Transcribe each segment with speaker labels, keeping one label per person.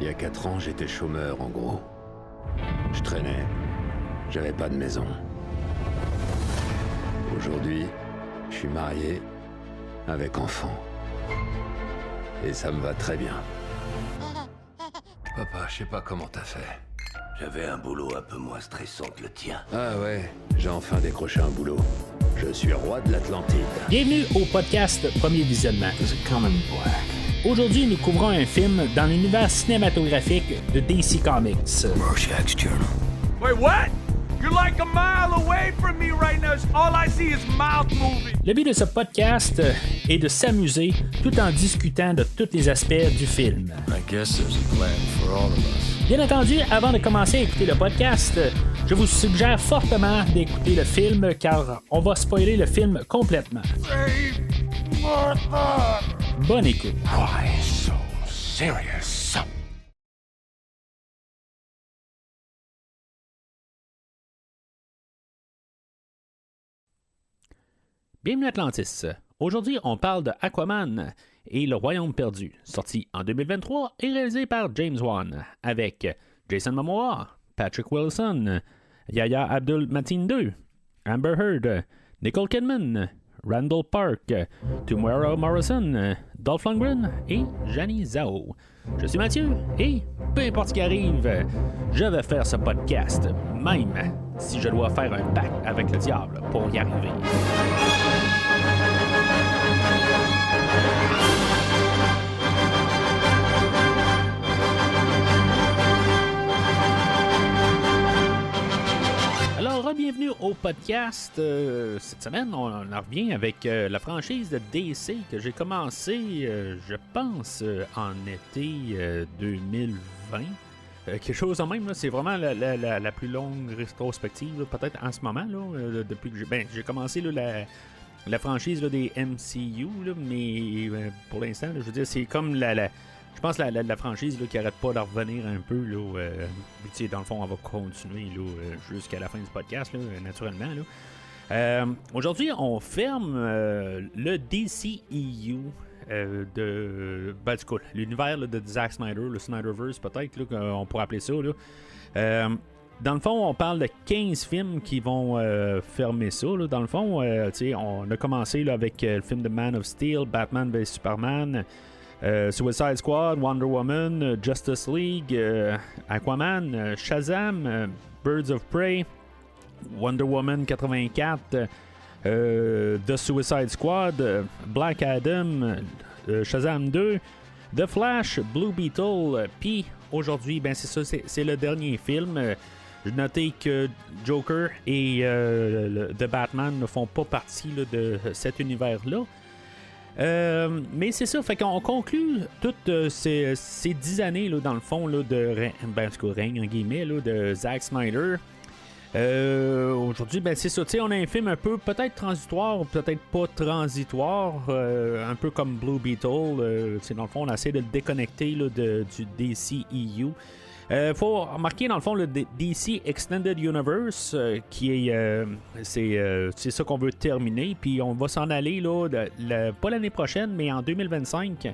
Speaker 1: Il y a 4 ans, j'étais chômeur, en gros. Je traînais. J'avais pas de maison. Aujourd'hui, je suis marié, avec enfant. Et ça me va très bien. Papa, je sais pas comment t'as fait.
Speaker 2: J'avais un boulot un peu moins stressant que le tien.
Speaker 1: Ah ouais, j'ai enfin décroché un boulot. Je suis roi de l'Atlantide.
Speaker 3: Bienvenue au podcast Premier Visionnement. Aujourd'hui, nous couvrons un film dans l'univers cinématographique de DC Comics.
Speaker 2: Rorschach's Journal.
Speaker 4: Wait, what? You're like a mile away from me right now. All I see is mouth moving.
Speaker 3: Le but de ce podcast est de s'amuser tout en discutant de tous les aspects du film.
Speaker 2: I guess there's a plan for all of us.
Speaker 3: Bien entendu, avant de commencer à écouter le podcast, je vous suggère fortement d'écouter le film car on va spoiler le film complètement.
Speaker 4: Hey, Martha!
Speaker 3: Bonne écoute.
Speaker 4: Why so serious?
Speaker 3: Bienvenue à Atlantis. Aujourd'hui, on parle de Aquaman et le Royaume perdu, sorti en 2023 et réalisé par James Wan, avec Jason Momoa, Patrick Wilson, Yahya Abdul-Mateen II, Amber Heard, Nicole Kidman, Randall Park, Temuera Morrison, Dolph Lundgren et Jani Zhao. Je suis Mathieu et peu importe ce qui arrive, je vais faire ce podcast, même si je dois faire un pacte avec le diable pour y arriver. Alors, bienvenue au podcast. Cette semaine, on en revient avec la franchise de DC que j'ai commencé, je pense, en été 2020. Quelque chose en même, là, c'est vraiment la plus longue rétrospective, là, peut-être en ce moment, là, depuis que j'ai commencé là, la franchise là, des MCU, là, mais pour l'instant, là, je veux dire, c'est comme je pense la franchise là, qui arrête pas de revenir un peu. Là, dans le fond, on va continuer là, jusqu'à la fin du podcast, là, naturellement. Là. Aujourd'hui, on ferme le DCEU du coup, l'univers là, de Zack Snyder, le Snyderverse peut-être, là, on pourrait appeler ça. Là. Dans le fond, on parle de 15 films qui vont fermer ça. Là. Dans le fond, on a commencé là, avec le film de Man of Steel, Batman vs Superman, Suicide Squad, Wonder Woman, Justice League, Aquaman, Shazam, Birds of Prey, Wonder Woman 84, The Suicide Squad, Black Adam, Shazam 2, The Flash, Blue Beetle, puis aujourd'hui, ben c'est ça, c'est le dernier film. J'ai noté que Joker et The Batman ne font pas partie là, de cet univers-là. Mais c'est ça, fait qu'on conclut toutes ces 10 années, là, dans le fond, là, règne, en guillemets, là, de Zack Snyder. Aujourd'hui, ben c'est ça, on a un film un peu peut-être transitoire ou peut-être pas transitoire, un peu comme Blue Beetle. Dans le fond, on essaie de le déconnecter là, du DCEU. Faut remarquer dans le fond le DC Extended Universe qui est c'est ça qu'on veut terminer, puis on va s'en aller là, pas l'année prochaine mais en 2025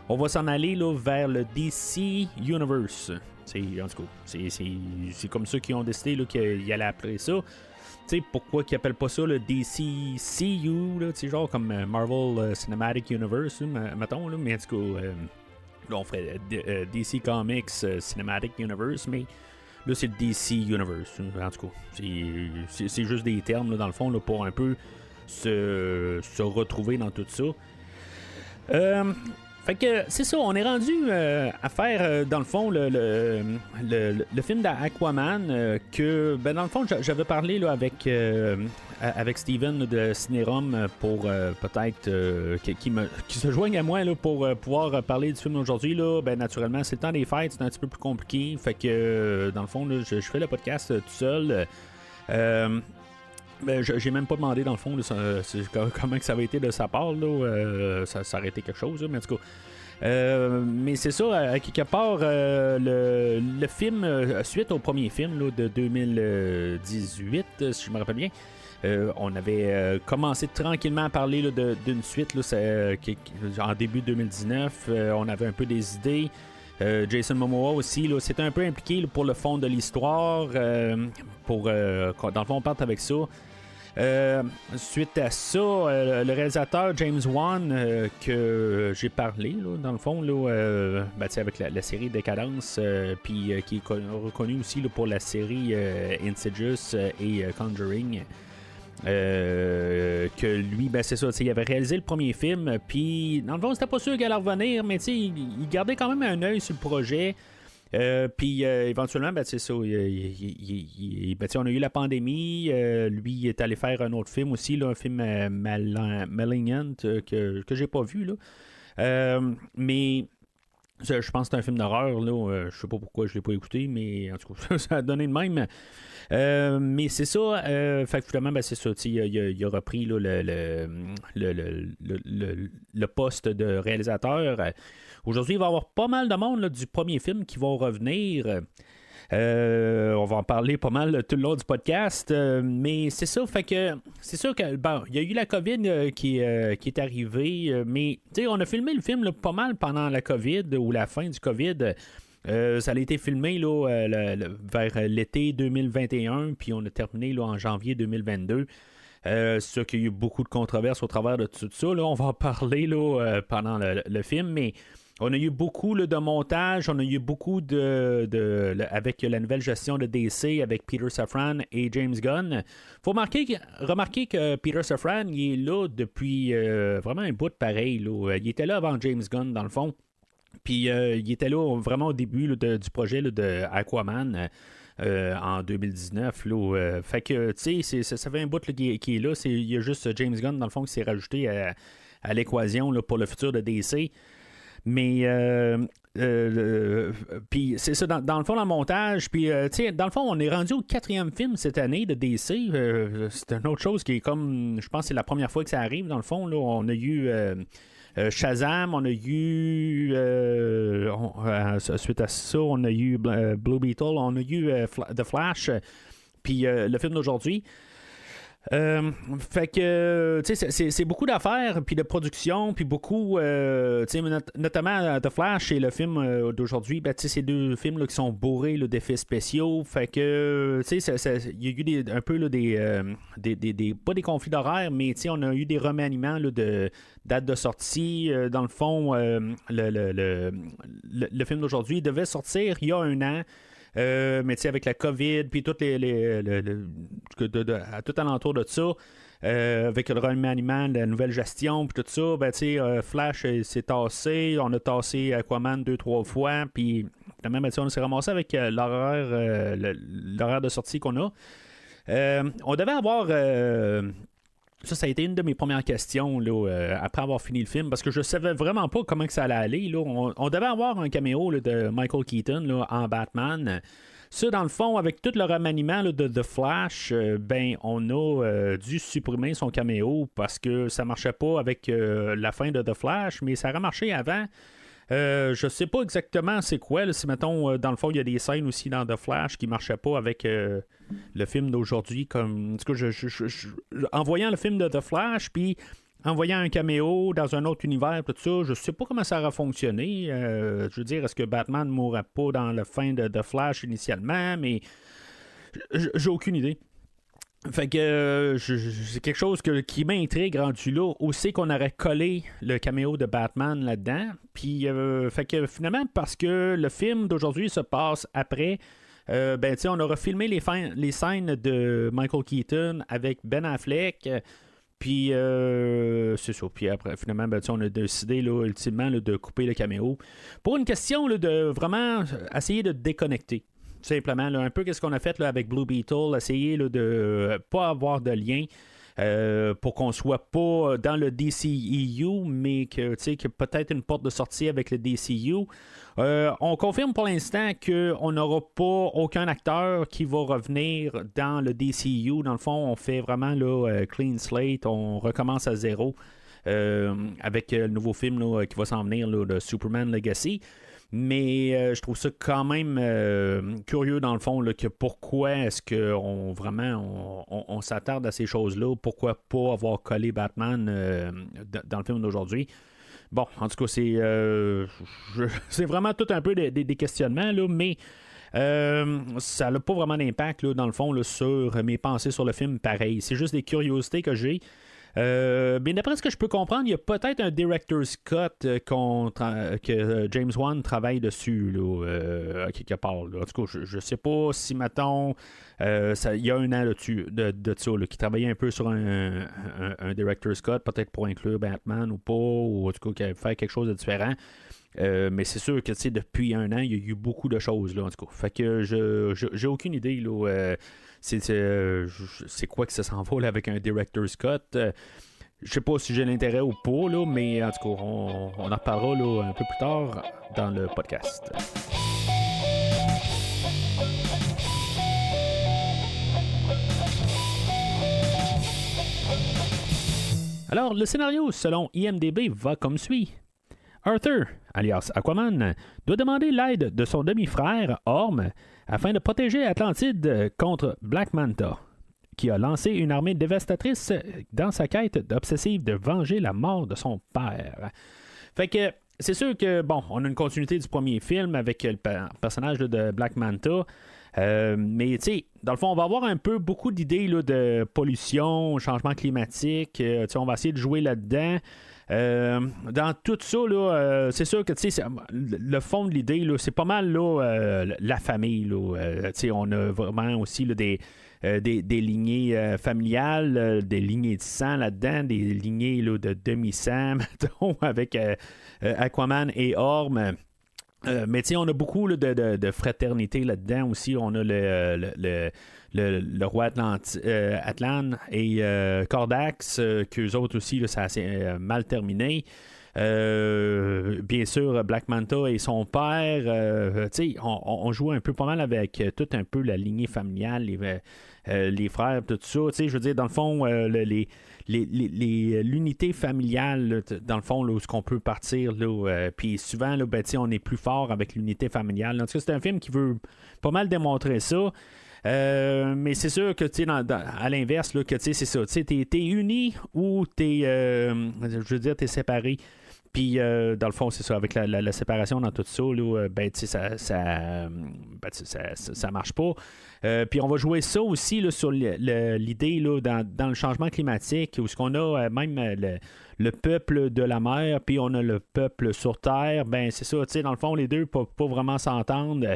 Speaker 3: on va s'en aller là, vers le DC Universe. En tout cas, c'est comme ceux qui ont décidé là, qu'ils allaient appeler ça. Pourquoi qu'ils appellent pas ça le DCCU là, genre comme Marvel Cinematic Universe mettons là, mais en tout cas là, on ferait DC Comics Cinematic Universe, mais là, c'est le DC Universe. En tout cas, c'est juste des termes, là, dans le fond, là, pour un peu se retrouver dans tout ça. Fait que c'est ça, on est rendu à faire, dans le fond, le film d'Aquaman, que, ben, dans le fond, j'avais parlé là, avec Steven de Cinérum pour peut-être qui se joigne à moi là, pour pouvoir parler du film d'aujourd'hui. Là. Ben, naturellement, c'est le temps des fêtes, c'est un petit peu plus compliqué. Fait que, dans le fond, là, je fais le podcast tout seul. Ben, j'ai même pas demandé dans le fond là, comment que ça avait été de sa part là, ça aurait été quelque chose là, mais en tout cas mais c'est ça, à quelque part le film suite au premier film là, de 2018 si je me rappelle bien, on avait commencé tranquillement à parler là, d'une suite là, en début 2019, on avait un peu des idées. Jason Momoa aussi, là, c'est un peu impliqué là, pour le fond de l'histoire. Dans le fond, on part avec ça. Suite à ça, le réalisateur James Wan, que j'ai parlé, là, dans le fond, là, avec la série Décadence, puis qui est reconnu aussi là, pour la série Insidious et Conjuring. Que lui, c'est ça, il avait réalisé le premier film, puis dans le fond, c'était pas sûr qu'elle allait revenir, mais il gardait quand même un œil sur le projet. Puis éventuellement, c'est ça. On a eu la pandémie. Lui, il est allé faire un autre film aussi, là, un film Malignant que j'ai pas vu. Là. Mais je pense que c'est un film d'horreur. Là. Je sais pas pourquoi je l'ai pas écouté, mais en tout cas, ça a donné de même. Mais c'est ça. Fait que finalement, c'est ça. Il a repris là, le poste de réalisateur. Aujourd'hui, il va y avoir pas mal de monde là, du premier film qui vont revenir. On va en parler pas mal tout le long du podcast. Mais c'est ça. Fait que c'est sûr que il y a eu la COVID qui est arrivée. Mais on a filmé le film là, pas mal pendant la COVID ou la fin du COVID. Ça a été filmé là, vers l'été 2021, puis on a terminé là, en janvier 2022. C'est sûr qu'il y a eu beaucoup de controverses au travers de tout ça. Là. On va en parler là, pendant le film, mais on a eu beaucoup là, de montage, on a eu beaucoup avec la nouvelle gestion de DC, avec Peter Safran et James Gunn. Faut remarquer que Peter Safran, il est là depuis vraiment un bout de pareil. Là. Il était là avant James Gunn, dans le fond. Puis il était là vraiment au début là, du projet là, de Aquaman en 2019. Là, fait que, tu sais, ça fait un bout là, qui est là. Il y a juste James Gunn, dans le fond, qui s'est rajouté à l'équation là, pour le futur de DC. Mais, puis c'est ça, dans le fond, dans le montage, puis, tu sais, dans le fond, on est rendu au 4e film cette année de DC. C'est une autre chose qui est comme, je pense que c'est la première fois que ça arrive, dans le fond. Là, on a eu Shazam, on a eu, suite à ça, on a eu Blue Beetle, on a eu The Flash, puis le film d'aujourd'hui. Fait que, tu sais, c'est beaucoup d'affaires, puis de production, puis beaucoup, tu sais, notamment The Flash et le film d'aujourd'hui, tu sais, c'est deux films là, qui sont bourrés là, d'effets spéciaux. Fait que, tu sais, il y a eu un peu là, des pas des conflits d'horaire, mais tu sais, on a eu des remaniements là, de date de sortie. Dans le fond, le film d'aujourd'hui devait sortir il y a un an. Mais tu sais, avec la COVID, puis tout tout alentour de ça, avec le remaniement, la nouvelle gestion, puis tout ça, tu sais, Flash s'est tassé, on a tassé Aquaman 2-3 fois, puis finalement, on s'est ramassé avec l'horaire de sortie qu'on a. On devait avoir... Ça a été une de mes premières questions là, après avoir fini le film, parce que je savais vraiment pas comment que ça allait aller. Là. On devait avoir un caméo là, de Michael Keaton là, en Batman. Ça, dans le fond, avec tout le remaniement là, de The Flash, on a dû supprimer son caméo parce que ça marchait pas avec la fin de The Flash, mais ça aurait marché avant. Je sais pas exactement c'est quoi. Là, si, mettons, dans le fond, il y a des scènes aussi dans The Flash qui marchaient pas avec le film d'aujourd'hui. Comme, en tout cas, en voyant le film de The Flash, puis en voyant un caméo dans un autre univers, tout ça, je sais pas comment ça aurait fonctionné. Je veux dire, est-ce que Batman ne mourrait pas dans la fin de The Flash initialement? Mais j'ai aucune idée. Fait que c'est quelque chose qui m'intrigue rendu là. Aussi qu'on aurait collé le caméo de Batman là-dedans. Puis, fait que finalement, parce que le film d'aujourd'hui se passe après, on aura filmé les scènes de Michael Keaton avec Ben Affleck. Puis, c'est ça. Puis après, finalement, on a décidé, là, ultimement, là, de couper le caméo. Pour une question là, de vraiment essayer de déconnecter. Simplement, là, un peu qu'est-ce qu'on a fait là, avec Blue Beetle, essayer là, de pas avoir de lien pour qu'on soit pas dans le DCEU, mais que peut-être une porte de sortie avec le DCU. On confirme pour l'instant qu'on n'aura pas aucun acteur qui va revenir dans le DCU. Dans le fond, on fait vraiment là, clean slate, on recommence à zéro avec le nouveau film là, qui va s'en venir, là, de Superman Legacy. Mais je trouve ça quand même curieux dans le fond là, que pourquoi est-ce qu'on vraiment on s'attarde à ces choses-là, pourquoi pas avoir collé Batman dans le film d'aujourd'hui. Bon, en tout cas, c'est vraiment tout un peu des questionnements, là, mais ça n'a pas vraiment d'impact, là, dans le fond, là, sur mes pensées sur le film, pareil. C'est juste des curiosités que j'ai. Mais d'après ce que je peux comprendre, il y a peut-être un director's cut que James Wan travaille dessus, là, quelque part. Là. En tout cas, je sais pas si, mettons, il y a un an là-dessus, de ça, là, qui travaillait un peu sur un director's cut, peut-être pour inclure Batman ou pas, ou en tout cas, faire quelque chose de différent. Mais c'est sûr que depuis un an, il y a eu beaucoup de choses, là, en tout cas. Fait que j'ai aucune idée, là. C'est quoi que ça s'en va là, avec un director's cut. Je sais pas si j'ai l'intérêt ou pas, là, mais en tout cas, on en reparlera là, un peu plus tard dans le podcast. Alors, le scénario, selon IMDb, va comme suit. Arthur, alias Aquaman, doit demander l'aide de son demi-frère, Orm, afin de protéger Atlantide contre Black Manta, qui a lancé une armée dévastatrice dans sa quête obsessive de venger la mort de son père. Fait que c'est sûr que, bon, on a une continuité du premier film avec le personnage de Black Manta. Mais tu sais, dans le fond, on va avoir un peu beaucoup d'idées là, de pollution, changement climatique. On va essayer de jouer là-dedans. Dans tout ça, là, c'est sûr que le fond de l'idée, là, c'est pas mal là, la famille. Là, on a vraiment aussi là, des lignées familiales, des lignées de sang là-dedans, des lignées là, de demi-sang, mettons, avec Aquaman et Orm. Mais on a beaucoup là, de fraternité là-dedans aussi. On a le roi Atlan et Cordax, qu'eux autres aussi, là, ça a assez mal terminé. Bien sûr, Black Manta et son père. On joue un peu pas mal avec tout un peu la lignée familiale, les frères, tout ça. Je veux dire, dans le fond, l'unité familiale, là, dans le fond, là, où on peut partir, puis souvent, là, on est plus fort avec l'unité familiale. En tout cas, c'est un film qui veut pas mal démontrer ça. Mais c'est sûr que à l'inverse, là, que c'est ça. T'es uni ou t'es séparé. Puis, dans le fond, c'est ça, avec la séparation dans tout ça, là, ça marche pas. Puis, on va jouer ça aussi là, sur l'idée là, dans le changement climatique, où ce qu'on a même le peuple de la mer, puis on a le peuple sur Terre. Ben c'est ça, dans le fond, les deux ne peuvent pas vraiment s'entendre.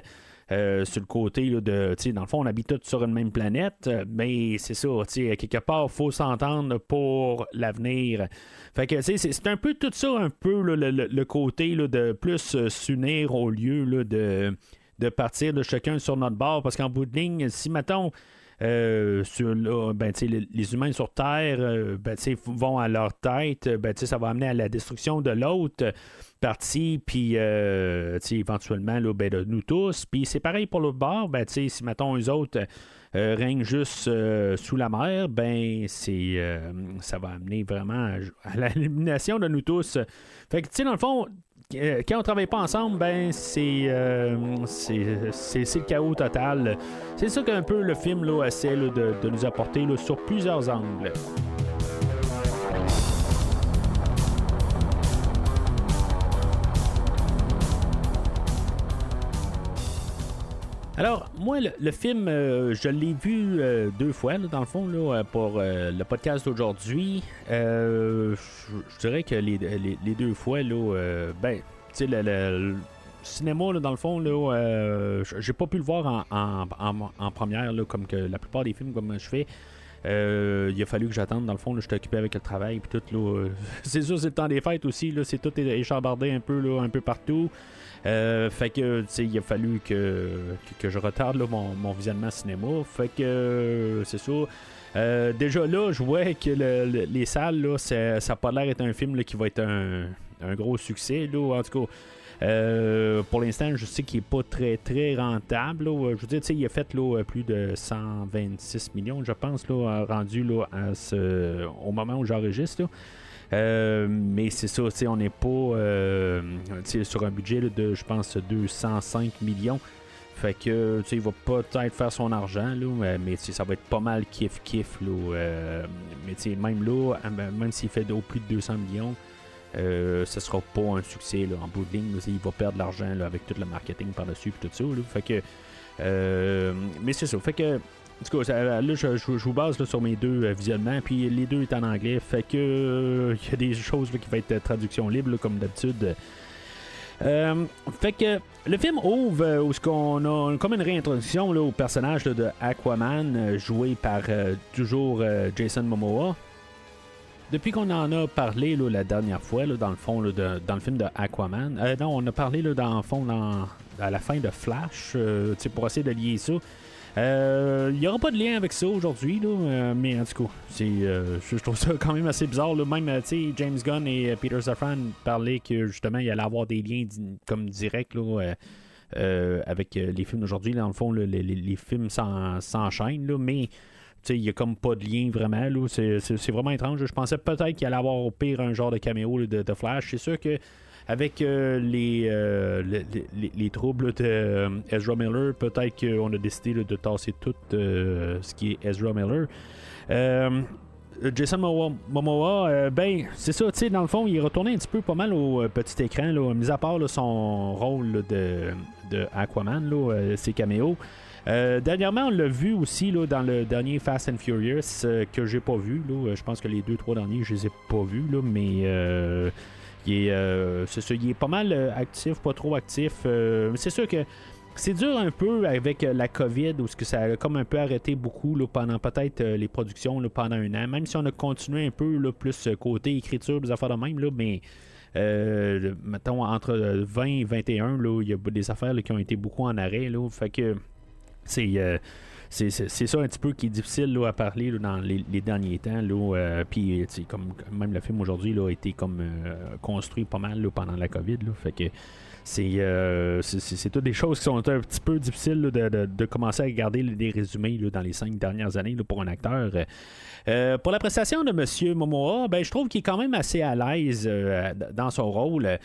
Speaker 3: Sur le côté là, dans le fond, on habite tous sur une même planète, mais c'est ça, quelque part, il faut s'entendre pour l'avenir. Fait que c'est un peu tout ça, un peu là, le côté là, de plus s'unir au lieu là, de partir de chacun sur notre bord, parce qu'en bout de ligne, si mettons les humains sur Terre vont à leur tête, ça va amener à la destruction de l'autre partie, puis éventuellement là, de nous tous. Puis c'est pareil pour l'autre bord, si mettons eux autres règnent juste sous la mer, ça va amener vraiment à l'élimination de nous tous. Fait que dans le fond, quand on travaille pas ensemble, c'est le chaos total. C'est ça qu'un peu le film là, essaie là, de nous apporter là, sur plusieurs angles. Alors, moi, le film, je l'ai vu 2 fois, là, dans le fond, là, pour le podcast d'aujourd'hui. Je dirais que les 2 fois, là, le cinéma, là, dans le fond, là, j'ai pas pu le voir en première, là, comme que la plupart des films, comme je fais. Il a fallu que j'attende, dans le fond, là, je suis occupé avec le travail, puis tout, là, c'est sûr, c'est le temps des fêtes aussi, là, c'est tout échambardé un peu partout. Fait que il a fallu que je retarde là, mon visionnement cinéma. Fait que c'est ça. Déjà là, je vois que les salles là, ça n'a pas l'air d'être un film là, qui va être un gros succès là, en tout cas. Pour l'instant, je sais qu'il n'est pas très très rentable là. Je veux dire, il a fait là, plus de 126 millions, je pense, là, rendu là, au moment où j'enregistre là. Mais c'est ça, on n'est pas sur un budget là, de, je pense, 205 millions. Fait que il va peut-être faire son argent, là, mais ça va être pas mal kiff. Là, mais même là, même s'il fait au plus de 200 millions, ce sera pas un succès là, en bout de ligne. Il va perdre de l'argent là, avec tout le marketing par-dessus et tout ça. Là. Fait que, mais c'est ça. Fait que, en tout cas, là, je vous base là, sur mes deux visionnements, puis les deux est en anglais. Fait que il y a des choses là, qui vont être traduction libre, là, comme d'habitude. Fait que le film ouvre où on a comme une réintroduction là, au personnage là, de Aquaman, joué par toujours Jason Momoa. Depuis qu'on en a parlé là, la dernière fois, là, dans le fond, là, dans le film de Aquaman, non, on a parlé là, dans le fond à la fin de Flash, pour essayer de lier ça. Il n'y aura pas de lien avec ça aujourd'hui, là, mais en tout cas, je trouve ça quand même assez bizarre. Là. Même James Gunn et Peter Safran parlaient que justement il allait avoir des liens comme directs là, avec les films d'aujourd'hui. Dans le fond, là, les films s'enchaînent, là, mais il n'y a comme pas de lien vraiment. Là. C'est vraiment étrange. Je pensais peut-être qu'il allait avoir au pire un genre de caméo là, de Flash. C'est sûr que avec les troubles de Ezra Miller, peut-être qu'on a décidé là, de tasser tout ce qui est Ezra Miller. Jason Momoa, ben, c'est ça, tu sais, dans le fond, il est retourné un petit peu pas mal au petit écran, là, mis à part là, son rôle là, de Aquaman, là, ses caméos. Dernièrement, on l'a vu aussi là, dans le dernier Fast and Furious que j'ai pas vu. Là. Je pense que les 2-3 derniers, je les ai pas vus, là, mais c'est ça, il est pas mal actif, pas trop actif. C'est sûr que c'est dur un peu avec la COVID, où ça a comme un peu arrêté beaucoup là, pendant peut-être les productions là, pendant un an, même si on a continué un peu là, plus côté écriture, des affaires de même, là, mais mettons entre 20 et 21, là, il y a des affaires là, qui ont été beaucoup en arrêt. Là, fait que c'est ça un petit peu qui est difficile là, à parler là, dans les derniers temps. Puis comme même le film aujourd'hui là, a été comme construit pas mal là, pendant la COVID. Là, fait que c'est toutes des choses qui sont un petit peu difficiles là, de commencer à regarder des résumés là, dans les 5 dernières années là, pour un acteur. Pour la prestation de M. Momoa, ben, je trouve qu'il est quand même assez à l'aise dans son rôle.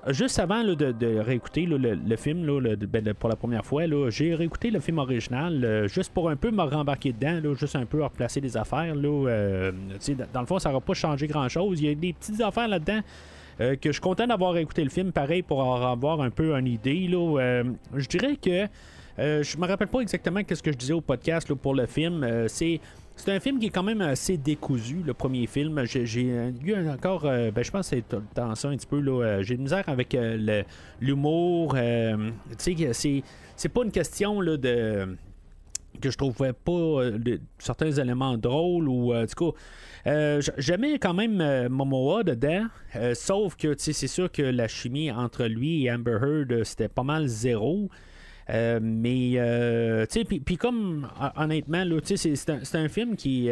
Speaker 3: Juste avant là, de réécouter là, le film là, pour la première fois, là, j'ai réécouté le film original juste pour un peu me rembarquer dedans, là, juste un peu replacer des affaires. Là, dans le fond, ça n'aura pas changé grand-chose. Il y a des petites affaires là-dedans que je suis content d'avoir écouté le film, pareil, pour avoir un peu une idée. Là, je dirais que je me rappelle pas exactement ce que je disais au podcast là, pour le film. C'est un film qui est quand même assez décousu, le premier film. J'ai eu encore, je pense que c'est dans ça un petit peu, là, j'ai de misère avec l'humour. Tu sais, c'est pas une question là, que je trouvais pas certains éléments drôles ou en tout cas j'aimais quand même Momoa dedans, sauf que c'est sûr que la chimie entre lui et Amber Heard c'était pas mal zéro. Mais tu sais, puis comme honnêtement là, c'est un film qui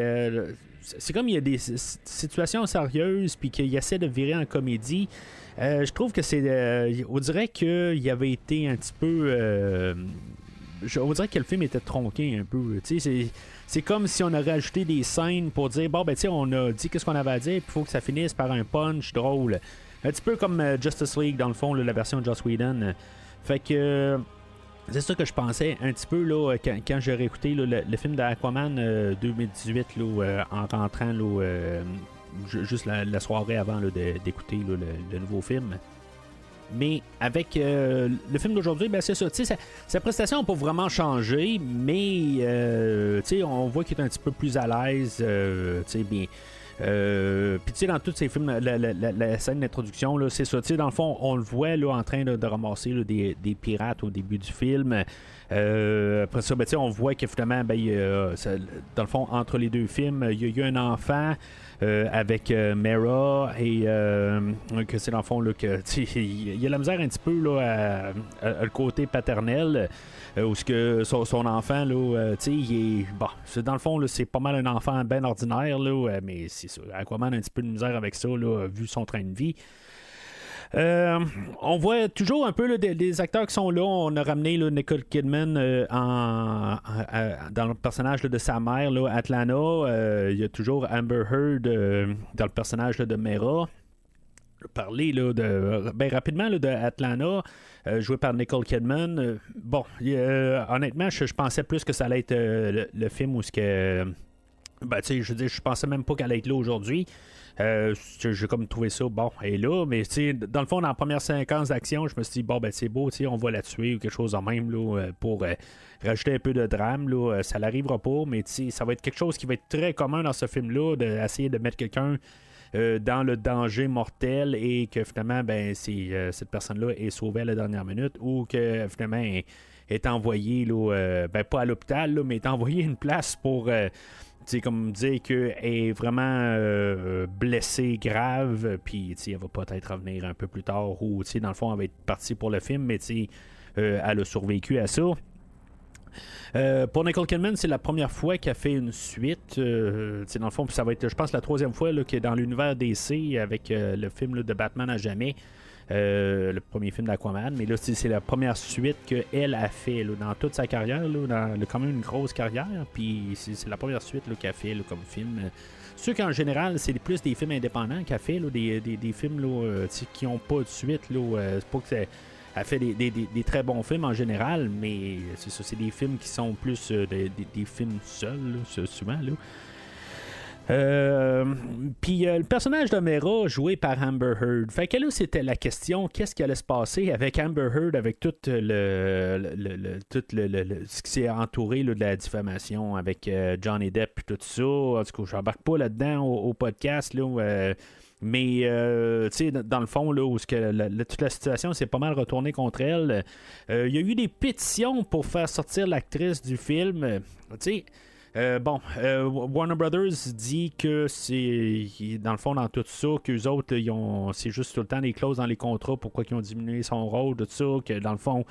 Speaker 3: c'est comme il y a des situations sérieuses puis qu'il essaie de virer en comédie. Je trouve que on dirait qu'il avait été un petit peu on dirait que le film était tronqué un peu. C'est comme si on aurait ajouté des scènes pour dire bon ben tu sais on a dit qu'est-ce qu'on avait à dire, puis il faut que ça finisse par un punch drôle. Un petit peu comme Justice League dans le fond, là, la version de Joss Whedon. Fait que c'est ça que je pensais un petit peu là, quand j'ai réécouté là, le film d'Aquaman 2018 là, en rentrant là, juste la soirée avant là, d'écouter là, le nouveau film. Mais avec le film d'aujourd'hui, ben c'est ça. Sa prestation n'a pas vraiment changé, mais on voit qu'il est un petit peu plus à l'aise. Bien. Puis dans tous ces films, la scène d'introduction, là, c'est ça. Dans le fond, on le voit là, en train de ramasser là, des pirates au début du film. Après ça, on voit qu'effectivement, dans le fond, entre les deux films, il y a eu un enfant avec Mera et que c'est dans le fond là, que il y a la misère un petit peu là, à le côté paternel. Où ce que son enfant là, il est bon, dans le fond là, c'est pas mal un enfant bien ordinaire là, mais c'est ça. Aquaman a un petit peu de misère avec ça là, vu son train de vie. On voit toujours un peu là, des acteurs qui sont là. On a ramené là, Nicole Kidman dans le personnage là, de sa mère, là, Atlanta. Il y a toujours Amber Heard dans le personnage là, de Mera. Parler là, rapidement là, de Atlanta, joué par Nicole Kidman. Honnêtement, je pensais plus que ça allait être le film où Ben, tu sais, je veux dire, je pensais même pas qu'elle allait être là aujourd'hui. J'ai comme trouvé ça, bon, elle est là, mais tu sais, dans le fond, dans la première séquence d'action, je me suis dit, bon, ben, c'est beau, tu sais, on va la tuer ou quelque chose en même, là, pour rajouter un peu de drame, là. Ça n'arrivera pas, mais tu sais, ça va être quelque chose qui va être très commun dans ce film-là, d'essayer de mettre quelqu'un dans le danger mortel et que finalement, ben, cette personne-là est sauvée à la dernière minute ou que finalement, est envoyée, là, ben, pas à l'hôpital, là, mais est envoyée à une place pour. Comme dire qu'elle est vraiment blessée grave, puis elle va peut-être revenir un peu plus tard, ou dans le fond, elle va être partie pour le film, mais elle a survécu à ça. Pour Nicole Kidman, c'est la première fois qu'elle fait une suite. Dans le fond, ça va être, je pense, la troisième fois là, qu'elle est dans l'univers DC avec le film là, de Batman à jamais. Le premier film d'Aquaman, mais là c'est la première suite qu'elle a fait là, dans toute sa carrière, là, quand même une grosse carrière, puis c'est la première suite là, qu'elle a fait là, comme film. Ceux qu'en général, c'est plus des films indépendants qu'elle fait, là, des films là, qui n'ont pas de suite. Là, c'est pas que elle fait des très bons films en général, mais c'est ça, c'est des films qui sont plus des films seuls, là, souvent. Là. Puis le personnage de Mera joué par Amber Heard. Fait que là, c'était la question, qu'est-ce qui allait se passer avec Amber Heard, avec tout ce qui s'est entouré là, de la diffamation avec Johnny Depp et tout ça. En tout cas, j'embarque pas là-dedans au podcast, là, mais tu sais, dans le fond, là, où toute la situation s'est pas mal retournée contre elle, il y a eu des pétitions pour faire sortir l'actrice du film. Tu sais, Warner Brothers dit que c'est, dans le fond, dans tout ça, qu'eux autres, c'est juste tout le temps des clauses dans les contrats, pourquoi ils ont diminué son rôle, tout ça, que dans le fond,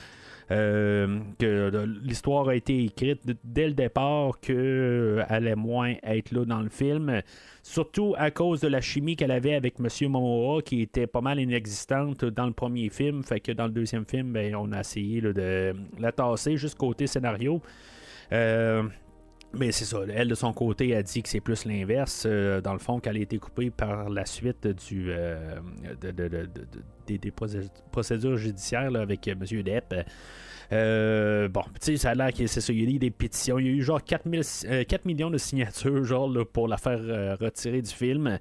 Speaker 3: que l'histoire a été écrite dès le départ qu'elle allait moins être là dans le film, surtout à cause de la chimie qu'elle avait avec M. Momoa, qui était pas mal inexistante dans le premier film, fait que dans le deuxième film, ben, on a essayé là, de la tasser juste côté scénario. Mais c'est ça, elle de son côté a dit que c'est plus l'inverse, dans le fond, qu'elle a été coupée par la suite des procédures judiciaires là, avec M. Depp. Bon, tu sais, ça a l'air que c'est ça, il y a eu des pétitions, il y a eu genre 4 millions de signatures genre, là, pour la faire retirer du film.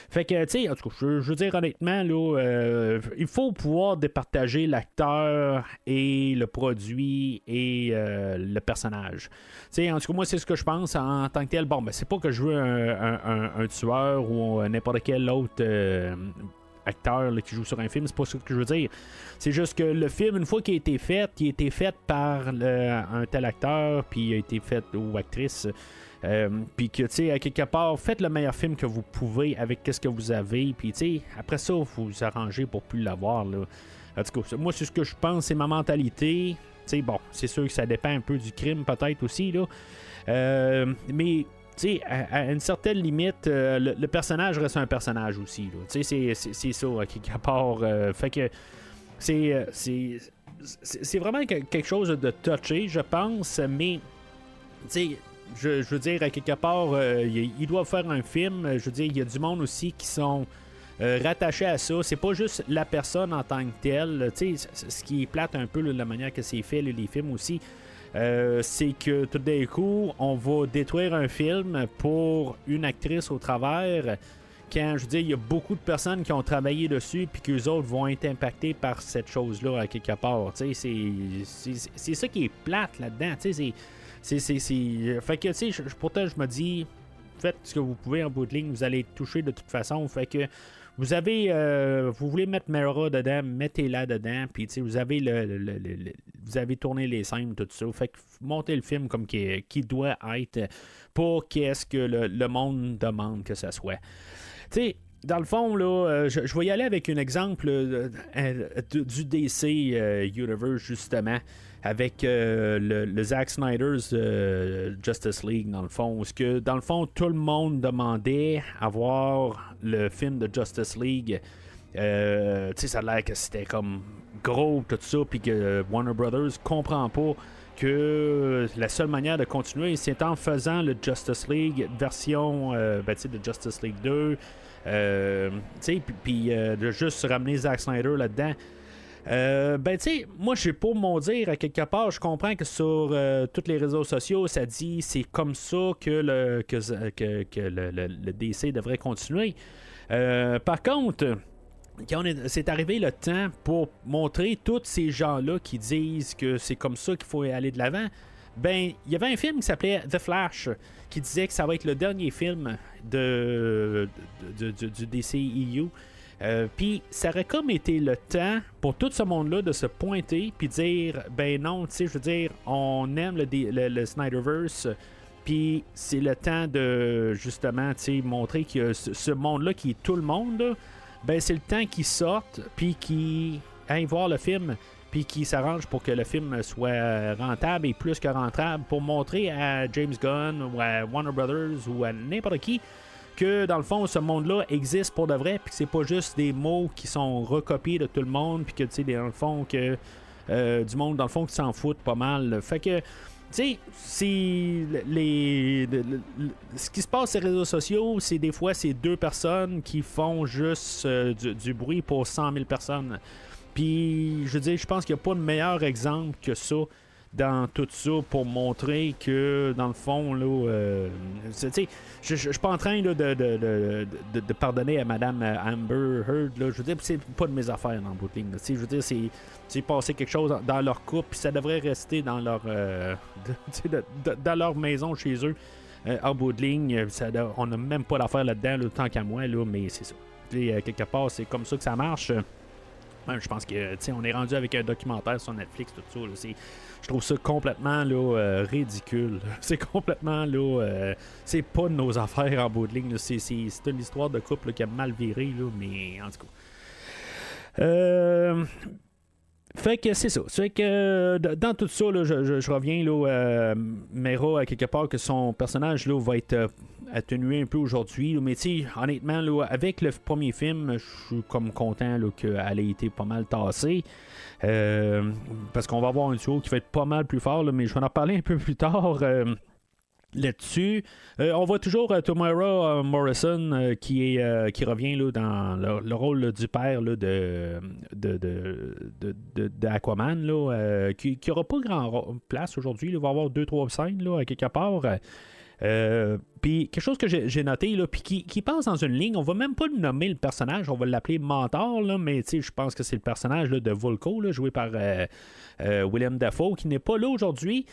Speaker 3: Fait que, tu sais, en tout cas, je veux dire honnêtement, là, il faut pouvoir départager l'acteur et le produit et le personnage. Tu sais, en tout cas, moi, c'est ce que je pense en tant que tel. Bon, ben, c'est pas que je veux un tueur ou n'importe quel autre acteur là, qui joue sur un film, c'est pas ça que je veux dire. C'est juste que le film, une fois qu'il a été fait par un tel acteur, puis il a été fait ou actrice, puis que, tu sais, à quelque part, faites le meilleur film que vous pouvez avec ce que vous avez, puis, tu sais, après ça, vous vous arrangez pour plus l'avoir, là. En tout cas, moi, c'est ce que je pense, c'est ma mentalité. Tu sais, bon, c'est sûr que ça dépend un peu du crime, peut-être aussi, là. Mais, tu sais, à une certaine limite, le personnage reste un personnage aussi, là. Tu sais, c'est ça, à quelque part. Fait que c'est vraiment quelque chose de touché, je pense, mais, tu sais, je veux dire, à quelque part, il doit faire un film. Je veux dire, il y a du monde aussi qui sont rattachés à ça. C'est pas juste la personne en tant que telle. Tu sais, ce qui est plate un peu, là, la manière que c'est fait, là, les films aussi, c'est que tout d'un coup, on va détruire un film pour une actrice au travers. Quand, je veux dire, il y a beaucoup de personnes qui ont travaillé dessus puis qu'eux autres vont être impactés par cette chose-là à quelque part. Tu sais, c'est ça qui est plate là-dedans. Tu sais, fait que, tu sais, pourtant, je me dis, faites ce que vous pouvez en bout de ligne, vous allez être touché de toute façon. Fait que vous avez, vous voulez mettre Mera dedans, mettez-la dedans, puis tu sais, vous avez vous avez tourné les scènes, tout ça. Fait que montez le film comme qui doit être pour qu'est-ce que le monde demande que ça soit. Tu sais, dans le fond, là, je vais y aller avec un exemple du DC Universe, justement, avec le Zack Snyder's Justice League, dans le fond. Parce que, dans le fond, tout le monde demandait à voir le film de Justice League. Tu sais, ça a l'air que c'était comme gros, tout ça, puis que Warner Brothers comprend pas que la seule manière de continuer, c'est en faisant le Justice League version, tu sais, de Justice League 2, tu sais, puis de juste ramener Zack Snyder là-dedans. Ben, tu sais, moi, j'ai pour mon dire, à quelque part, je comprends que sur tous les réseaux sociaux, ça dit c'est comme ça que le DC devrait continuer. Par contre, c'est arrivé le temps pour montrer tous ces gens-là qui disent que c'est comme ça qu'il faut aller de l'avant. Ben, il y avait un film qui s'appelait The Flash qui disait que ça va être le dernier film du DCEU. Puis ça aurait comme été le temps pour tout ce monde-là de se pointer puis dire ben non, tu sais, je veux dire, on aime le Snyderverse, puis c'est le temps de justement, tu sais, montrer que ce monde-là qui est tout le monde, là, ben c'est le temps qu'ils sortent puis qu'ils aillent voir le film puis qu'ils s'arrangent pour que le film soit rentable et plus que rentable pour montrer à James Gunn ou à Warner Brothers ou à n'importe qui que dans le fond ce monde-là existe pour de vrai puis que c'est pas juste des mots qui sont recopiés de tout le monde puis que tu sais dans le fond que du monde dans le fond qui s'en foutent pas mal. Fait que tu sais, ce qui se passe sur les réseaux sociaux, c'est des fois c'est deux personnes qui font juste du bruit pour 100 000 personnes. Puis, je veux dire, je pense qu'il n'y a pas de meilleur exemple que ça dans tout ça pour montrer que, dans le fond, là, tu sais, je suis pas en train là, de pardonner à Madame Amber Heard. Là, je veux dire, c'est pas de mes affaires dans le bout de ligne. Je veux dire, c'est passé quelque chose dans leur couple, puis ça devrait rester dans leur, dans leur maison chez eux. En bout de ligne, on n'a même pas d'affaire là-dedans, là, tant qu'à moi, là, mais c'est ça. Quelque part, c'est comme ça que ça marche. Je pense que on est rendu avec un documentaire sur Netflix, tout ça. Là, je trouve ça complètement là, ridicule. C'est complètement là, c'est pas de nos affaires en bout de ligne. Là. C'est une histoire de couple là, qui a mal viré, là, mais en tout cas. Fait que c'est ça. C'est que dans tout ça, là, je reviens là, Mera à quelque part que son personnage là, va être atténué un peu aujourd'hui. Là, mais tu sais, honnêtement, là, avec le premier film, je suis comme content là, qu'elle ait été pas mal tassée. Parce qu'on va avoir un duo qui va être pas mal plus fort, là, mais je vais en parler un peu plus tard. Là-dessus, on voit toujours Tamara Morrison qui revient là, dans le rôle là, du père là, de Aquaman là, qui n'aura pas grand place aujourd'hui. Il va avoir 2-3 scènes là, à quelque part. Puis quelque chose que j'ai noté là, puis qui passe dans une ligne, on va même pas nommer le personnage, on va l'appeler Mentor là, mais je pense que c'est le personnage là, de Vulko là, joué par Willem Dafoe qui n'est pas là aujourd'hui.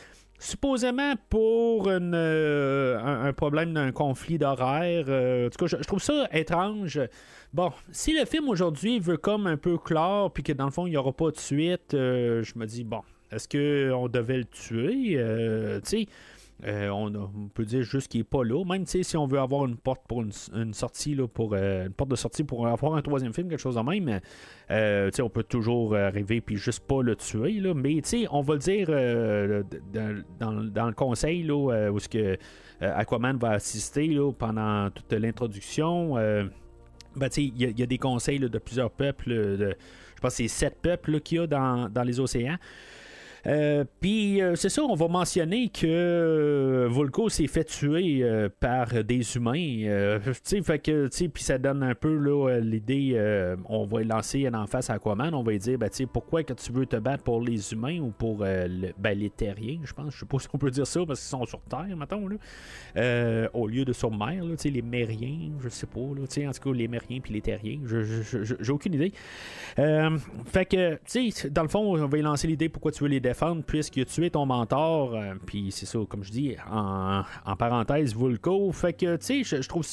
Speaker 3: Supposément pour un problème d'un conflit d'horaire. En tout cas, je trouve ça étrange. Bon, si le film aujourd'hui veut comme un peu clore, puis que dans le fond, il n'y aura pas de suite, je me dis, bon, est-ce qu'on devait le tuer? Tu sais, on peut dire juste qu'il n'est pas là. Même si on veut avoir une porte pour une sortie, là, pour une porte de sortie pour avoir un troisième film, quelque chose de même, on peut toujours arriver puis juste pas le tuer. Là, mais on va le dire dans le conseil là, où ce que Aquaman va assister là, pendant toute l'introduction. Il y a des conseils là, de plusieurs peuples. Je pense que c'est 7 peuples là, qu'il y a dans les océans. Puis c'est ça, on va mentionner que Vulko s'est fait tuer par des humains. Fait que puis ça donne un peu là, l'idée. On va lancer en face à Aquaman. On va lui dire pourquoi que tu veux te battre pour les humains ou pour les terriens, je pense. Je sais pas si on peut dire ça parce qu'ils sont sur Terre, mettons, là. Au lieu de sur mer, là, les Mériens, je sais pas. Là, en tout cas, les Mériens puis les terriens. J'ai aucune idée. Fait que, dans le fond, on va lui lancer l'idée pourquoi tu veux les défendre puisqu'il a tué ton mentor, puis c'est ça, comme je dis en parenthèse, Vulko. Fait que je trouve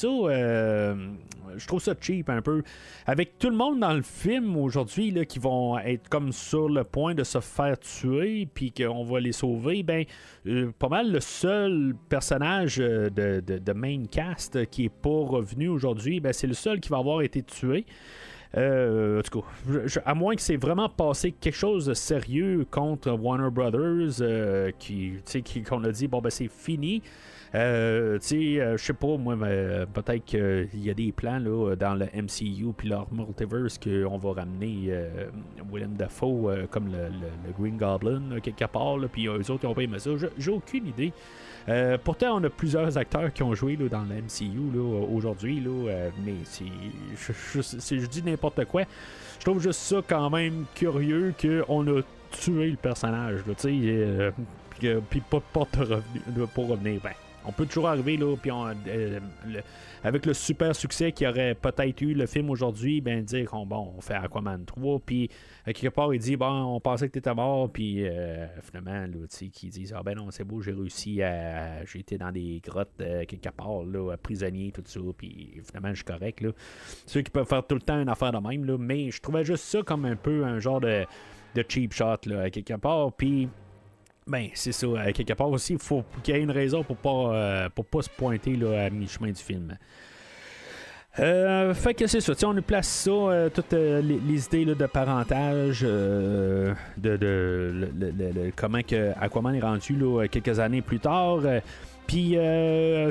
Speaker 3: ça cheap un peu avec tout le monde dans le film aujourd'hui là, qui vont être comme sur le point de se faire tuer puis qu'on va les sauver. Pas mal le seul personnage de main cast qui est pas revenu aujourd'hui, c'est le seul qui va avoir été tué. En tout cas, à moins que c'est vraiment passé quelque chose de sérieux contre Warner Brothers, qu'on a dit c'est fini. Je sais pas, moi, peut-être qu'il y a des plans là, dans le MCU puis leur multiverse qu'on va ramener Willem Dafoe comme le Green Goblin là, quelque part, puis eux autres ils ont pas aimé ça. J'ai aucune idée. Pourtant, on a plusieurs acteurs qui ont joué là, dans le MCU là, aujourd'hui, là, mais je dis n'importe quoi. Je trouve juste ça quand même curieux qu'on a tué le personnage, tu sais, puis pas de porte pour revenir. Ben, on peut toujours arriver, là, puis avec le super succès qu'il aurait peut-être eu le film aujourd'hui, ben dire bon, on fait Aquaman 3, puis quelque part, il dit, bon, on pensait que t'étais mort, puis finalement, là, tu sais, qu'ils disent, ben non, c'est beau, j'ai réussi j'ai été dans des grottes quelque part, là, prisonnier, tout ça, puis finalement, je suis correct, là. Ceux qui peuvent faire tout le temps une affaire de même, là, mais je trouvais juste ça comme un peu un genre de cheap shot, là, quelque part, puis ben, c'est ça. Quelque part aussi, il faut qu'il y ait une raison pour pas se pointer là, à mi-chemin du film. Fait que c'est ça. On nous place ça, toutes les idées là, de parentage, comment que Aquaman est rendu là, quelques années plus tard. Puis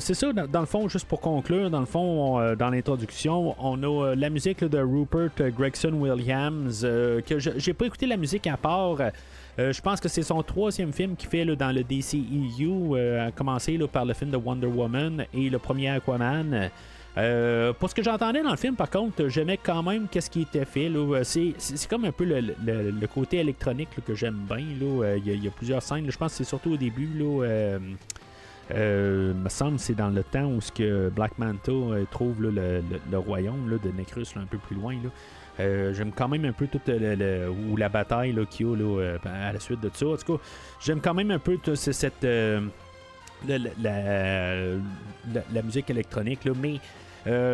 Speaker 3: c'est ça, dans le fond, juste pour conclure, dans le fond, dans l'introduction, on a la musique là, de Rupert Gregson Williams, que j'ai pas écouté la musique à part. Je pense que c'est son 3e film qu'il fait là, dans le DCEU, à commencer là, par le film de Wonder Woman et le premier Aquaman. Pour ce que j'entendais dans le film, par contre, j'aimais quand même qu'est-ce qui était fait. Là. C'est comme un peu le côté électronique là, que j'aime bien. Il y a plusieurs scènes. Là. Je pense que c'est surtout au début. Là, me semble que c'est dans le temps où ce que Black Manta trouve là, le royaume là, de Necrus là, un peu plus loin. Là. J'aime quand même un peu toute ou la bataille là, qu'il y a là, à la suite de ça. En tout cas, j'aime quand même un peu cette la musique électronique, là, mais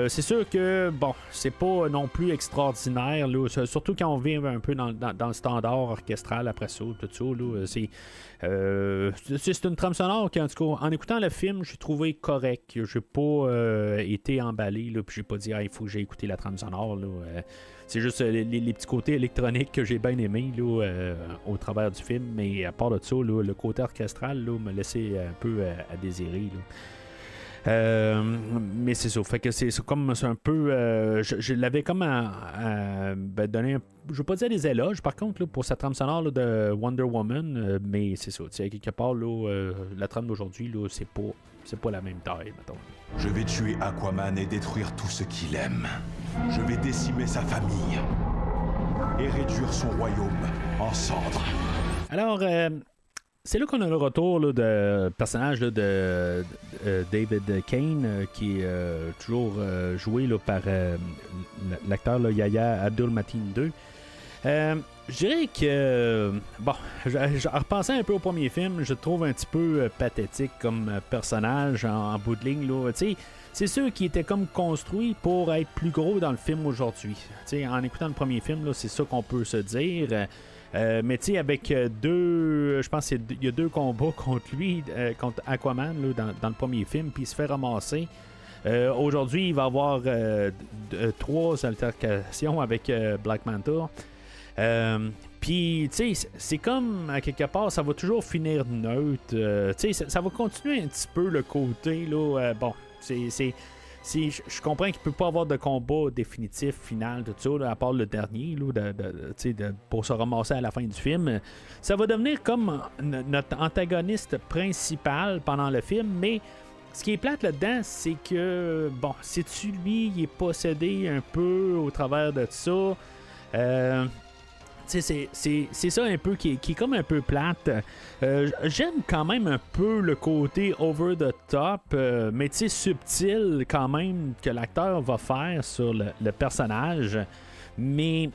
Speaker 3: c'est sûr que bon, c'est pas non plus extraordinaire, là, surtout quand on vient un peu dans le standard orchestral après ça, tout ça. Là, c'est une trame sonore qui, en tout cas, en écoutant le film, j'ai trouvé correct. J'ai pas été emballé, là, puis j'ai pas dit il faut que j'ai écouté la trame sonore. Là, c'est juste les petits côtés électroniques que j'ai bien aimés là, au travers du film, mais à part de ça, là, le côté orchestral là, me laissait un peu à désirer. Là. Mais c'est ça, fait que c'est comme c'est un peu je l'avais comme donné je veux pas dire des éloges par contre là, pour sa trame sonore là, de Wonder Woman, mais c'est ça, quelque part là, la trame d'aujourd'hui là, c'est pas la même taille, mettons.
Speaker 5: Je vais tuer Aquaman et détruire tout ce qu'il aime. Je vais décimer sa famille et réduire son royaume en cendres.
Speaker 3: Alors c'est là qu'on a le retour là, de personnage là, de David Kane, qui est toujours joué là, par l'acteur là, Yahya Abdul-Mateen II. Je dirais que, bon, en repensant un peu au premier film, je le trouve un petit peu pathétique comme personnage en bout de ligne. Là. C'est sûr qu'il était comme construit pour être plus gros dans le film aujourd'hui. En écoutant le premier film, là, c'est ça qu'on peut se dire. Mais tu sais, avec je pense qu'il y a 2 combats contre lui, contre Aquaman là, dans le premier film, puis il se fait ramasser. Aujourd'hui, il va y avoir 3 altercations avec Black Manta. Puis, tu sais, c'est comme, à quelque part, ça va toujours finir neutre. Tu sais, ça va continuer un petit peu le côté, là. Bon, je comprends qu'il ne peut pas avoir de combat définitif, final, tout ça, là, à part le dernier, là, pour se ramasser à la fin du film. Ça va devenir comme notre antagoniste principal pendant le film, mais ce qui est plate là-dedans, c'est que, bon, c'est-tu lui, il est possédé un peu au travers de ça. C'est ça un peu qui est comme un peu plate. J'aime quand même un peu le côté over the top, mais subtil quand même que l'acteur va faire sur le personnage. Mais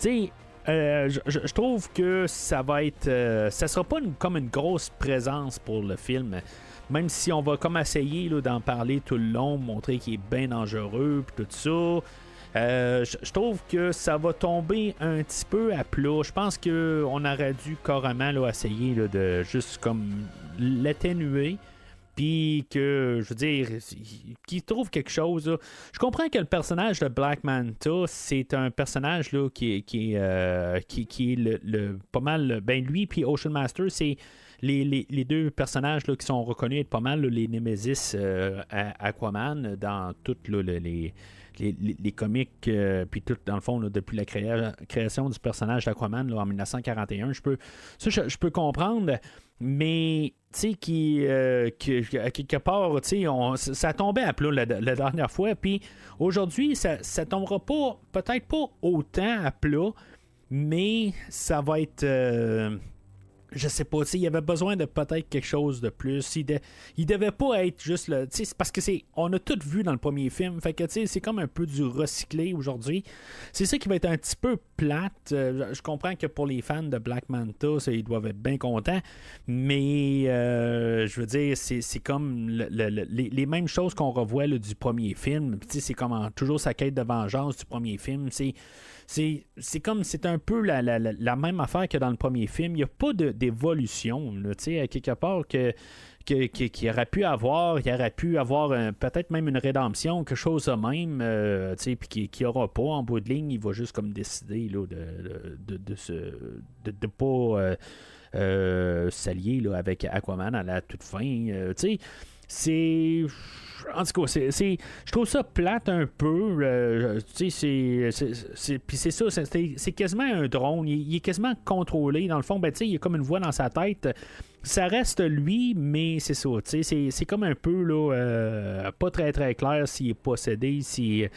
Speaker 3: je trouve que ça va être ça sera pas comme une grosse présence pour le film. Même si on va comme essayer là, d'en parler tout le long, montrer qu'il est bien dangereux puis tout ça. Je trouve que ça va tomber un petit peu à plat. Je pense qu'on aurait dû carrément là, essayer là, de juste comme l'atténuer. Puis que, je veux dire, qu'il trouve quelque chose. Là. Je comprends que le personnage de Black Manta, c'est un personnage là, qui est le pas mal. Ben lui puis Ocean Master, c'est les 2 personnages là, qui sont reconnus être pas mal là, les Nemesis à Aquaman dans toutes là, les comics, puis tout, dans le fond, là, depuis la création du personnage d'Aquaman là, en 1941, je peux comprendre, mais tu sais, à quelque part, tu sais, ça tombait à plat la dernière fois, puis aujourd'hui, ça tombera pas, peut-être pas autant à plat, mais ça va être... je sais pas, il y avait besoin de peut-être quelque chose de plus. Il devait pas être juste le. C'est parce que on a tout vu dans le premier film. Fait que c'est comme un peu du recyclé aujourd'hui. C'est ça qui va être un petit peu plate. Je comprends que pour les fans de Black Manta, ils doivent être bien contents. Mais je veux dire, c'est comme les mêmes choses qu'on revoit là, du premier film. C'est comme toujours sa quête de vengeance du premier film. C'est comme c'est un peu la même affaire que dans le premier film. Il n'y a pas d'évolution, à quelque part qu'il aurait pu avoir. Il aurait pu avoir peut-être même une rédemption, quelque chose de même, puis qu'il n'y aura pas en bout de ligne. Il va juste comme décider là, de pas s'allier là, avec Aquaman à la toute fin. C'est... En tout cas, je trouve ça plate un peu. Puis c'est ça, c'est quasiment un drone. Il est quasiment contrôlé. Dans le fond, il y a comme une voix dans sa tête. Ça reste lui, mais c'est ça. C'est comme un peu là, pas très très clair s'il est possédé. C'est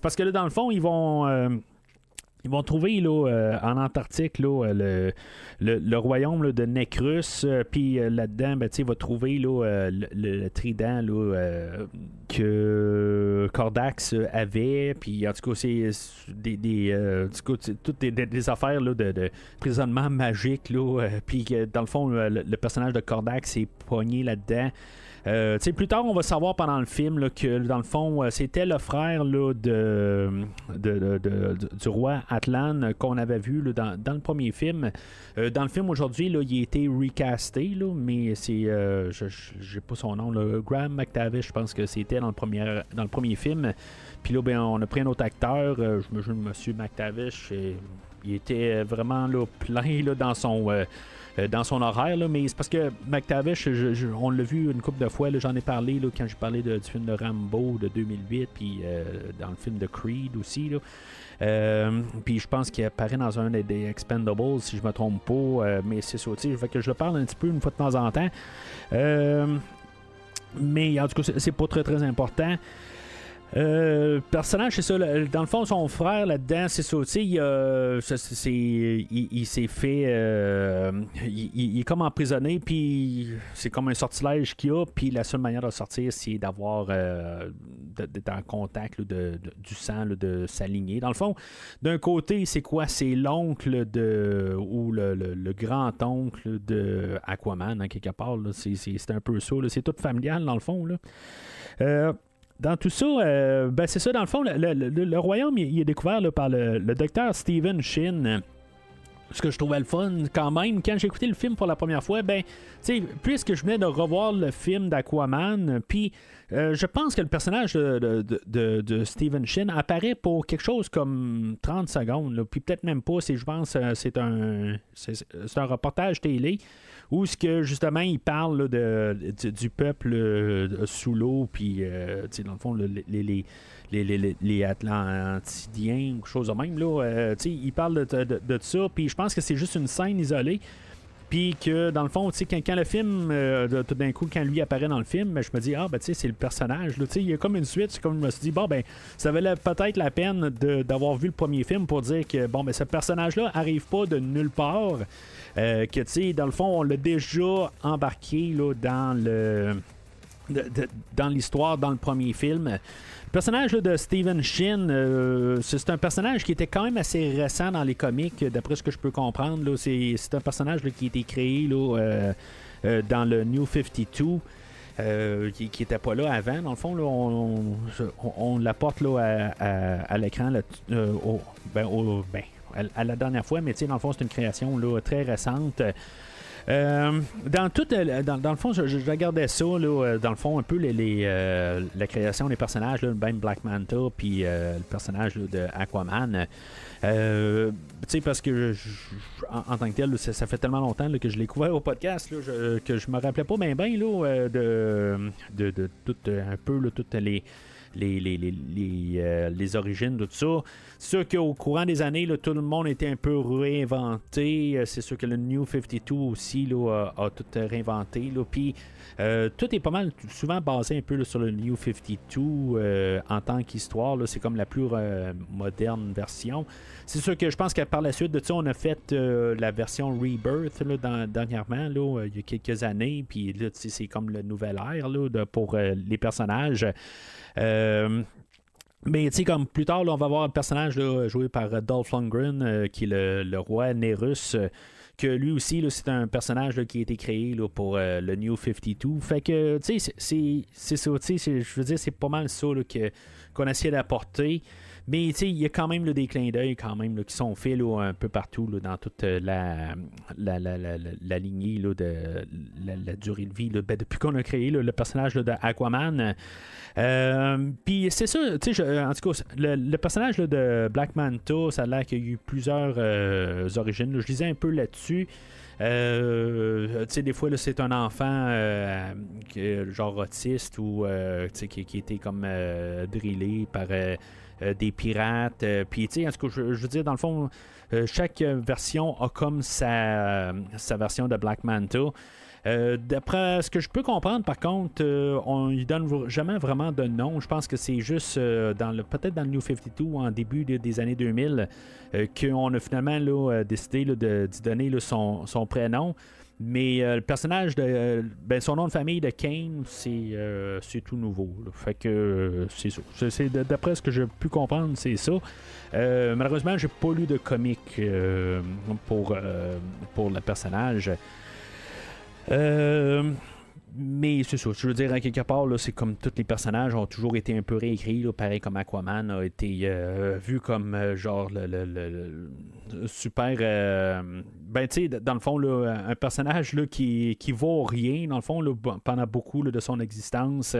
Speaker 3: parce que là, dans le fond, ils vont trouver là, en Antarctique là, le royaume là, de Necrus, puis là-dedans, il va trouver là, le trident là, que Kordax avait, puis en tout cas, c'est toutes des affaires là, de prisonnement magique, puis dans le fond, le personnage de Kordax est poigné là-dedans. Plus tard, on va savoir pendant le film là, que dans le fond, c'était le frère là, du roi Atlan qu'on avait vu là, dans le premier film. Dans le film aujourd'hui, là, il a été recasté, là, mais c'est. J'ai pas son nom. Là, Graham McTavish, je pense que c'était dans le premier film. Puis là, on a pris un autre acteur. Je me souviens, M. McTavish. Il était vraiment là, plein là, dans son horaire, là, mais c'est parce que McTavish, on l'a vu une couple de fois, là, j'en ai parlé là, quand j'ai parlé du film de Rambo de 2008, puis dans le film de Creed aussi. Puis je pense qu'il apparaît dans un des Expendables, si je me trompe pas, mais c'est ça, fait que je le parle un petit peu une fois de temps en temps. Mais en tout cas, c'est pas très très important. Personnage, c'est ça, dans le fond, son frère là-dedans, c'est ça, tu sais, il s'est fait, il est comme emprisonné, puis c'est comme un sortilège qu'il a, puis la seule manière de sortir, c'est d'avoir d'être en contact là, du sang, là, de s'aligner. Dans le fond, d'un côté, c'est quoi? C'est l'oncle ou le grand-oncle de Aquaman, hein, quelque part, là, c'est un peu ça, là, c'est tout familial, dans le fond, là. Dans tout ça, c'est ça, dans le fond, le royaume, il est découvert là, par le docteur Stephen Shin. Ce que je trouvais le fun quand même, quand j'ai écouté le film pour la première fois, puisque je venais de revoir le film d'Aquaman, puis je pense que le personnage de Stephen Shin apparaît pour quelque chose comme 30 secondes, puis peut-être même pas, je pense c'est un reportage télé où ce que justement il parle là, du peuple sous l'eau, puis dans le fond les Atlantidiens ou quelque chose de même là, il parle de ça, puis je pense que c'est juste une scène isolée, puis que dans le fond, quand le film tout d'un coup, quand lui apparaît dans le film, je me dis c'est le personnage là, il y a comme une suite, c'est comme je me suis dit ça valait peut-être la peine d'avoir vu le premier film pour dire que ce personnage là arrive pas de nulle part, que dans le fond on l'a déjà embarqué là, dans l'histoire dans le premier film. Le personnage là, de Stephen Shin, c'est un personnage qui était quand même assez récent dans les comics, d'après ce que je peux comprendre. Là, c'est un personnage là, qui a été créé là, dans le New 52, qui n'était pas là avant. Dans le fond, là, on l'apporte là, à l'écran à la dernière fois, mais dans le fond, c'est une création là, très récente. Dans le fond, je regardais ça, là, dans le fond, un peu la création des personnages, là, même Black Manta, puis le personnage là, de Aquaman. Parce que en tant que tel, ça fait tellement longtemps là, que je l'ai couvert au podcast là, que je me rappelais pas bien là, de tout un peu là, toutes les origines de tout ça. C'est sûr qu'au courant des années, là, tout le monde était un peu réinventé. C'est sûr que le New 52 aussi là, a tout réinventé. Puis tout est pas mal souvent basé un peu là, sur le New 52 en tant qu'histoire. Là, c'est comme la plus moderne version. C'est sûr que je pense que par la suite de ça, on a fait la version Rebirth là, dernièrement, là, il y a quelques années. Puis là, c'est comme le nouvel ère là, pour les personnages. Mais tu sais, comme plus tard, là, on va voir un personnage là, joué par Dolph Lundgren, qui est le roi Nerus. Que lui aussi, là, c'est un personnage là, qui a été créé là, pour le New 52. Fait que, tu sais, c'est ça, tu sais, je veux dire, c'est pas mal ça là, qu'on essaie d'apporter. Mais, tu sais, il y a quand même là, des clins d'œil quand même là, qui sont faits là, un peu partout là, dans toute la lignée là, de la durée de vie là, depuis qu'on a créé là, le personnage là, de Aquaman. Puis c'est ça, tu sais, en tout cas, le personnage là, de Black Manta, ça a l'air qu'il y a eu plusieurs origines. Là. Je lisais un peu là-dessus. Tu sais, des fois, là, c'est un enfant genre autiste ou qui était comme drillé par des pirates. Puis, tu sais, en tout cas, je veux dire, dans le fond, chaque version a comme sa version de Black Manta. D'après ce que je peux comprendre, par contre, on lui donne jamais vraiment de nom. Je pense que c'est juste peut-être dans le New 52 ou en début des années 2000 qu'on a finalement là, décidé là, d'y donner là, son prénom. Mais le personnage de son nom de famille de Kane, c'est tout nouveau. Là. Fait que c'est ça. D'après ce que j'ai pu comprendre, c'est ça. Malheureusement, j'ai pas lu de comic pour le personnage. Mais c'est ça, je veux dire, à quelque part, là, c'est comme tous les personnages ont toujours été un peu réécrits, là, pareil comme Aquaman a été vu comme genre le super. Ben, tu sais, dans le fond, là, un personnage là, qui vaut rien, dans le fond, là, pendant beaucoup là, de son existence,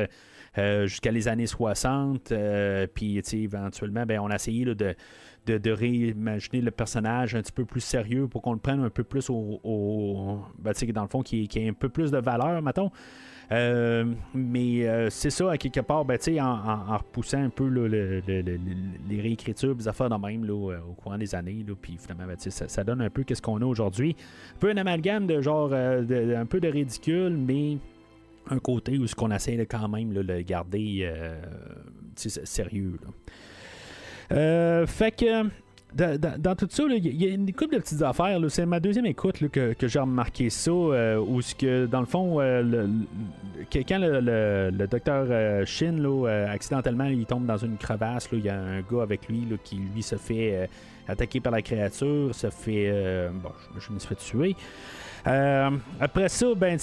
Speaker 3: jusqu'à les années 60. Puis, tu sais, éventuellement, ben, on a essayé là, de réimaginer le personnage un petit peu plus sérieux pour qu'on le prenne un peu plus ben, tu sais, dans le fond, qui ait un peu plus de valeur, mettons. Mais c'est ça, à quelque part, ben, en repoussant un peu là, les réécritures, les affaires de même là, au courant des années, puis finalement, ben, ça donne un peu qu'est-ce qu'on a aujourd'hui. Un peu un amalgame de genre, un peu de ridicule, mais un côté où ce qu'on essaie de quand même là, le garder sérieux. Là. Fait que dans tout ça, il y a une couple de petites affaires. Là. C'est ma deuxième écoute là, que j'ai remarqué ça, où que, dans le fond, quand le docteur Shin, là, accidentellement, il tombe dans une crevasse, il y a un gars avec lui là, qui, lui, se fait attaquer par la créature, se fait... je me suis fait tuer. Après ça, ben,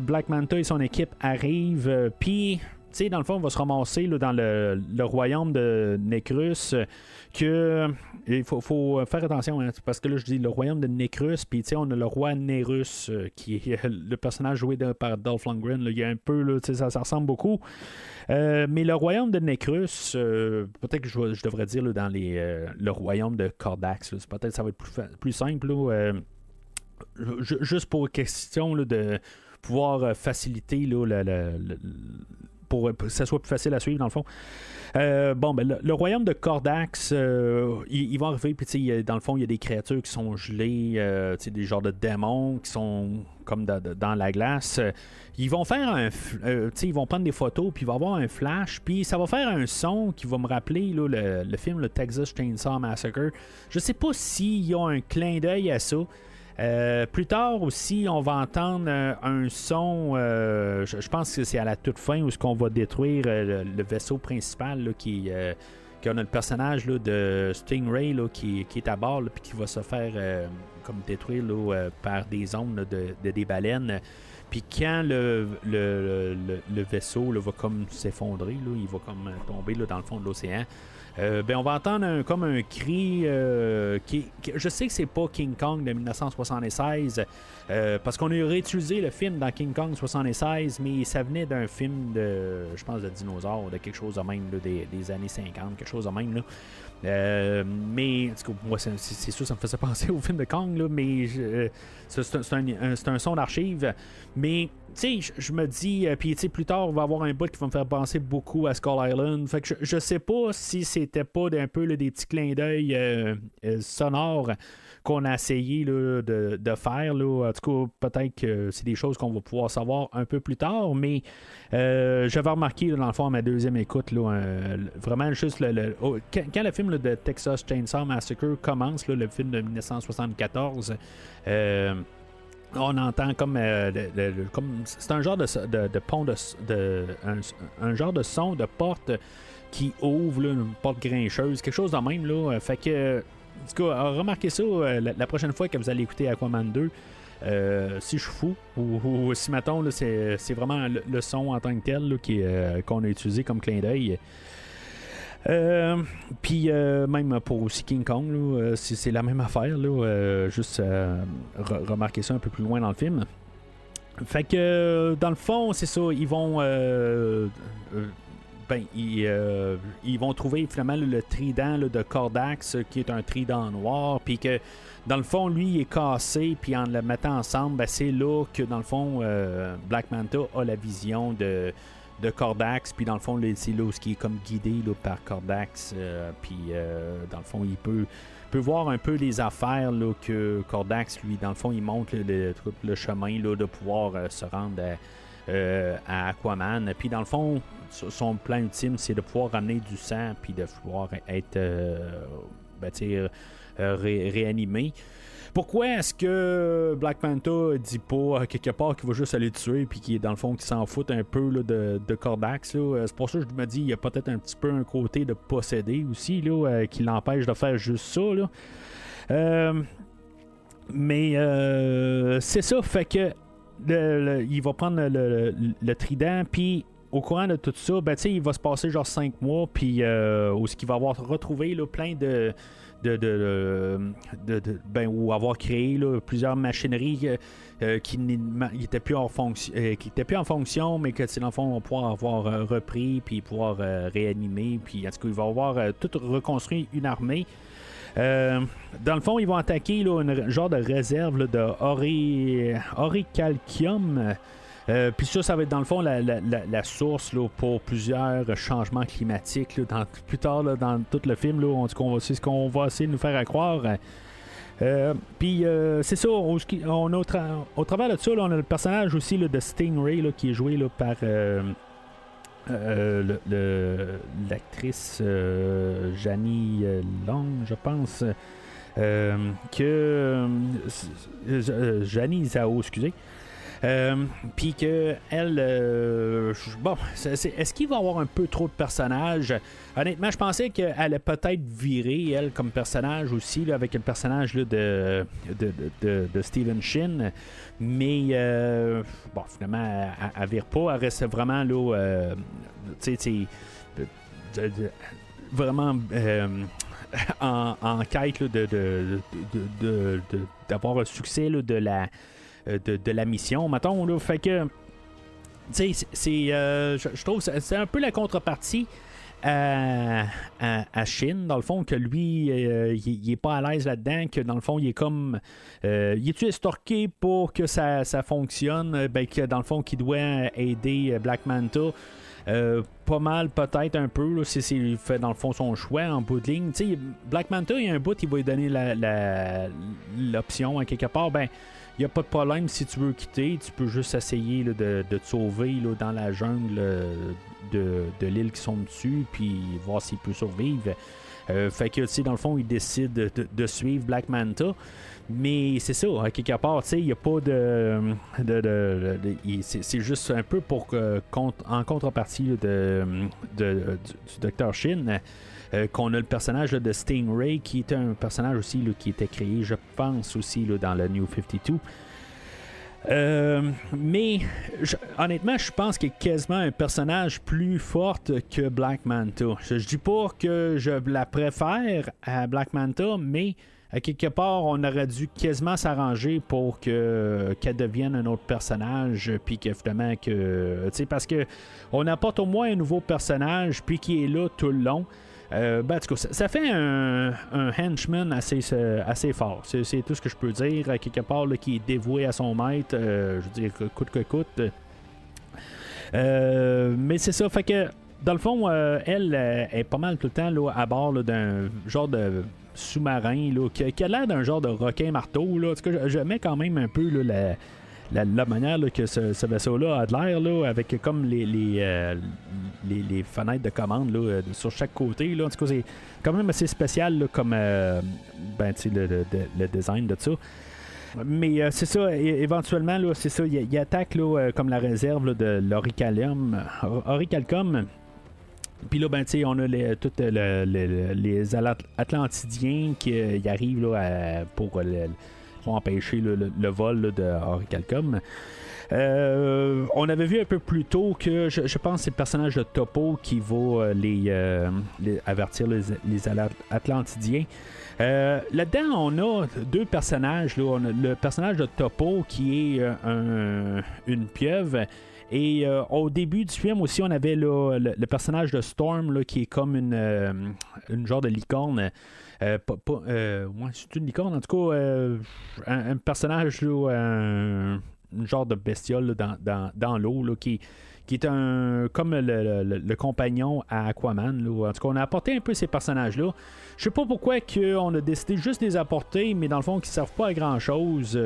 Speaker 3: Black Manta et son équipe arrivent, puis... Tu sais, dans le fond, on va se ramasser là, dans le royaume de Necrus. Il faut faire attention, hein, parce que là, je dis le royaume de Necrus, puis on a le roi Nerus, qui est le personnage joué par Dolph Lundgren. Là, il y a un peu, là, ça ressemble beaucoup. Mais le royaume de Necrus, peut-être que je devrais dire là, dans le royaume de Cordax. Là, peut-être que ça va être plus simple. Là, juste pour question là, de pouvoir faciliter là, pour que ça soit plus facile à suivre dans le fond. Le royaume de Cordax, ils vont arriver, puis dans le fond, il y a des créatures qui sont gelées, des genres de démons qui sont comme dans la glace. Ils vont faire ils vont prendre des photos, puis il va y avoir un flash, puis ça va faire un son qui va me rappeler là, le film le Texas Chainsaw Massacre. Je sais pas s'il y a un clin d'œil à ça. Plus tard aussi, on va entendre un son, je pense que c'est à la toute fin où on va détruire le vaisseau principal là, qui a le personnage là, de Stingray là, qui est à bord, puis qui va se faire comme détruire là, par des ondes là, de des baleines. Puis quand le vaisseau là, va comme s'effondrer, là, il va comme tomber là, dans le fond de l'océan. on va entendre comme un cri je sais que c'est pas King Kong de 1976 parce qu'on a réutilisé le film dans King Kong 76, mais ça venait d'un film je pense de dinosaures, de quelque chose de même là, des années 50, quelque chose de même là. Mais en tout cas, moi c'est sûr ça me faisait penser au film de Kong là, mais c'est un son d'archive, mais tu sais, je me dis, puis tu sais, plus tard, on va avoir un bout qui va me faire penser beaucoup à Skull Island. Fait que je sais pas si c'était pas un peu là, des petits clins d'œil sonores qu'on a essayé là, de faire. Là. En tout cas, peut-être que c'est des choses qu'on va pouvoir savoir un peu plus tard, mais j'avais remarqué, là, dans le fond, à ma deuxième écoute, là, vraiment juste quand le film là, de Texas Chainsaw Massacre commence, là, le film de 1974, on entend comme c'est un genre de pont un genre de son de porte qui ouvre là, une porte grincheuse, quelque chose de même là. Fait que en tout cas, remarquez ça la prochaine fois que vous allez écouter Aquaman 2. Si je suis fou ou si mettons là, c'est vraiment le son en tant que tel là, qu'on a utilisé comme clin d'œil. Puis même pour aussi King Kong là, c'est la même affaire là, juste remarquer ça un peu plus loin dans le film. Fait que dans le fond c'est ça, ils vont ils vont trouver finalement le trident là, de Kordax qui est un trident noir, puis que dans le fond lui il est cassé, puis en le mettant ensemble c'est là que dans le fond Black Manta a la vision de Kordax, puis dans le fond c'est là où il est comme guidé là, par Kordax, puis dans le fond il peut voir un peu les affaires là, que Kordax lui dans le fond il montre le chemin là, de pouvoir se rendre à Aquaman, puis dans le fond son plan ultime c'est de pouvoir ramener du sang puis de pouvoir être réanimé. Pourquoi est-ce que Black Manta dit pas quelque part qu'il va juste aller tuer puis qu'il est dans le fond qu'il s'en fout un peu là, de Kordax là? C'est pour ça que je me dis il y a peut-être un petit peu un côté de possédé aussi là, qui l'empêche de faire juste ça là. Mais c'est ça, fait que il va prendre le trident, puis au courant de tout ça, il va se passer genre 5 mois, puis où il va avoir retrouvé là, plein ou avoir créé là, plusieurs machineries qui n'étaient plus en fonction, mais que dans le fond on va pouvoir avoir repris, puis pouvoir réanimer, puis en tout cas il va avoir tout reconstruit une armée. Dans le fond, ils vont attaquer là, une genre de réserve là, de Orichalcium. Puis ça va être dans le fond la source là, pour plusieurs changements climatiques là, plus tard là, dans tout le film. Là, c'est ce qu'on va essayer de nous faire croire. Puis c'est ça, au travers de ça, là, on a le personnage aussi là, de Stingray là, qui est joué là, par l'actrice Janie Long, je pense, que Janie Zhao, excusez. Puis que elle est-ce qu'il va y avoir un peu trop de personnages? Honnêtement, je pensais qu'elle allait peut-être virer elle comme personnage aussi là, avec le personnage là, de Stephen Shin, mais finalement elle vire pas, elle reste vraiment là vraiment en quête là, d'avoir le succès là, de la mission, mettons, là. Fait que, tu sais, je trouve que c'est un peu la contrepartie à Shin, dans le fond, que lui, il est pas à l'aise là-dedans, que dans le fond, il est comme... il est-tu estorqué pour que ça fonctionne? Que dans le fond, qu'il doit aider Black Manta. Pas mal, peut-être un peu, là, si il fait dans le fond son choix en bout de ligne. T'sais, Black Manta, il y a un bout, il va lui donner l'option à quelque part. Il n'y a pas de problème si tu veux quitter, tu peux juste essayer là, de te sauver là, dans la jungle de l'île qui sont dessus, puis voir s'il peut survivre. Fait que, tu sais, dans le fond, il décide de suivre Black Manta. Mais c'est ça, à quelque part, tu sais, il n'y a pas c'est juste un peu pour en contrepartie du Dr. Shin, qu'on a le personnage là, de Stingray, qui était un personnage aussi là, qui était créé, je pense, aussi là, dans le New 52. Mais honnêtement, je pense qu'il est quasiment un personnage plus fort que Black Manta. Je dis pas que je la préfère à Black Manta, mais à quelque part, on aurait dû quasiment s'arranger pour qu'elle devienne un autre personnage, puis que finalement que, tu sais, parce que on apporte au moins un nouveau personnage, puis qui est là tout le long. En tout cas, ça fait un henchman assez fort. C'est tout ce que je peux dire. À quelque part, là, qui est dévoué à son maître. Je veux dire, coûte que coûte. Mais c'est ça. Fait que, dans le fond, elle est pas mal tout le temps là, à bord là, d'un genre de sous-marin là, qui a l'air d'un genre de requin-marteau. Là. En tout cas, je mets quand même un peu là, la manière là, que ce vaisseau-là a de l'air, là, avec comme les fenêtres de commande là, sur chaque côté. Là. En tout cas, c'est quand même assez spécial là, comme le design de ça. Mais c'est ça, éventuellement, là, c'est ça, il attaque là, comme la réserve là, de l'Oricalcum. Puis là, on a tous les Atlantidiens qui arrivent là, pour empêcher le vol là, de Oricalcum. On avait vu un peu plus tôt que je pense que c'est le personnage de Topo qui va les avertir les Atlantidiens. Là-dedans, on a deux personnages. Là. On a le personnage de Topo qui est une pieuvre. Et au début du film aussi, on avait là, le personnage de Storm là, qui est comme une genre de licorne. C'est une licorne, en tout cas, un personnage, là, un genre de bestiole là, dans l'eau là, qui est comme le compagnon à Aquaman. Là. En tout cas, on a apporté un peu ces personnages-là. Je sais pas pourquoi on a décidé juste de les apporter, mais dans le fond, qui ne servent pas à grand-chose.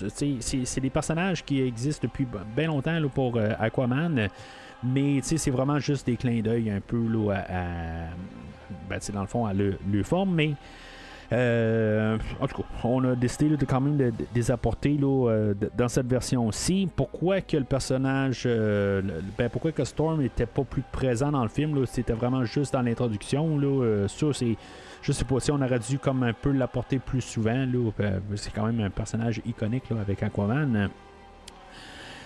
Speaker 3: C'est des personnages qui existent depuis bien longtemps là, pour Aquaman. Mais c'est vraiment juste des clins d'œil un peu là, dans le fond, à leur forme. Mais en tout cas, on a décidé là, quand même de les apporter là, dans cette version-ci. Pourquoi que le personnage pourquoi que Storm n'était pas plus présent dans le film là, c'était vraiment juste dans l'introduction là, ça c'est, je sais pas si on aurait dû comme un peu l'apporter plus souvent là, c'est quand même un personnage iconique là, avec Aquaman.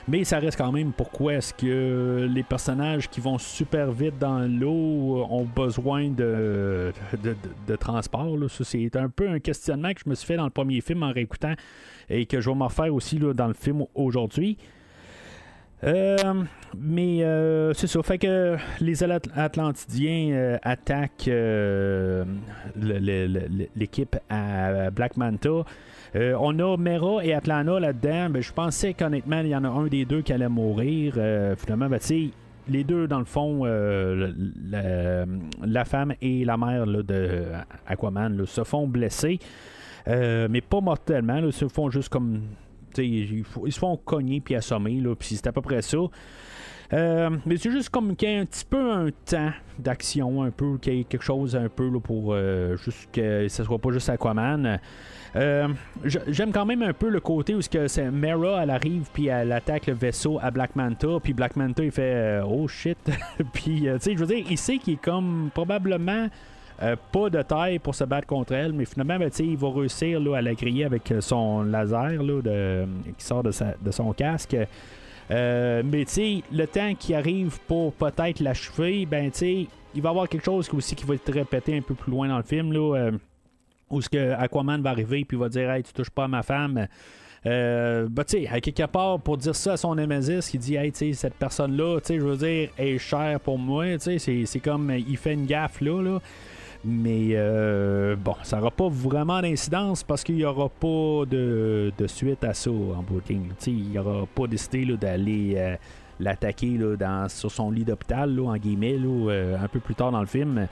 Speaker 3: Mais ça reste quand même pourquoi est-ce que les personnages qui vont super vite dans l'eau ont besoin de transport. Là. Ça, c'est un peu un questionnement que je me suis fait dans le premier film en réécoutant et que je vais m'en faire aussi là, dans le film aujourd'hui. Mais c'est ça. Fait que les Atlantidiens attaquent l'équipe à Black Manta. On a Mera et Atlana là-dedans. Je pensais qu'honnêtement, il y en a un des deux qui allait mourir. Finalement, les deux, dans le fond, la femme et la mère là, de Aquaman là, se font blesser. Mais pas mortellement. Là, ils se font juste comme... Ils se font cogner puis assommer. Puis c'est à peu près ça. Mais c'est juste comme qu'il y a un petit peu un temps d'action, un peu, qu'il y ait quelque chose un peu là, pour juste que ce soit pas juste Aquaman. J'aime quand même un peu le côté où c'est Mera, elle arrive puis elle attaque le vaisseau à Black Manta, puis Black Manta il fait oh shit. Puis tu sais, je veux dire, il sait qu'il est comme probablement pas de taille pour se battre contre elle, mais finalement il va réussir là, à la griller avec son laser là, qui sort de son casque. Mais tu sais, le temps qui arrive pour peut-être l'achever, il va y avoir quelque chose aussi qui va être répété un peu plus loin dans le film là, où ce que Aquaman va arriver puis va dire hey, tu touches pas à ma femme. Tu sais, à quelque part pour dire ça à son Nemesis qui dit hey, tu sais, cette personne là, tu sais, je veux dire, est chère pour moi, tu sais, c'est comme il fait une gaffe là. Mais ça n'aura pas vraiment d'incidence parce qu'il n'y aura pas de suite à ça en bout de ligne. Il n'aura pas décidé là, d'aller l'attaquer là, sur son lit d'hôpital, là, en guillemets, là, un peu plus tard dans le film.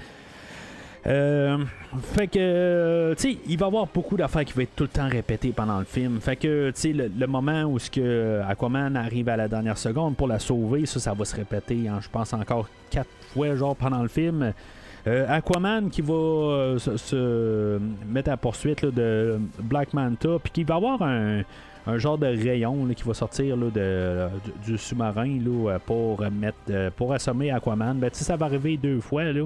Speaker 3: Fait que, tu sais, il va y avoir beaucoup d'affaires qui vont être tout le temps répétées pendant le film. Fait que, tu sais, le moment où Aquaman arrive à la dernière seconde pour la sauver, ça va se répéter, je pense, encore 4 fois, genre, pendant le film. Aquaman qui va se mettre à la poursuite là, de Black Manta, puis qui va avoir un genre de rayon là, qui va sortir là, du sous-marin là, pour assommer Aquaman. Ça va arriver 2 fois. Là.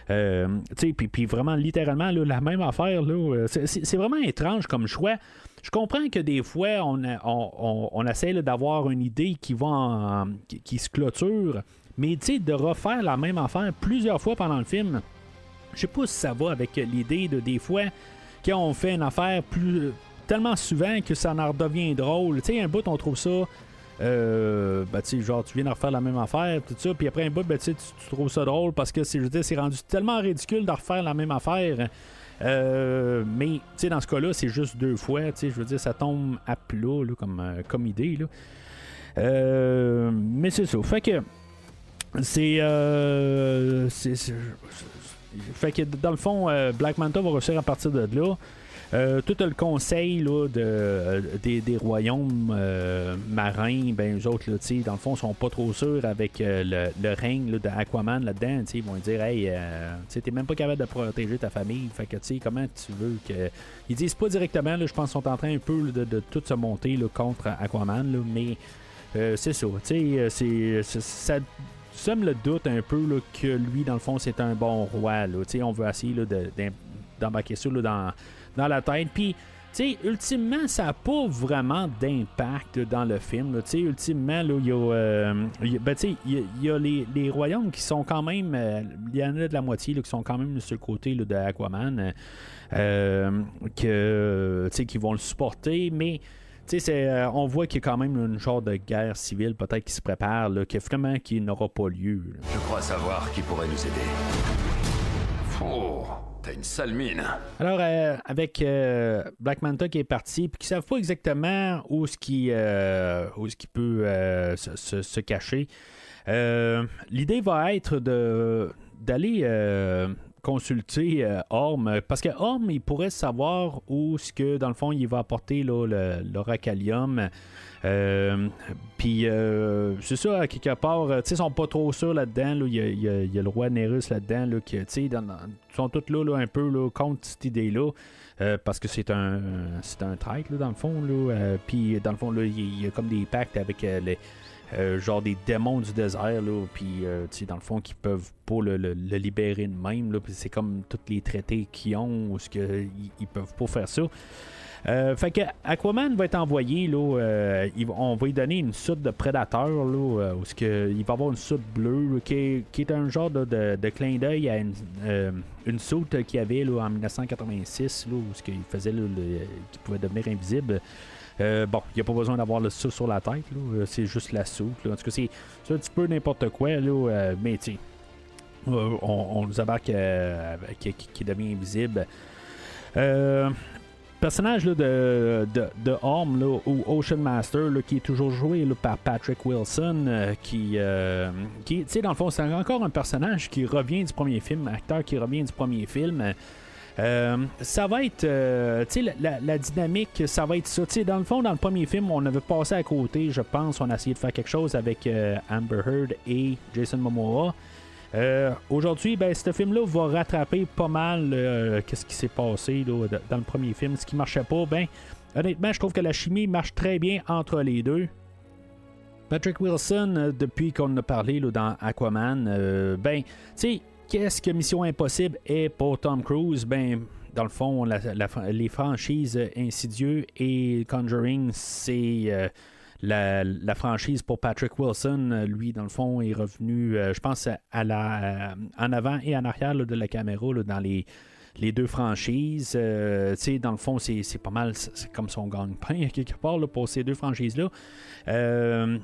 Speaker 3: Puis vraiment, littéralement, là, la même affaire. Là, c'est vraiment étrange comme choix. Je comprends que des fois, on essaie là, d'avoir une idée qui se clôture, mais de refaire la même affaire plusieurs fois pendant le film, je sais pas si ça va avec l'idée de des fois, quand on fait une affaire tellement souvent que ça en redevient drôle. Tu sais, un bout, on trouve ça... genre tu viens de refaire la même affaire, tout ça, puis après un bout, tu trouves ça drôle parce que c'est rendu tellement ridicule de refaire la même affaire. Mais dans ce cas-là, c'est juste 2 fois, je veux dire, ça tombe à plat là, comme idée. Là. Mais c'est ça. Fait que fait que dans le fond, Black Manta va réussir à partir de là. Tout le conseil là, des royaumes marins, ben eux autres, là, dans le fond, sont pas trop sûrs avec le règne d'Aquaman là-dedans. Ils vont dire, hey, t'es même pas capable de protéger ta famille. Fait que, comment tu veux que. Ils disent pas directement, là, je pense qu'ils sont en train un peu de tout se monter là, contre Aquaman, là, mais c'est ça. Ça sème le doute un peu là, que lui, dans le fond, c'est un bon roi. Là, on veut essayer là, d'embarquer ça là, dans la tête. Puis, ultimement, ça n'a pas vraiment d'impact dans le film. Ultimement, il y a les royaumes qui sont quand même... Il y en a de la moitié là, qui sont quand même sur le côté là, de Aquaman, qui vont le supporter, mais... on voit qu'il y a quand même une genre de guerre civile peut-être qui se prépare, là, qui n'aura pas lieu. Là.
Speaker 2: Je crois savoir qui pourrait nous aider.
Speaker 1: Oh, t'as une sale mine.
Speaker 3: Alors, avec Black Manta qui est parti, puis qui ne savent pas exactement où est-ce qu'il peut se cacher, l'idée va être d'aller... consulter Orm, parce que Orm, il pourrait savoir où ce que dans le fond il va apporter là, l'oracalium. Puis c'est ça, à quelque part, ils sont pas trop sûrs là-dedans. Là. Il y a le roi Nerus là-dedans là, qui sont tous là, un peu là, contre cette idée-là. Parce que c'est un traître là, dans le fond. Puis dans le fond, il y a comme des pactes avec les. Genre des démons du désert, puis dans le fond, qui peuvent pas le libérer de même. Là, c'est comme tous les traités qu'ils ont, où ils peuvent pas faire ça. Fait que Aquaman va être envoyé, là, on va lui donner une soute de prédateur, là, où il va avoir une soute bleue, là, qui est un genre de clin d'œil à une soute qu'il y avait là, en 1986, là, où il faisait qu'il pouvait devenir invisible. Bon, il n'y a pas besoin d'avoir le sou sur la tête, là. C'est juste la soute. Là. En tout cas, c'est un petit peu n'importe quoi, là, mais tu sais, on nous embarque qui devient invisible. Personnage là, de Orm, là, ou Ocean Master, là, qui est toujours joué là, par Patrick Wilson, qui tu sais, dans le fond, c'est encore un personnage qui revient du premier film, acteur qui revient du premier film. Ça va être la dynamique, ça va être ça. Dans le fond, dans le premier film, on avait passé à côté, je pense, on a essayé de faire quelque chose avec Amber Heard et Jason Momoa. Aujourd'hui, ce film-là va rattraper pas mal qu'est-ce qui s'est passé là, dans le premier film. Ce qui marchait pas, honnêtement, je trouve que la chimie marche très bien entre les deux. Patrick Wilson, depuis qu'on a parlé là, dans Aquaman, tu sais, qu'est-ce que Mission Impossible est pour Tom Cruise? Dans le fond, les franchises Insidieux et Conjuring, c'est la franchise pour Patrick Wilson. Lui, dans le fond, est revenu, je pense, en avant et en arrière là, de la caméra là, dans les deux franchises. Dans le fond, c'est pas mal, c'est comme son gagne-pain quelque part là, pour ces deux franchises-là.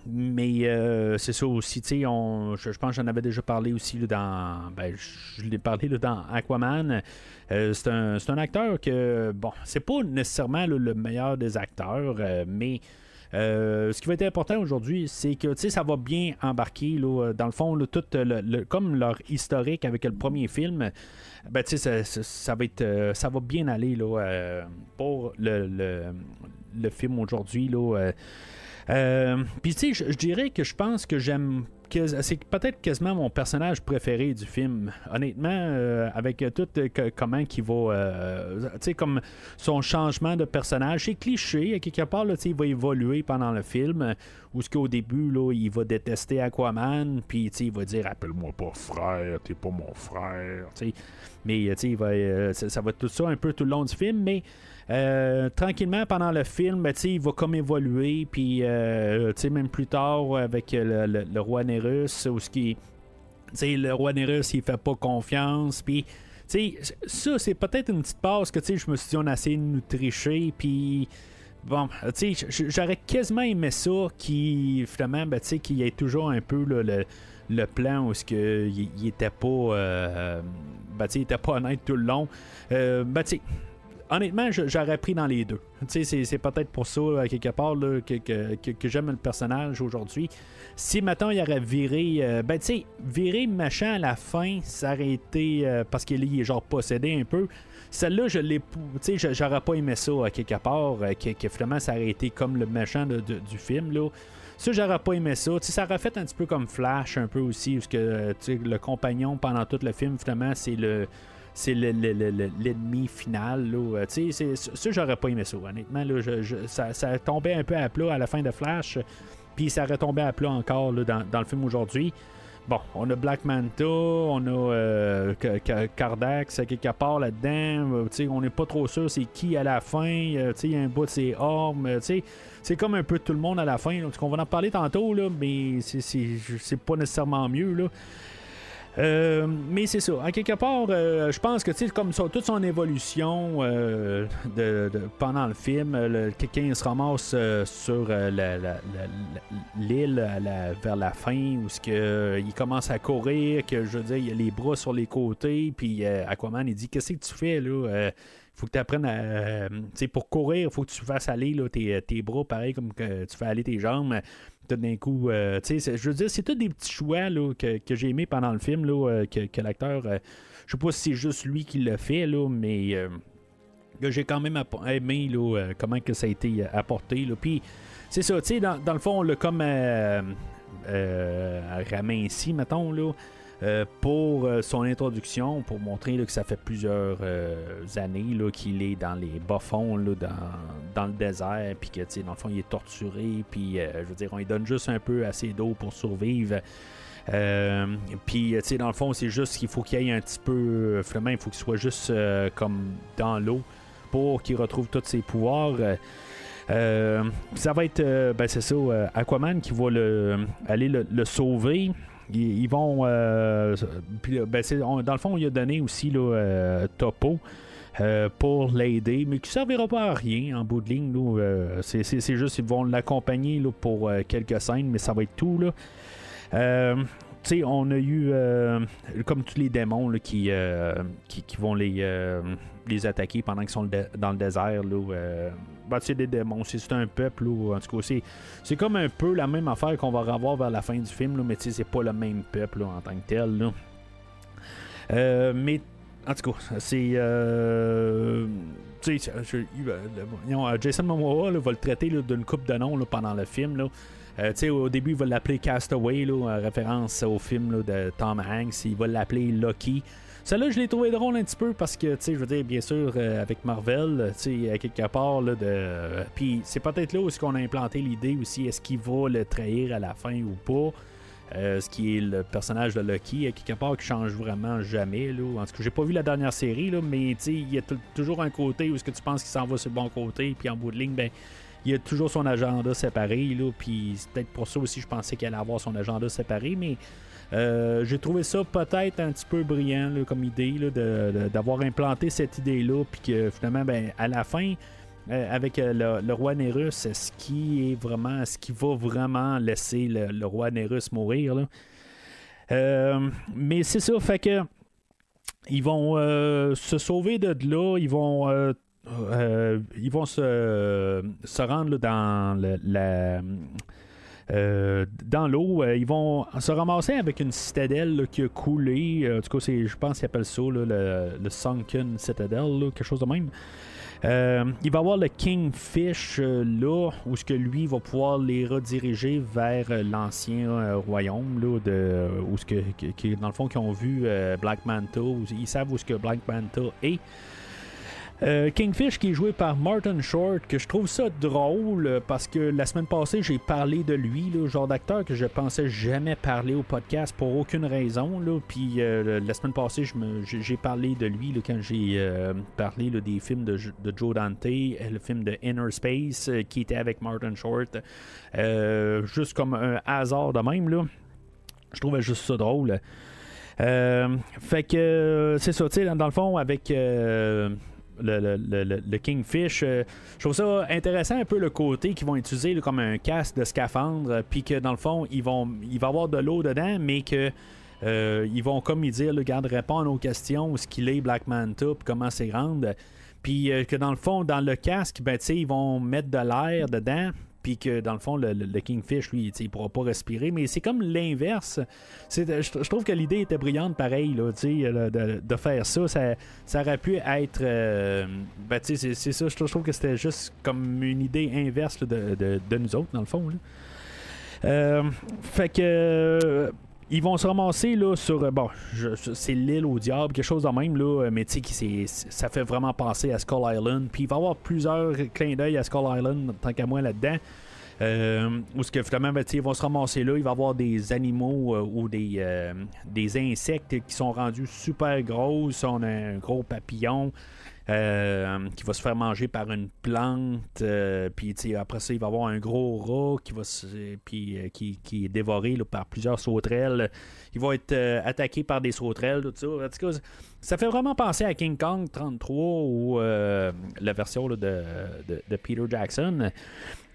Speaker 3: Mais c'est ça aussi, je pense que j'en avais déjà parlé aussi là, je l'ai parlé là, dans Aquaman. C'est un acteur que, bon, c'est pas nécessairement là, le meilleur des acteurs, mais ce qui va être important aujourd'hui, c'est que ça va bien embarquer là, dans le fond, là, tout comme leur historique avec le premier film. Ça va bien aller là, pour le film aujourd'hui là. Puis je dirais que je pense que j'aime c'est peut-être quasiment mon personnage préféré du film. Honnêtement, avec tout comment qu'il va... tu sais, comme son changement de personnage, c'est cliché, à quelque part, là, il va évoluer pendant le film, où ce qu'au début, là, il va détester Aquaman, puis il va dire « Appelle-moi pas frère, t'es pas mon frère », mais il va, ça va être tout ça un peu tout le long du film, mais... tranquillement pendant le film, il va comme évoluer, puis même plus tard avec le roi Nérus, où le roi Nérus il fait pas confiance, puis ça c'est peut-être une petite passe que je me suis dit on a essayé de nous tricher, puis bon, j'aurais quasiment aimé ça qui finalement qu'il y ait toujours un peu le plan où il était pas il était pas honnête tout le long. Honnêtement, j'aurais pris dans les deux. C'est peut-être pour ça, quelque part, là, que j'aime le personnage aujourd'hui. Si, maintenant il aurait viré... virer méchant à la fin, ça aurait été... parce qu'il est genre possédé un peu. Celle-là, j'aurais pas aimé ça, quelque part, que finalement, ça aurait été comme le méchant du film, là. Ça, j'aurais pas aimé ça. Ça aurait fait un petit peu comme Flash, un peu aussi, parce que le compagnon, pendant tout le film, finalement, c'est l'ennemi final. Là. Ça, j'aurais pas aimé ça. Honnêtement, là, ça tombait un peu à plat à la fin de Flash. Puis ça aurait tombé à plat encore là, dans le film aujourd'hui. Bon, on a Black Manta, on a Kardax quelque part là-dedans. On n'est pas trop sûr c'est qui à la fin. Il y a un bout de ses armes. C'est comme un peu tout le monde à la fin. Là, on va en parler tantôt, là, mais c'est pas nécessairement mieux. Là. Mais c'est ça. À quelque part, je pense que comme ça, toute son évolution pendant le film, quelqu'un se ramasse sur l'île vers la fin où il commence à courir, que je veux dire, il a les bras sur les côtés, puis Aquaman il dit qu'est-ce que tu fais là? Faut que tu apprennes à. Pour courir, il faut que tu fasses aller là, tes bras pareil comme que tu fais aller tes jambes. Tout d'un coup, je veux dire, c'est tous des petits choix là, que j'ai aimé pendant le film, là, que l'acteur, je sais pas si c'est juste lui qui le fait, là, mais que j'ai quand même aimé là, comment que ça a été apporté. Puis c'est ça, dans le fond, on l'a comme raminci, mettons, là. Pour son introduction, pour montrer là, que ça fait plusieurs années là, qu'il est dans les bas-fonds, là, dans le désert, puis que dans le fond il est torturé, puis je veux dire, on lui donne juste un peu assez d'eau pour survivre. Puis dans le fond, c'est juste qu'il faut qu'il y ait un petit peu, finalement, il faut qu'il soit juste comme dans l'eau pour qu'il retrouve tous ses pouvoirs. Ça va être, c'est ça, Aquaman qui va aller le sauver. Ils vont. Puis, dans le fond, on lui a donné aussi là, Topo pour l'aider, mais qui ne servira pas à rien en bout de ligne. Là, c'est juste qu'ils vont l'accompagner là, pour quelques scènes, mais ça va être tout. Là. On a eu comme tous les démons là, qui vont les attaquer pendant qu'ils sont dans le désert. Là, c'est des démons, c'est un peuple. Là, en tout cas, c'est comme un peu la même affaire qu'on va revoir vers la fin du film, là, mais c'est pas le même peuple là, en tant que tel. Là. Mais en tout cas, c'est. Jason Momoa là, va le traiter là, d'une coupe de noms là, pendant le film. Là. Au début, il va l'appeler Castaway, là, en référence au film là, de Tom Hanks. Il va l'appeler Lucky. Celle-là, je l'ai trouvé drôle un petit peu parce que, je veux dire, bien sûr, avec Marvel, à quelque part, là, puis c'est peut-être là où est-ce qu'on a implanté l'idée aussi, est-ce qu'il va le trahir à la fin ou pas? Ce qui est le personnage de Lucky, à quelque part, qui change vraiment jamais. Là. En tout cas, j'ai pas vu la dernière série, là, mais il y a toujours un côté où est-ce que tu penses qu'il s'en va sur le bon côté, puis en bout de ligne, ben il y a toujours son agenda séparé, là, puis c'est peut-être pour ça aussi je pensais qu'elle allait avoir son agenda séparé, mais j'ai trouvé ça peut-être un petit peu brillant là, comme idée là, d'avoir implanté cette idée-là, puis que finalement, à la fin, avec le roi Nérus, est-ce qu'il va vraiment laisser le roi Nérus mourir? Là? Mais c'est ça, fait que ils vont se sauver de là, ils vont se rendre là, dans l'eau. Ils vont se ramasser avec une citadelle là, qui a coulé. En tout cas, je pense qu'ils appellent ça là, le Sunken Citadel, là, quelque chose de même. Il va y avoir le Kingfish là, où ce que lui va pouvoir les rediriger vers l'ancien royaume, là, où ce que dans le fond, qui ont vu Black Manta, ils savent où ce que Black Manta est. Kingfish qui est joué par Martin Short, que je trouve ça drôle parce que la semaine passée j'ai parlé de lui, le genre d'acteur que je pensais jamais parler au podcast pour aucune raison, là. Puis la semaine passée j'ai parlé de lui là, quand j'ai parlé là, des films de Joe Dante, le film de Inner Space qui était avec Martin Short, juste comme un hasard de même là. Je trouvais juste ça drôle. Fait que c'est ça, tu sais, dans le fond avec le Kingfish, je trouve ça intéressant un peu le côté qu'ils vont utiliser là, comme un casque de scaphandre, puis que dans le fond il va y avoir de l'eau dedans, mais que ils vont comme ils dire, regarde, répondre à nos questions, ce qu'il est Black Manta, puis comment c'est grande, puis que dans le fond dans le casque, ben tu sais, ils vont mettre de l'air dedans. Puis que dans le fond, le Kingfish, lui, il pourra pas respirer. Mais c'est comme l'inverse. Je trouve que l'idée était brillante, pareil, là, de faire ça. Ça aurait pu être. Ben, c'est ça. Je trouve que c'était juste comme une idée inverse là, de nous autres, dans le fond. Là. Fait que. Ils vont se ramasser là, sur. Bon, c'est l'île au diable, quelque chose de même, là, mais tu sais, ça fait vraiment penser à Skull Island. Puis il va y avoir plusieurs clins d'œil à Skull Island, tant qu'à moi là-dedans. Où ce que finalement, ben, ils vont se ramasser là. Il va y avoir des animaux ou des insectes qui sont rendus super gros. On a un gros papillon. Qui va se faire manger par une plante, puis après ça il va y avoir un gros rat qui est dévoré là, par plusieurs sauterelles. Il va être attaqué par des sauterelles, tout ça. En tout cas, ça fait vraiment penser à King Kong 33 ou la version là, de Peter Jackson.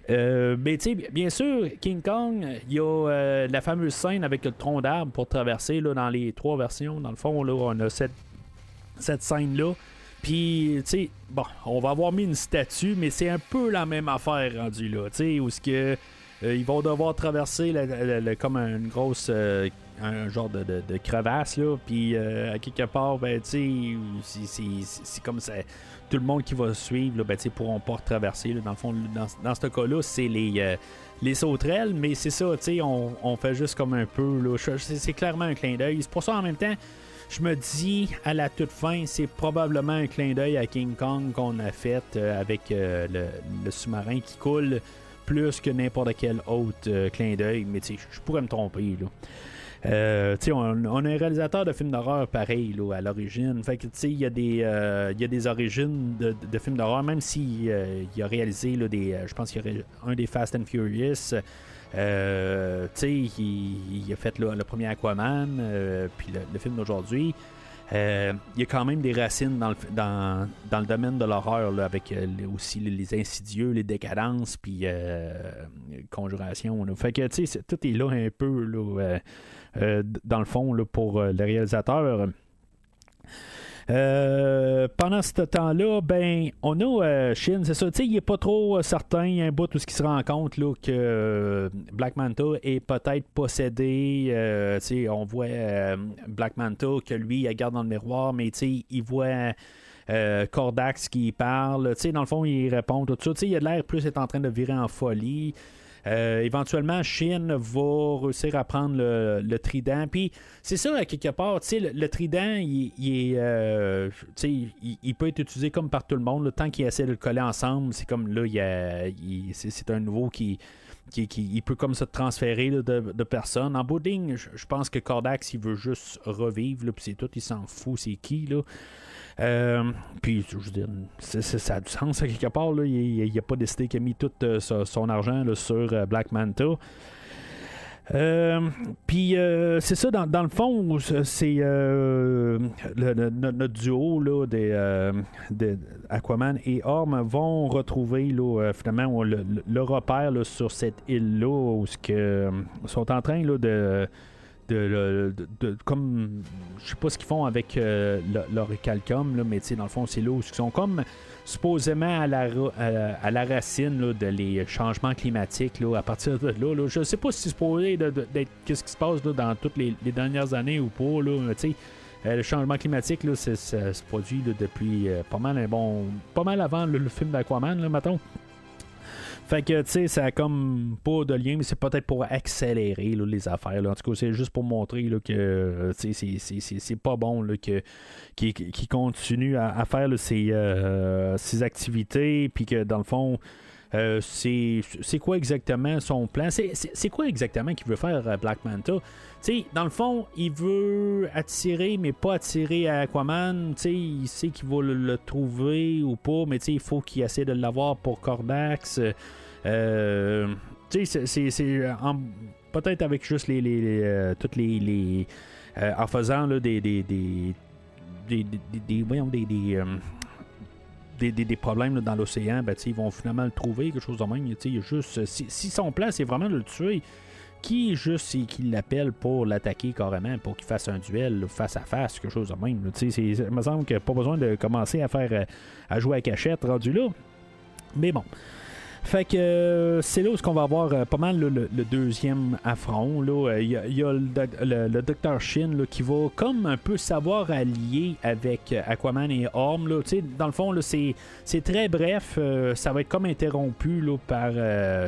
Speaker 3: Mais tu sais, bien sûr, King Kong, il y a la fameuse scène avec le tronc d'arbre pour traverser là, dans les 3 versions. Dans le fond, là, on a cette scène-là. Puis, tu sais, bon, on va avoir mis une statue, mais c'est un peu la même affaire rendue là, tu sais, où ce que ils vont devoir traverser comme une grosse, un genre de crevasse là, puis à quelque part, ben, tu sais, c'est comme ça, tout le monde qui va suivre, là, ben, tu sais, pourront pas traverser. Dans le fond, dans ce cas-là, c'est les sauterelles, mais c'est ça, tu sais, on fait juste comme un peu, là, c'est clairement un clin d'œil. C'est pour ça en même temps. Je me dis, à la toute fin, c'est probablement un clin d'œil à King Kong qu'on a fait avec le sous-marin qui coule plus que n'importe quel autre clin d'œil. Mais tu sais, je pourrais me tromper, là. On a un réalisateur de films d'horreur pareil là, à l'origine. Fait que il y a des origines de films d'horreur, même s'il il a réalisé là, je pense qu'il y aurait un des Fast and Furious. Il a fait là, le premier Aquaman, puis le film d'aujourd'hui. Il y a quand même des racines dans le domaine de l'horreur, là, avec aussi les insidieux, les décadences, puis conjuration. Là. Fait que tout est là un peu là, dans le fond là, pour le réalisateur. Pendant ce temps-là, ben, on a Shin, c'est ça, tu sais, il est pas trop certain, il y a un bout où il se rend compte là, que Black Manta est peut-être possédé, tu sais, on voit Black Manta que lui, il regarde dans le miroir, mais tu sais, il voit Kordax qui parle, tu sais, dans le fond, il répond tout ça, tu sais, il a l'air plus est en train de virer en folie. Éventuellement, Shin va réussir à prendre le trident. Puis c'est ça, à quelque part, le trident, il peut être utilisé comme par tout le monde. Là, tant qu'il essaie de le coller ensemble, c'est comme là, c'est un nouveau qui il peut comme ça transférer là, de personnes. En bout de ligne, je pense que Kordax, il veut juste revivre, puis c'est tout, il s'en fout, c'est qui, là. Puis je veux dire, ça a du sens à quelque part là. Il n'a pas décidé qu'il a mis tout son argent là, sur Black Manta. Puis c'est ça, dans le fond, c'est notre duo là, de Aquaman et Orm vont retrouver là, finalement le repère là, sur cette île-là où ils sont en train là, de comme je sais pas ce qu'ils font avec leur calcum là, mais dans le fond c'est là où ils sont comme supposément à la racine là, de les changements climatiques là, à partir de là, je sais pas si c'est supposé d'être qu'est-ce qui se passe là, dans toutes les dernières années ou pas là, Le changement climatique, là, ça se produit là, depuis pas mal avant le film d'Aquaman, là, mettons. Fait que, tu sais, ça a comme pas de lien, mais c'est peut-être pour accélérer là, les affaires. Là. En tout cas, c'est juste pour montrer là, que c'est pas bon là, qu'il continue à faire là, ses activités, puis que dans le fond, c'est quoi exactement son plan? C'est quoi exactement qu'il veut faire Black Manta? T'sais, dans le fond, il veut attirer, mais pas attirer à Aquaman. T'sais, il sait qu'il va le trouver ou pas, mais il faut qu'il essaie de l'avoir pour Kordax. Peut-être avec juste toutes les en faisant là, des problèmes là, dans l'océan, ils vont finalement le trouver, quelque chose de même. Il y a juste, si son plan c'est vraiment de le tuer, qui juste qu'il l'appelle pour l'attaquer carrément, pour qu'il fasse un duel là, face à face, quelque chose de même. Il me semble qu'il n'y a pas besoin de commencer à jouer à cachette rendu là. Mais bon. Fait que c'est là où on va avoir pas mal le deuxième affront. Il y a le Dr. Shin là, qui va comme un peu savoir allier avec Aquaman et Orm. Là. Dans le fond, là, c'est très bref. Ça va être comme interrompu là, par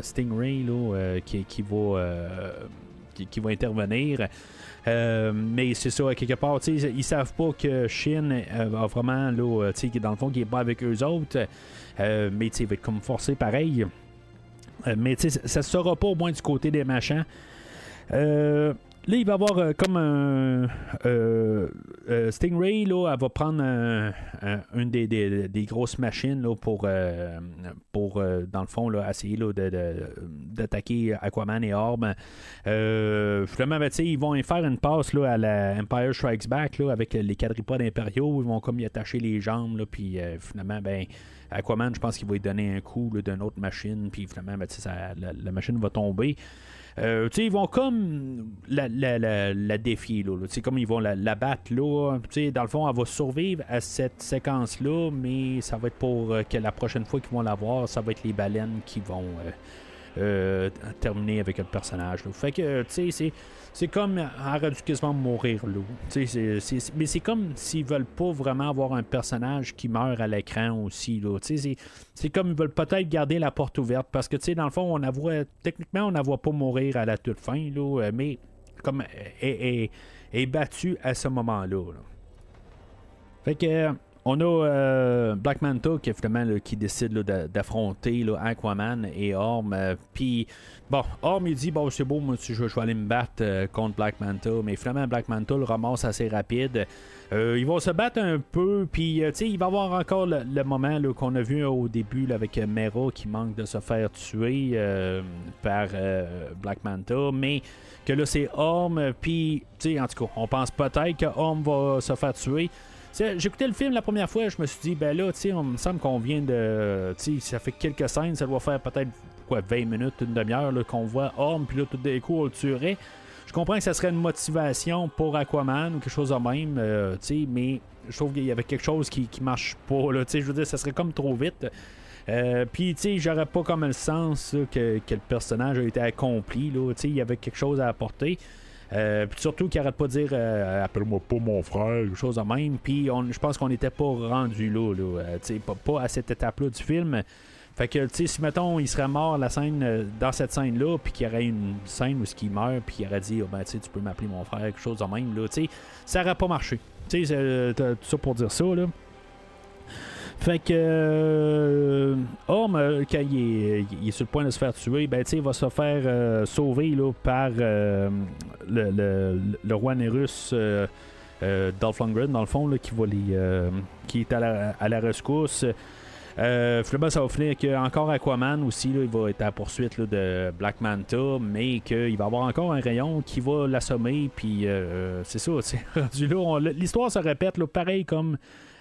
Speaker 3: Stingray là, qui va intervenir. Mais c'est ça, quelque part, ils savent pas que Shin a vraiment, là, dans le fond, qui est pas avec eux autres. Mais il va être comme forcé pareil. Mais ça ne sera pas au moins du côté des machins. Là, il va y avoir comme un Stingray, là, elle va prendre une des grosses machines là, pour dans le fond, là, essayer là, d'attaquer Aquaman et Orm. Finalement, ils vont y faire une passe là, à la Empire Strikes Back là, avec les quadripodes impériaux. Ils vont comme y attacher les jambes, là, puis finalement, Aquaman, je pense qu'il va lui donner un coup là, d'une autre machine, puis finalement, la machine va tomber. Ils vont comme la défier, là, comme ils vont la battre. Là, dans le fond, elle va survivre à cette séquence-là, mais ça va être pour que la prochaine fois qu'ils vont la voir, ça va être les baleines qui vont terminer avec le personnage. Là. Fait que, c'est comme elle aurait dû quasiment mourir là. Mais c'est comme s'ils veulent pas vraiment avoir un personnage qui meurt à l'écran aussi. Là. C'est comme ils veulent peut-être garder la porte ouverte parce que dans le fond, techniquement, on ne la voit pas mourir à la toute fin, là, mais comme elle est battue à ce moment-là. Là. Fait que on a Black Manta qui décide là, d'affronter là, Aquaman et Orm. Puis, Orm il dit c'est beau, moi je vais aller me battre contre Black Manta. Mais finalement, Black Manta le ramasse assez rapide. Ils vont se battre un peu. Puis, il va y avoir encore le moment là, qu'on a vu au début là, avec Mera qui manque de se faire tuer par Black Manta. Mais que là, c'est Orm. Puis, en tout cas, on pense peut-être que Orm va se faire tuer. J'écoutais le film la première fois, je me suis dit, on me semble qu'on vient de. Ça fait quelques scènes, ça doit faire peut-être 20 minutes, une demi-heure là, qu'on voit Orm, puis là, tout d'un coup, on le tuerait. Je comprends que ça serait une motivation pour Aquaman ou quelque chose de même, mais je trouve qu'il y avait quelque chose qui marche pas. Là, je veux dire, ça serait comme trop vite. Puis, j'aurais pas comme le sens là, que le personnage a été accompli. Là, il y avait quelque chose à apporter. Puis surtout qu'il arrête pas de dire appelle-moi pas mon frère, quelque chose de même. Puis je pense qu'on n'était pas rendu là, pas à cette étape-là du film. Fait que si mettons il serait mort la scène dans cette scène-là, puis qu'il y aurait une scène où il meurt, puis il aurait dit tu peux m'appeler mon frère, quelque chose de même, là, ça aurait pas marché. Tout ça pour dire ça là. Fait que Orm, quand il est sur le point de se faire tuer, il va se faire sauver là, par le roi Nerus Dolph Lundgren, dans le fond, là, qui est à la rescousse. Finalement, ça va finir qu'encore Aquaman aussi, là, il va être à la poursuite là, de Black Manta, mais qu'il va avoir encore un rayon qui va l'assommer, puis c'est ça, rendu là, l'histoire se répète, là, pareil comme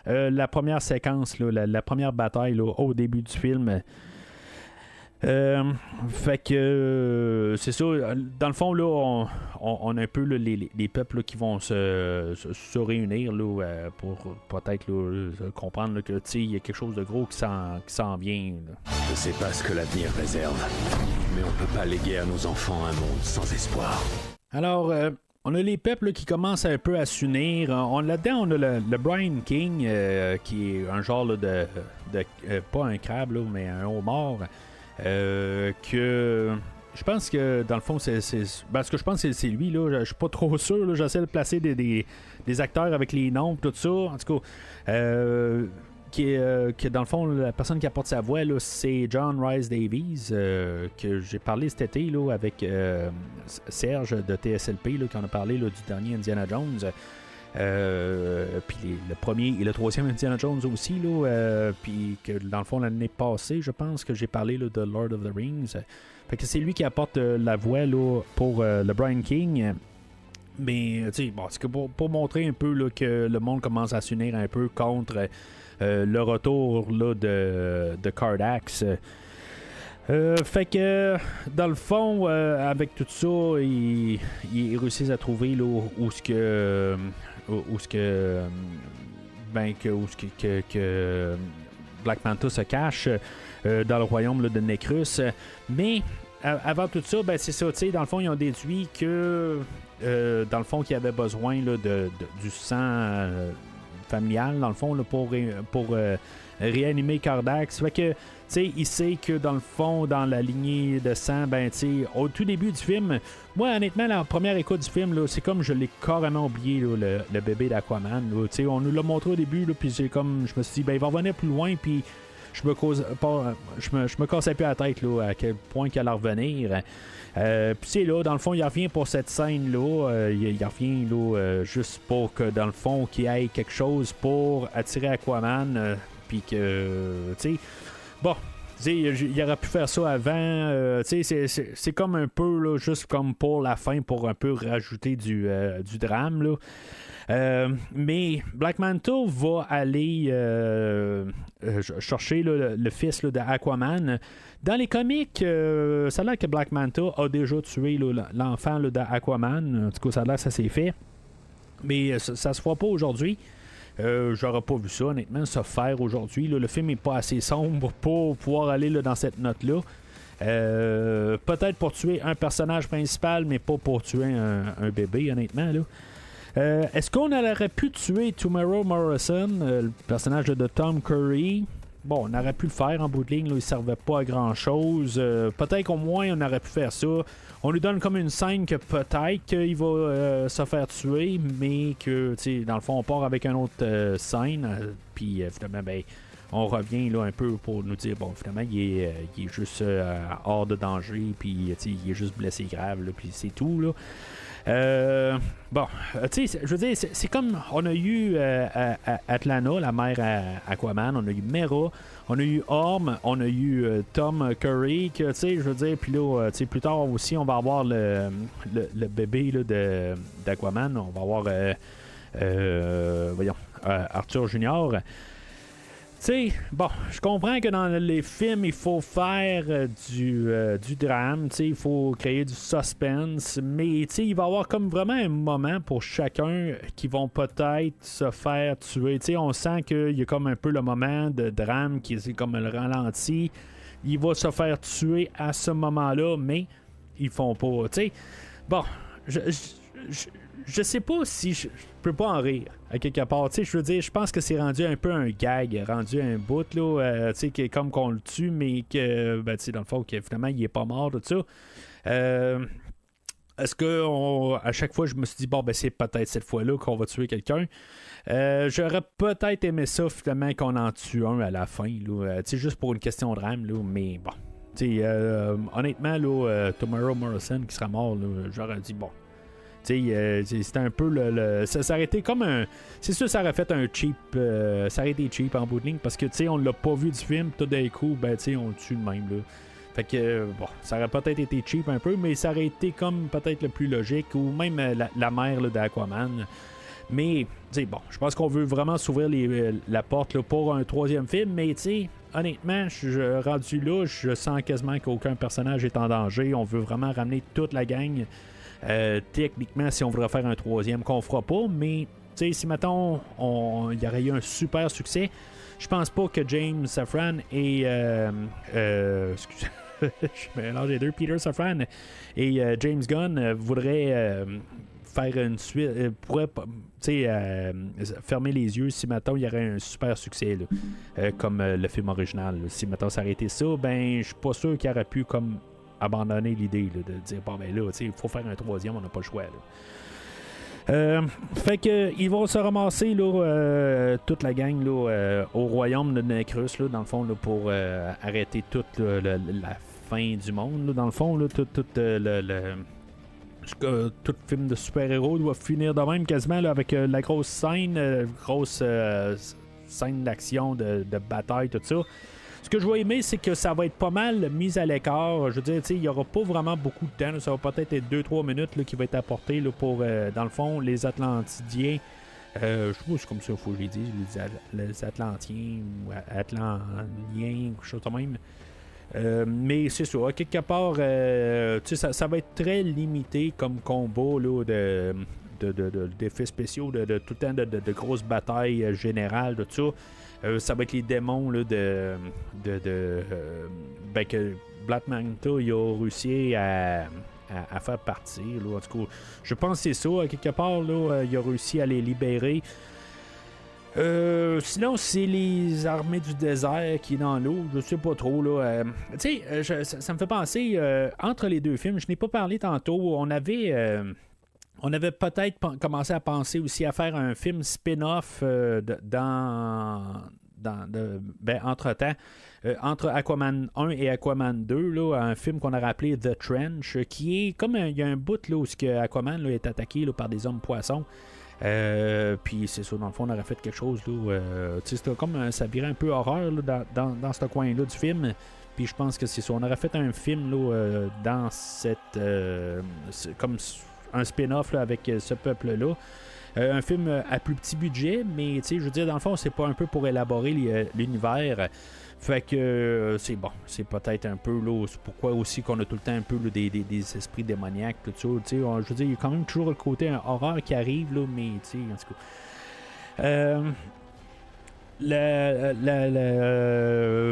Speaker 3: la première séquence, là, la première bataille là, au début du film. Fait que c'est ça. Dans le fond, là, on a un peu là, les peuples là, qui vont se réunir là, pour peut-être là, comprendre là, que il y a quelque chose de gros qui s'en vient. Là.
Speaker 1: Je sais pas ce que l'avenir réserve, mais on peut pas léguer à nos enfants un monde sans espoir.
Speaker 3: Alors, On a les peuples là, qui commencent un peu à s'unir. Là-dedans, on a le Brian King, qui est un genre là, de pas un crabe, là, mais un homard. Que je pense que dans le fond, parce que je pense que c'est lui, là. Je suis pas trop sûr. Là, j'essaie de placer des acteurs avec les noms, tout ça. En tout cas, qui dans le fond, la personne qui apporte sa voix, là, c'est John Rhys Davies, que j'ai parlé cet été là, avec Serge de TSLP, là, qui en a parlé là, du dernier Indiana Jones. Puis le premier et le troisième Indiana Jones aussi, là, puis que dans le fond, l'année passée, je pense que j'ai parlé là, de Lord of the Rings. Fait que c'est lui qui apporte la voix là, pour le Brian King. Mais, tu sais, bon, c'est que pour montrer un peu là, que le monde commence à s'unir un peu contre le retour là, de Cardax. Fait que, dans le fond, avec tout ça, ils réussissent à trouver là, où ce que Black Manta se cache dans le royaume là, de Necrus. Mais avant tout ça, ben c'est ça, tu sais, dans le fond, ils ont déduit que dans le fond, qu'il y avait besoin là, du sang familial, dans le fond, là, pour réanimer Cardax. Fait que, tu sais, il sait que dans le fond, dans la lignée de sang, ben, tu sais, au tout début du film, moi, honnêtement, la première écoute du film, là, c'est comme je l'ai carrément oublié, là, le bébé d'Aquaman. Tu sais, on nous l'a montré au début, là, puis je me suis dit, ben, il va revenir plus loin, puis je me cassais plus la tête, là, à quel point qu'il allait revenir. Puis c'est là, dans le fond, il revient pour cette scène-là. Il revient là, juste pour que, dans le fond, qu'il y ait quelque chose pour attirer Aquaman. Puis que, tu sais, bon, il aurait pu faire ça avant. Tu sais, c'est comme un peu, là, juste comme pour la fin, pour un peu rajouter du drame, là. Mais Black Manta va aller chercher là, le fils là, d'Aquaman. Dans les comics, ça a l'air que Black Manta a déjà tué là, l'enfant là, d'Aquaman. En tout cas, ça a l'air que ça s'est fait. Mais ça se voit pas aujourd'hui. J'aurais pas vu ça, honnêtement, se faire aujourd'hui. Là, le film est pas assez sombre pour pouvoir aller là, dans cette note-là. Peut-être pour tuer un personnage principal, mais pas pour tuer un bébé, honnêtement, là. Est-ce qu'on aurait pu tuer Tomorrow Morrison, le personnage de Tom Curry? Bon, on aurait pu le faire en bout de ligne, là, il ne servait pas à grand-chose. Peut-être qu'au moins on aurait pu faire ça. On lui donne comme une scène que peut-être qu'il va se faire tuer, mais que, tu sais, dans le fond, on part avec une autre scène. Puis finalement, ben, on revient là un peu pour nous dire, bon, finalement, il est juste hors de danger, puis il est juste blessé grave, là, puis c'est tout, là. Bon, tu sais, je veux dire, c'est comme on a eu Atlana, la mère à Aquaman, on a eu Mera, on a eu Orm, on a eu Tom Curry, tu sais, je veux dire, puis là, tu sais, plus tard aussi, on va avoir le bébé là, d'Aquaman, on va avoir, voyons, Arthur Junior. Tu sais, bon, je comprends que dans les films, il faut faire du drame, tu sais, il faut créer du suspense, mais tu sais, il va y avoir comme vraiment un moment pour chacun qui vont peut-être se faire tuer. Tu sais, on sent qu'il y a comme un peu le moment de drame qui est comme le ralenti. Il va se faire tuer à ce moment-là, mais ils font pas. Tu sais, bon, je sais pas si je peux pas en rire à quelque part. Tu sais, je veux dire, je pense que c'est rendu un peu un gag, rendu un bout, là, tu sais, qui est comme qu'on le tue, mais que, ben, tu sais, dans le fond, que finalement, il est pas mort, tout ça. Est-ce que à chaque fois, je me suis dit, bon, ben, c'est peut-être cette fois-là qu'on va tuer quelqu'un. J'aurais peut-être aimé ça, finalement, qu'on en tue un à la fin, là, tu sais, juste pour une question de drame, là, mais bon. Tu sais, honnêtement, là, Tomorrow Morrison qui sera mort, là, j'aurais dit, bon. C'était un peu ça aurait été comme un. C'est sûr, ça aurait fait un cheap. Ça aurait été cheap en bout de ligne parce que, tu sais, on l'a pas vu du film. Tout d'un coup, ben, tu sais, on le tue de même, là. Fait que, bon, ça aurait peut-être été cheap un peu, mais ça aurait été comme peut-être le plus logique ou même la mère là, d'Aquaman. Mais, tu sais, bon, je pense qu'on veut vraiment s'ouvrir la porte là, pour un troisième film, mais, tu sais, honnêtement, rendu là, je sens quasiment qu'aucun personnage est en danger. On veut vraiment ramener toute la gang. Techniquement, si on voudrait faire un troisième, qu'on fera pas, mais si mettons il y aurait eu un super succès, je pense pas que James Safran et excusez, je mélange les deux, Peter Safran et James Gunn voudraient faire une suite, pourrait fermer les yeux si maintenant il y aurait un super succès là, comme le film original. Là. Si maintenant ça aurait été ça, ben je suis pas sûr qu'il aurait pu comme abandonner l'idée là, de dire bon ben là, il faut faire un troisième, on n'a pas le choix. Là. Fait que ils vont se ramasser là, toute la gang là, au royaume de Necrus là, dans le fond là, pour arrêter toute la fin du monde là, dans le fond là, tout film de super-héros doit finir de même quasiment là, avec la grosse scène, scène d'action, de bataille, tout ça. Ce que je vais aimer, c'est que ça va être pas mal mis à l'écart. Je veux dire, il n'y aura pas vraiment beaucoup de temps. Là. Ça va peut-être être 2-3 minutes là, qui va être apporté là, pour, dans le fond, les Atlantidiens. Je sais pas si c'est comme ça qu'il faut que je les dise. Les Atlantiens ou Atlantiens, quelque chose de même. Mais c'est ça, quelque part, ça va être très limité comme combat là, d'effets spéciaux, de tout le temps de grosses batailles générales, tout ça. Ça va être les démons là, que Black Manta il a réussi à faire partir. Là. En tout cas, je pense que c'est ça. Quelque part, là, il a réussi à les libérer. Sinon, c'est les armées du désert qui est dans l'eau. Je sais pas trop. Là. Ça me fait penser, entre les deux films, je n'ai pas parlé tantôt, on avait peut-être commencé à penser aussi à faire un film spin-off entre-temps, entre Aquaman 1 et Aquaman 2, là, un film qu'on a rappelé The Trench, qui est comme il y a un bout là, où Aquaman là, est attaqué là, par des hommes poissons. Puis c'est ça, dans le fond, on aurait fait quelque chose là, c'était comme ça virait un peu horreur là, dans ce coin-là du film. Puis je pense que c'est ça. On aurait fait un film là, dans cette comme un spin-off là, avec ce peuple-là. Un film à plus petit budget, mais je veux dire, dans le fond, c'est pas un peu pour élaborer l'univers. Fait que c'est bon, c'est peut-être un peu là, c'est pourquoi aussi qu'on a tout le temps un peu là, des esprits démoniaques, tout ça. Je veux dire, il y a quand même toujours le côté horreur qui arrive, là, mais en tout cas.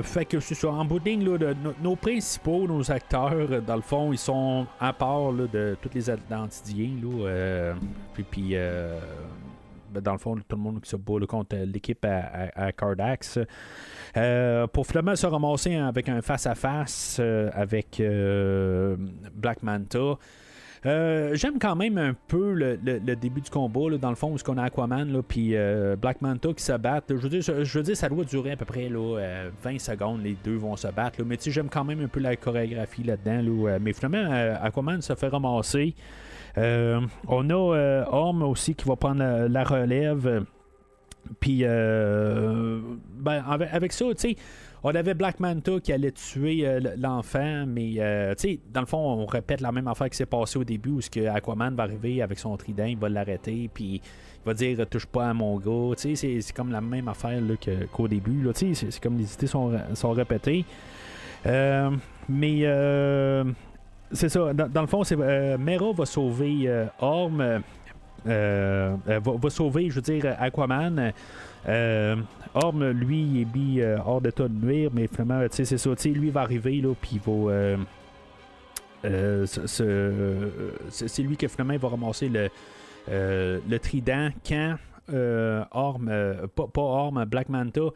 Speaker 3: Fait que c'est ça, en bout de ligne, là, nos principaux, nos acteurs, dans le fond, ils sont à part là, de tous les Atlantidiens, là, puis dans le fond, tout le monde qui se bat là, contre l'équipe à Cardax, pour finalement se ramasser avec un face-à-face avec Black Manta. J'aime quand même un peu le début du combat, là, dans le fond, où on a Aquaman puis Black Manta qui se battent. Je veux dire, ça doit durer à peu près là, 20 secondes, les deux vont se battre. Là, mais j'aime quand même un peu la chorégraphie là-dedans. Là, mais finalement, Aquaman se fait ramasser. On a Orm aussi qui va prendre la relève. Puis, avec ça, tu sais, on avait Black Manta qui allait tuer l'enfant, mais dans le fond, on répète la même affaire qui s'est passée au début où Aquaman va arriver avec son trident, il va l'arrêter, puis il va dire touche pas à mon gars. C'est comme la même affaire là, qu'au début. Là, c'est comme les idées sont répétées. Mais c'est ça. Dans le fond, Mera va sauver Orm. Va sauver, je veux dire, Aquaman. Orm, lui, il est mis hors d'état de nuire, mais finalement, c'est ça. Lui va arriver, là, puis il va. C'est lui qui finalement va ramasser le trident quand Orm, pas Orm, Black Manta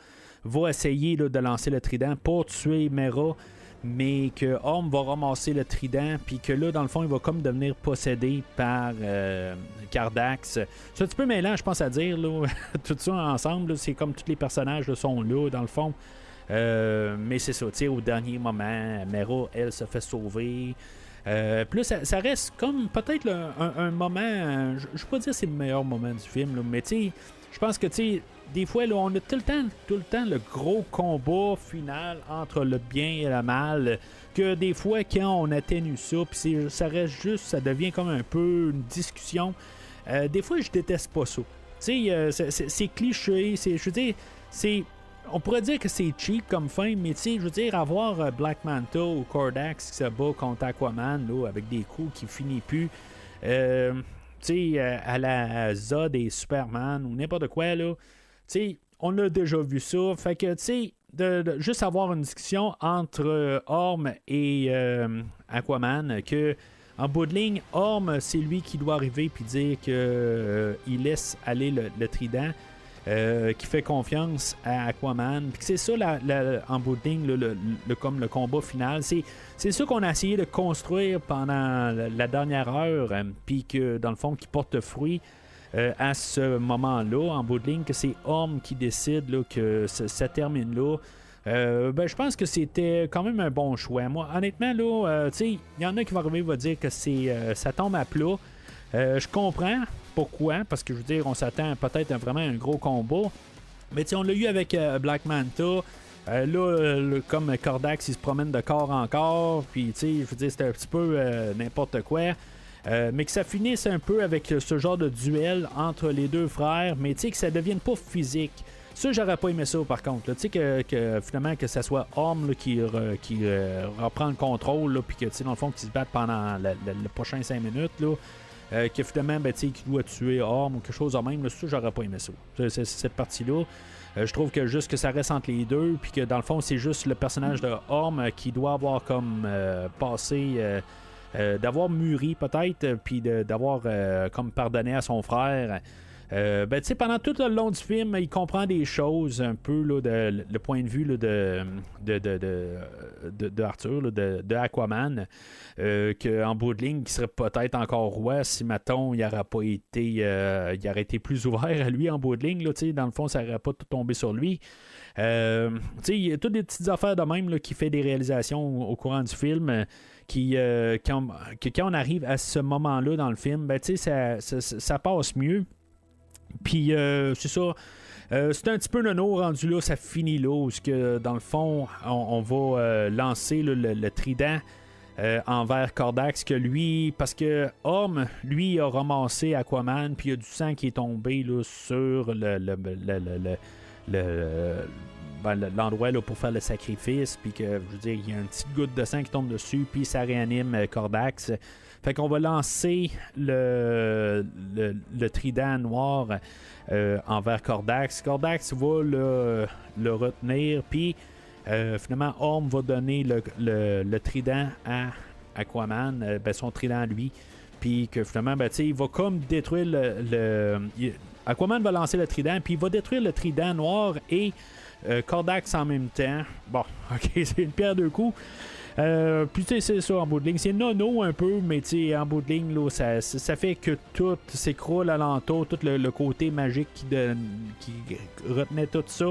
Speaker 3: va essayer là, de lancer le trident pour tuer Mera. Mais que Orm va ramasser le trident, puis que là, dans le fond, il va comme devenir possédé par Cardax. C'est un petit peu mêlant, je pense à dire, là. Tout ça ensemble, là, c'est comme tous les personnages là, sont là, dans le fond. Mais c'est ça, tu sais, au dernier moment, Mera, elle, se fait sauver. Puis là, ça reste comme peut-être là, un moment, je ne vais pas dire que c'est le meilleur moment du film, là, mais tu sais, je pense que, tu sais, des fois, là, on a tout le temps le gros combat final entre le bien et le mal, que des fois, quand on atténue ça, puis ça reste juste, ça devient comme un peu une discussion. Des fois, je déteste pas ça. Tu sais, c'est cliché, je veux dire, on pourrait dire que c'est cheap comme fin, mais tu sais, je veux dire, avoir Black Manta ou Cardax qui se bat contre Aquaman, là, avec des coups qui finissent plus, tu sais, à la Zod et Superman ou n'importe quoi, là. T'sais, on a déjà vu ça. Fait que, tu sais, de juste avoir une discussion entre Orm et Aquaman, que, en bout de ligne, Orm, c'est lui qui doit arriver puis dire qu'il laisse aller le trident, qui fait confiance à Aquaman. Puis c'est ça, en bout de ligne, comme le combat final. C'est ça qu'on a essayé de construire pendant la dernière heure, puis que, dans le fond, qui porte fruit à ce moment-là, en bout de ligne, que c'est Orm qui décide là, que ça termine là. Je pense que c'était quand même un bon choix. Moi, honnêtement, là, il y en a qui vont arriver et vont dire que ça tombe à plat. Je comprends pourquoi, parce que je veux dire, on s'attend peut-être à vraiment un gros combat. Mais on l'a eu avec Black Manta. Comme Kordax, il se promène de corps en corps. Puis, je veux dire, c'était un petit peu n'importe quoi. Mais que ça finisse un peu avec ce genre de duel entre les deux frères, mais que ça devienne pas physique. Ça, j'aurais pas aimé ça, par contre. Tu sais, que finalement, que ça soit Orm là, qui reprend le contrôle, puis que, dans le fond, qu'ils se battent pendant le prochain 5 minutes, là, que finalement, qu'il doit tuer Orm ou quelque chose de même. Là, ça, j'aurais pas aimé ça. Cette partie-là. Je trouve que juste que ça reste entre les deux, puis que, dans le fond, c'est juste le personnage de Orm qui doit avoir comme passé... d'avoir mûri, peut-être, puis d'avoir comme pardonné à son frère. Pendant tout le long du film, il comprend des choses un peu là, le point de vue là, de Arthur, là, de Aquaman, qu'en bout de ligne, il serait peut-être encore roi si, mettons, il n'aurait pas été il aurait été plus ouvert à lui en bout de ligne. Là, dans le fond, ça n'aurait pas tout tombé sur lui. Il y a toutes des petites affaires de même là, qui fait des réalisations au courant du film. Quand on arrive à ce moment-là dans le film, ça passe mieux. Puis c'est ça. C'est un petit peu nono rendu là, ça finit là, où que, dans le fond, on va lancer là, le trident envers Kordax, que lui, parce que Orm, lui, a ramassé Aquaman, puis il y a du sang qui est tombé là, sur l'endroit là, pour faire le sacrifice, puis que, je veux dire, il y a une petite goutte de sang qui tombe dessus, puis ça réanime Kordax. Fait qu'on va lancer le trident noir envers Kordax. Kordax va le retenir, puis finalement, Orm va donner le trident à Aquaman, son trident à lui, puis que finalement, il va comme détruire Aquaman va lancer le trident, puis il va détruire le trident noir et Kordax en même temps. Bon, ok, c'est une pierre deux coups. Puis tu sais, c'est ça en bout de ligne. C'est nono un peu, mais tu sais, en bout de ligne, là, ça fait que tout s'écroule alentour, tout le côté magique qui retenait tout ça,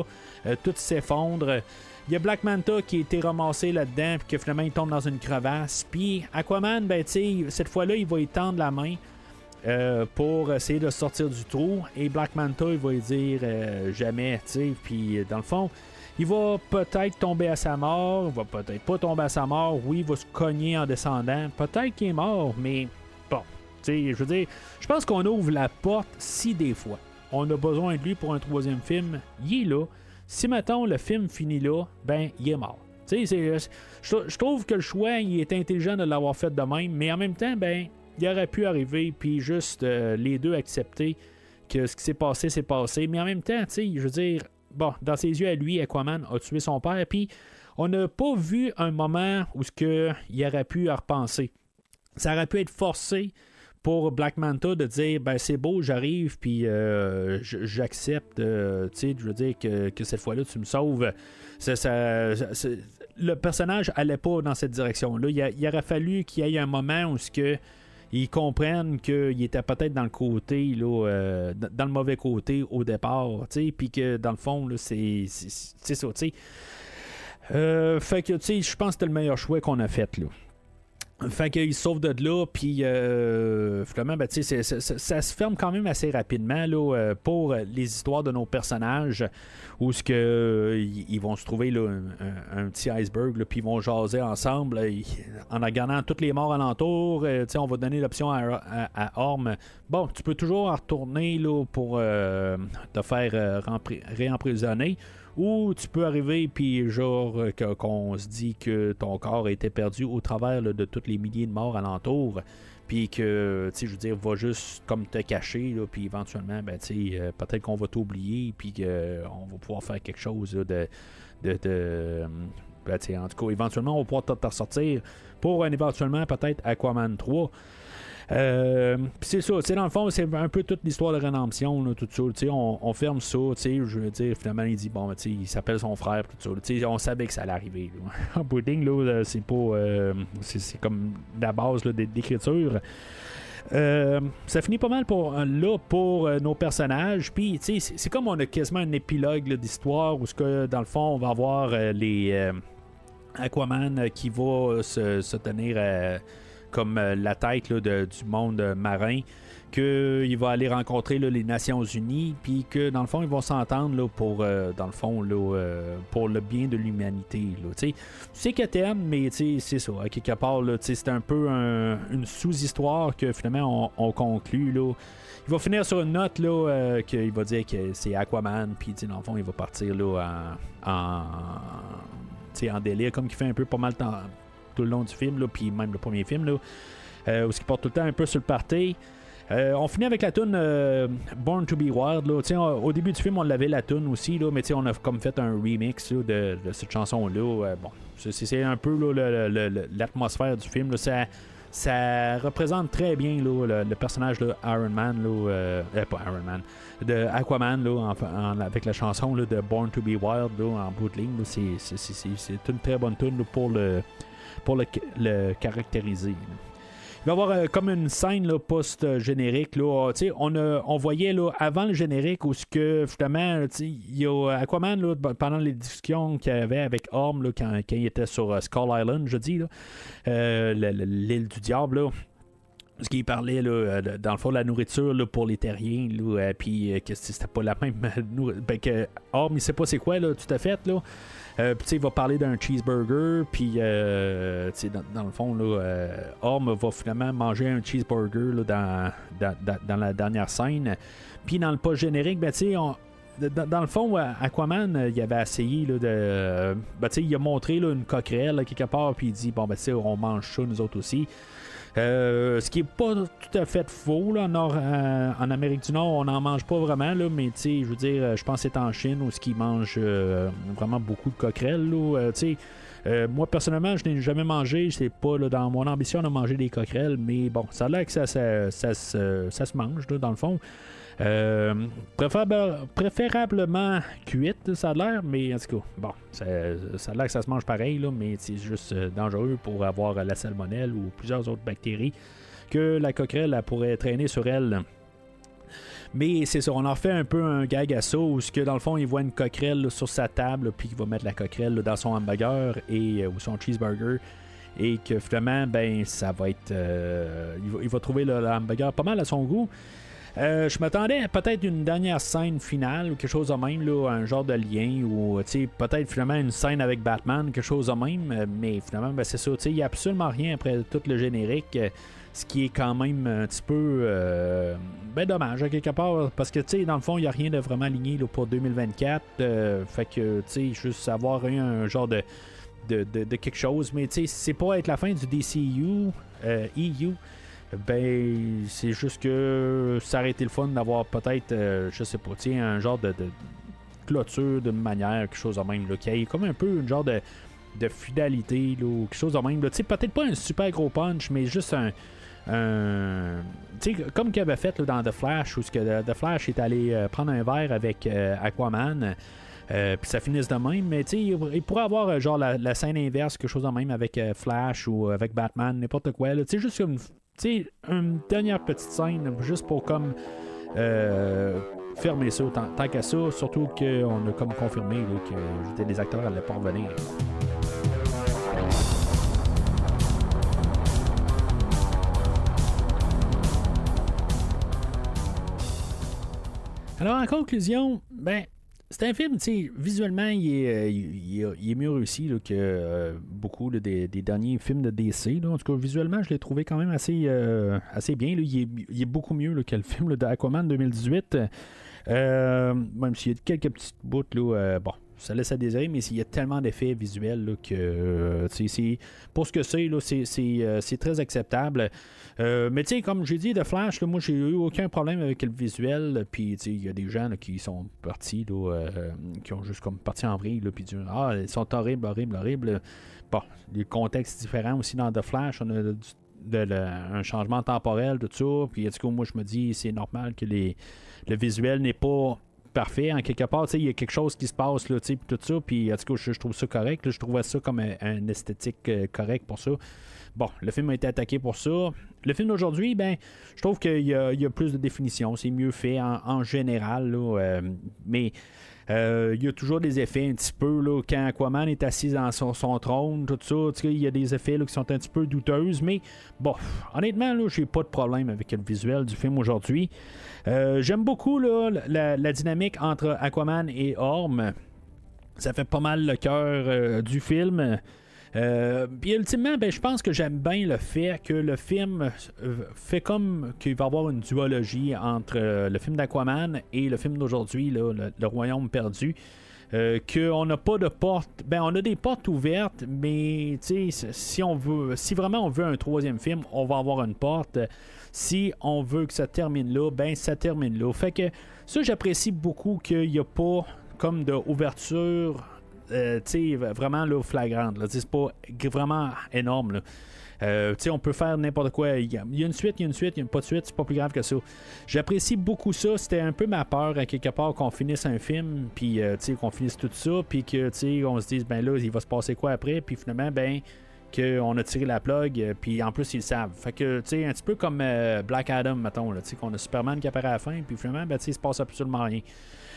Speaker 3: tout s'effondre. Il y a Black Manta qui a été ramassé là-dedans, puis que finalement il tombe dans une crevasse. Puis Aquaman, tu sais, cette fois-là, il va y tendre la main pour essayer de sortir du trou. Et Black Manta, il va lui dire jamais, tu sais. Puis dans le fond, il va peut-être tomber à sa mort, il va peut-être pas tomber à sa mort. Oui, il va se cogner en descendant. Peut-être qu'il est mort, mais bon, tu sais, je veux dire, je pense qu'on ouvre la porte si des fois on a besoin de lui pour un troisième film, il est là. Si, mettons, le film finit là, il est mort. Tu sais, je trouve que le choix, il est intelligent de l'avoir fait de même, mais en même temps, il aurait pu arriver, puis juste les deux accepter que ce qui s'est passé, mais en même temps, tu sais, je veux dire, bon, dans ses yeux à lui, Aquaman a tué son père, puis on n'a pas vu un moment où il aurait pu repenser. Ça aurait pu être forcé pour Black Manta de dire, c'est beau, j'arrive, puis j'accepte, tu sais, je veux dire que cette fois-là, tu me sauves. Le personnage allait pas dans cette direction-là. Il aurait fallu qu'il y ait un moment où ils comprennent qu'il était peut-être dans le côté, là, dans le mauvais côté au départ, puis que dans le fond, là, c'est ça, tu sais. Fait que, tu sais, je pense que c'était le meilleur choix qu'on a fait, là. Fait qu'il se sauve de là, puis finalement, ça se ferme quand même assez rapidement là, pour les histoires de nos personnages, où ils vont se trouver là, un petit iceberg, puis ils vont jaser ensemble, en regardant toutes les morts alentours. On va donner l'option à Orm. Bon, tu peux toujours en retourner là, pour te faire réemprisonner. Ou tu peux arriver, puis genre, qu'on se dit que ton corps a été perdu au travers là, de tous les milliers de morts alentour, puis que, tu sais, je veux dire, va juste comme te cacher, là, puis éventuellement, peut-être qu'on va t'oublier, puis qu'on va pouvoir faire quelque chose là, en tout cas, éventuellement, on va pouvoir te ressortir pour éventuellement peut-être Aquaman 3. Puis c'est ça, dans le fond, c'est un peu toute l'histoire de rédemption, là, tout ça. On ferme ça, je veux dire, finalement, il dit, bon, il s'appelle son frère, tout ça. On savait que ça allait arriver. En bout de ligne, là, c'est pas. C'est comme la base là, d'écriture. Ça finit pas mal pour nos personnages. Puis, c'est comme on a quasiment un épilogue là, d'histoire où, dans le fond, on va avoir les Aquaman qui va se tenir comme la tête là, du monde marin, qu'il va aller rencontrer là, les Nations Unies, puis que dans le fond, ils vont s'entendre là, pour, dans le fond, là, pour le bien de l'humanité. C'est que t'aimes, mais c'est ça. À quelque part, là, c'est un peu une sous-histoire que finalement on conclut. Là. Il va finir sur une note là, qu'il va dire que c'est Aquaman, puis dans le fond, il va partir là, en délire, comme qu'il fait un peu pas mal de temps tout le long du film, puis même le premier film, là, où il porte tout le temps un peu sur le party. On finit avec la tune Born to be Wild. Là. Au début du film, on l'avait la tune aussi, là, mais on a comme fait un remix là, de cette chanson-là. Bon, c'est un peu là, l'atmosphère du film. Là. Ça représente très bien là, le personnage de Iron Man, là, pas Iron Man, de Aquaman là, avec la chanson là, de Born to be Wild là, en bout de ligne. Là. C'est une très bonne tune là, pour le caractériser. Il va y avoir comme une scène là, post-générique. Là, on voyait là, avant le générique où finalement il y a Aquaman là, pendant les discussions qu'il y avait avec Orm là, quand il était sur Skull Island, je dis, là, l'île du diable. Là, parce qu'il parlait là, dans le fond de la nourriture là, pour les terriens, puis que c'était pas la même que Orm il sait pas c'est quoi là, tout à fait là. Puis il va parler d'un cheeseburger, puis dans le fond, Orm va finalement manger un cheeseburger là, dans la dernière scène. Puis dans le post-générique, dans le fond, Aquaman, il avait essayé là, il a montré là, une coquerelle là, quelque part, puis il dit, bon, on mange ça, nous autres aussi. Ce qui est pas tout à fait faux là, en Amérique du Nord, on n'en mange pas vraiment là, mais je veux dire, je pense que c'est en Chine où ils mangent vraiment beaucoup de coquerelles là, moi personnellement je n'ai jamais mangé, c'est pas là, dans mon ambition de manger des coquerelles, mais bon, ça a l'air que ça se mange là, dans le fond. Préférablement cuite, ça a l'air, mais en tout cas, bon, ça a l'air que ça se mange pareil, là, mais c'est juste dangereux pour avoir la salmonelle ou plusieurs autres bactéries que la coquerelle elle pourrait traîner sur elle. Mais c'est ça, on en fait un peu un gag à ça, où dans le fond, il voit une coquerelle là, sur sa table, puis il va mettre la coquerelle là, dans son hamburger ou son cheeseburger. Et que finalement, ça va être. Il va trouver le hamburger pas mal à son goût. Je m'attendais à peut-être une dernière scène finale ou quelque chose de même, là, un genre de lien, ou peut-être finalement une scène avec Batman, quelque chose de même, mais finalement c'est ça, il n'y a absolument rien après tout le générique, ce qui est quand même un petit peu dommage à quelque part, parce que dans le fond il n'y a rien de vraiment aligné là, pour 2024, fait que juste avoir un genre de quelque chose, mais c'est pas être la fin du DCU EU. C'est juste que ça aurait été le fun d'avoir peut-être, je sais pas, un genre de clôture d'une manière, quelque chose de même, là, qui ait comme un peu une genre de fidélité, là, ou quelque chose de même. Peut-être pas un super gros punch, mais juste un comme qu'il avait fait là, dans The Flash, où The Flash est allé prendre un verre avec Aquaman. Puis ça finisse de même, mais il pourrait avoir genre la scène inverse, quelque chose de même avec Flash ou avec Batman, n'importe quoi. Juste comme une dernière petite scène, juste pour comme fermer ça, tant qu'à ça, surtout qu'on a comme confirmé là, que les acteurs n'allaient pas revenir. Alors en conclusion, c'est un film, visuellement, il est mieux réussi là, que beaucoup là, des derniers films de DC. Là. En tout cas, visuellement, je l'ai trouvé quand même assez bien. Là. Il est beaucoup mieux là, que le film là, d'Aquaman 2018. Même s'il y a quelques petites bouts, là, bon, ça laisse à désirer, mais il y a tellement d'effets visuels là, que pour ce que c'est, là, c'est très acceptable. Mais tu sais, comme j'ai dit, The Flash, là, moi j'ai eu aucun problème avec le visuel. Puis il y a des gens là, qui sont partis, là, qui ont juste comme parti en vrille, puis dit ils sont horribles. Bon, les contextes différents aussi dans The Flash, on a un changement temporel, tout ça. Puis, en tout cas, moi, je me dis, c'est normal que le visuel n'est pas parfait. En quelque part, il y a quelque chose qui se passe, là, puis tout ça. Puis, en tout cas, je trouve ça correct. Là, je trouvais ça comme un esthétique correct pour ça. Bon, le film a été attaqué pour ça. Le film d'aujourd'hui, ben, je trouve qu'il y a plus de définition. C'est mieux fait en général, là, mais... il y a toujours des effets un petit peu là, quand Aquaman est assis dans son trône, tout ça, il y a des effets là, qui sont un petit peu douteuses, mais bon, honnêtement, là, j'ai pas de problème avec le visuel du film aujourd'hui. J'aime beaucoup là, la dynamique entre Aquaman et Orm. Ça fait pas mal le cœur du film. Puis ultimement, ben, je pense que j'aime bien le fait que le film fait comme qu'il va y avoir une duologie entre le film d'Aquaman et le film d'aujourd'hui, là, le Royaume perdu. Qu'on n'a pas de porte. Ben, on a des portes ouvertes, mais si vraiment on veut un troisième film, on va avoir une porte. Si on veut que ça termine là, ben ça termine là. Fait que ça, j'apprécie beaucoup qu'il n'y a pas comme d'ouverture. Vraiment là, flagrante. Là. C'est pas vraiment énorme. Là. On peut faire n'importe quoi. Il y a une suite, il n'y a pas de suite, c'est pas plus grave que ça. J'apprécie beaucoup ça. C'était un peu ma peur à quelque part qu'on finisse un film, puis qu'on finisse tout ça, puis que on se dise ben là, il va se passer quoi après, puis finalement, ben qu'on a tiré la plug, puis en plus ils le savent. Fait que un petit peu comme Black Adam, mettons, là, qu'on a Superman qui apparaît à la fin, puis finalement, ben il se passe absolument rien.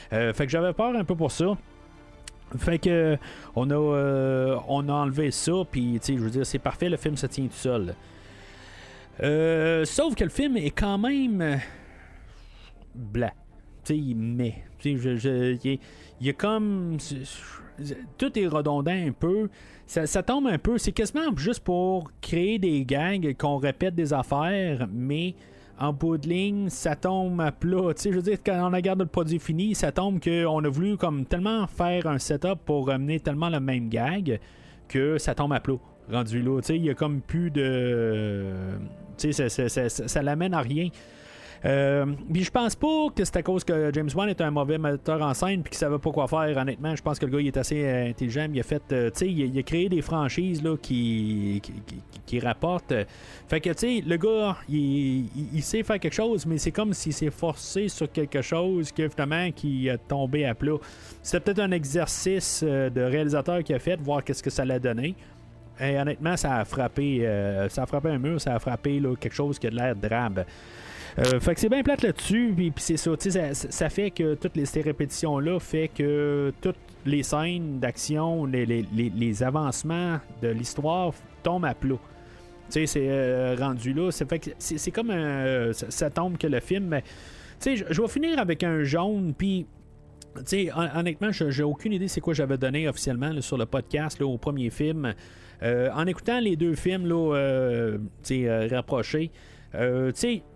Speaker 3: Fait que j'avais peur un peu pour ça. Fait que on a enlevé ça, puis je veux dire, c'est parfait, le film se tient tout seul. Sauf que le film est quand même blanc. Il est comme... tout est redondant un peu. Ça tombe un peu. C'est quasiment juste pour créer des gags, qu'on répète des affaires, mais... en bout de ligne, ça tombe à plat. Je veux dire, quand on regarde le produit fini, ça tombe qu'on a voulu comme tellement faire un setup pour ramener tellement le même gag que ça tombe à plat. Rendu là, il y a comme plus de... ça l'amène à rien. Puis je pense pas que c'est à cause que James Wan est un mauvais metteur en scène puis qu'il savait pas quoi faire. Honnêtement, je pense que le gars il est assez intelligent. Il a fait, il a créé des franchises là, qui rapportent. Fait que le gars, il sait faire quelque chose, mais c'est comme s'il s'est forcé sur quelque chose que finalement qui a tombé à plat. C'était peut-être un exercice de réalisateur qu'il a fait, voir qu'est-ce que ça allait donner. Et honnêtement, ça a frappé un mur, ça a frappé là, quelque chose qui a de l'air drabe. Fait que c'est bien plate là-dessus, puis c'est ça, ça fait que toutes ces répétitions-là fait que toutes les scènes d'action, les avancements de l'histoire tombent à plat. C'est rendu là, ça fait que c'est comme ça tombe que le film... je vais finir avec un jaune, puis... honnêtement, j'ai aucune idée c'est quoi j'avais donné officiellement là, sur le podcast là, au premier film. En écoutant les deux films là, rapprochés,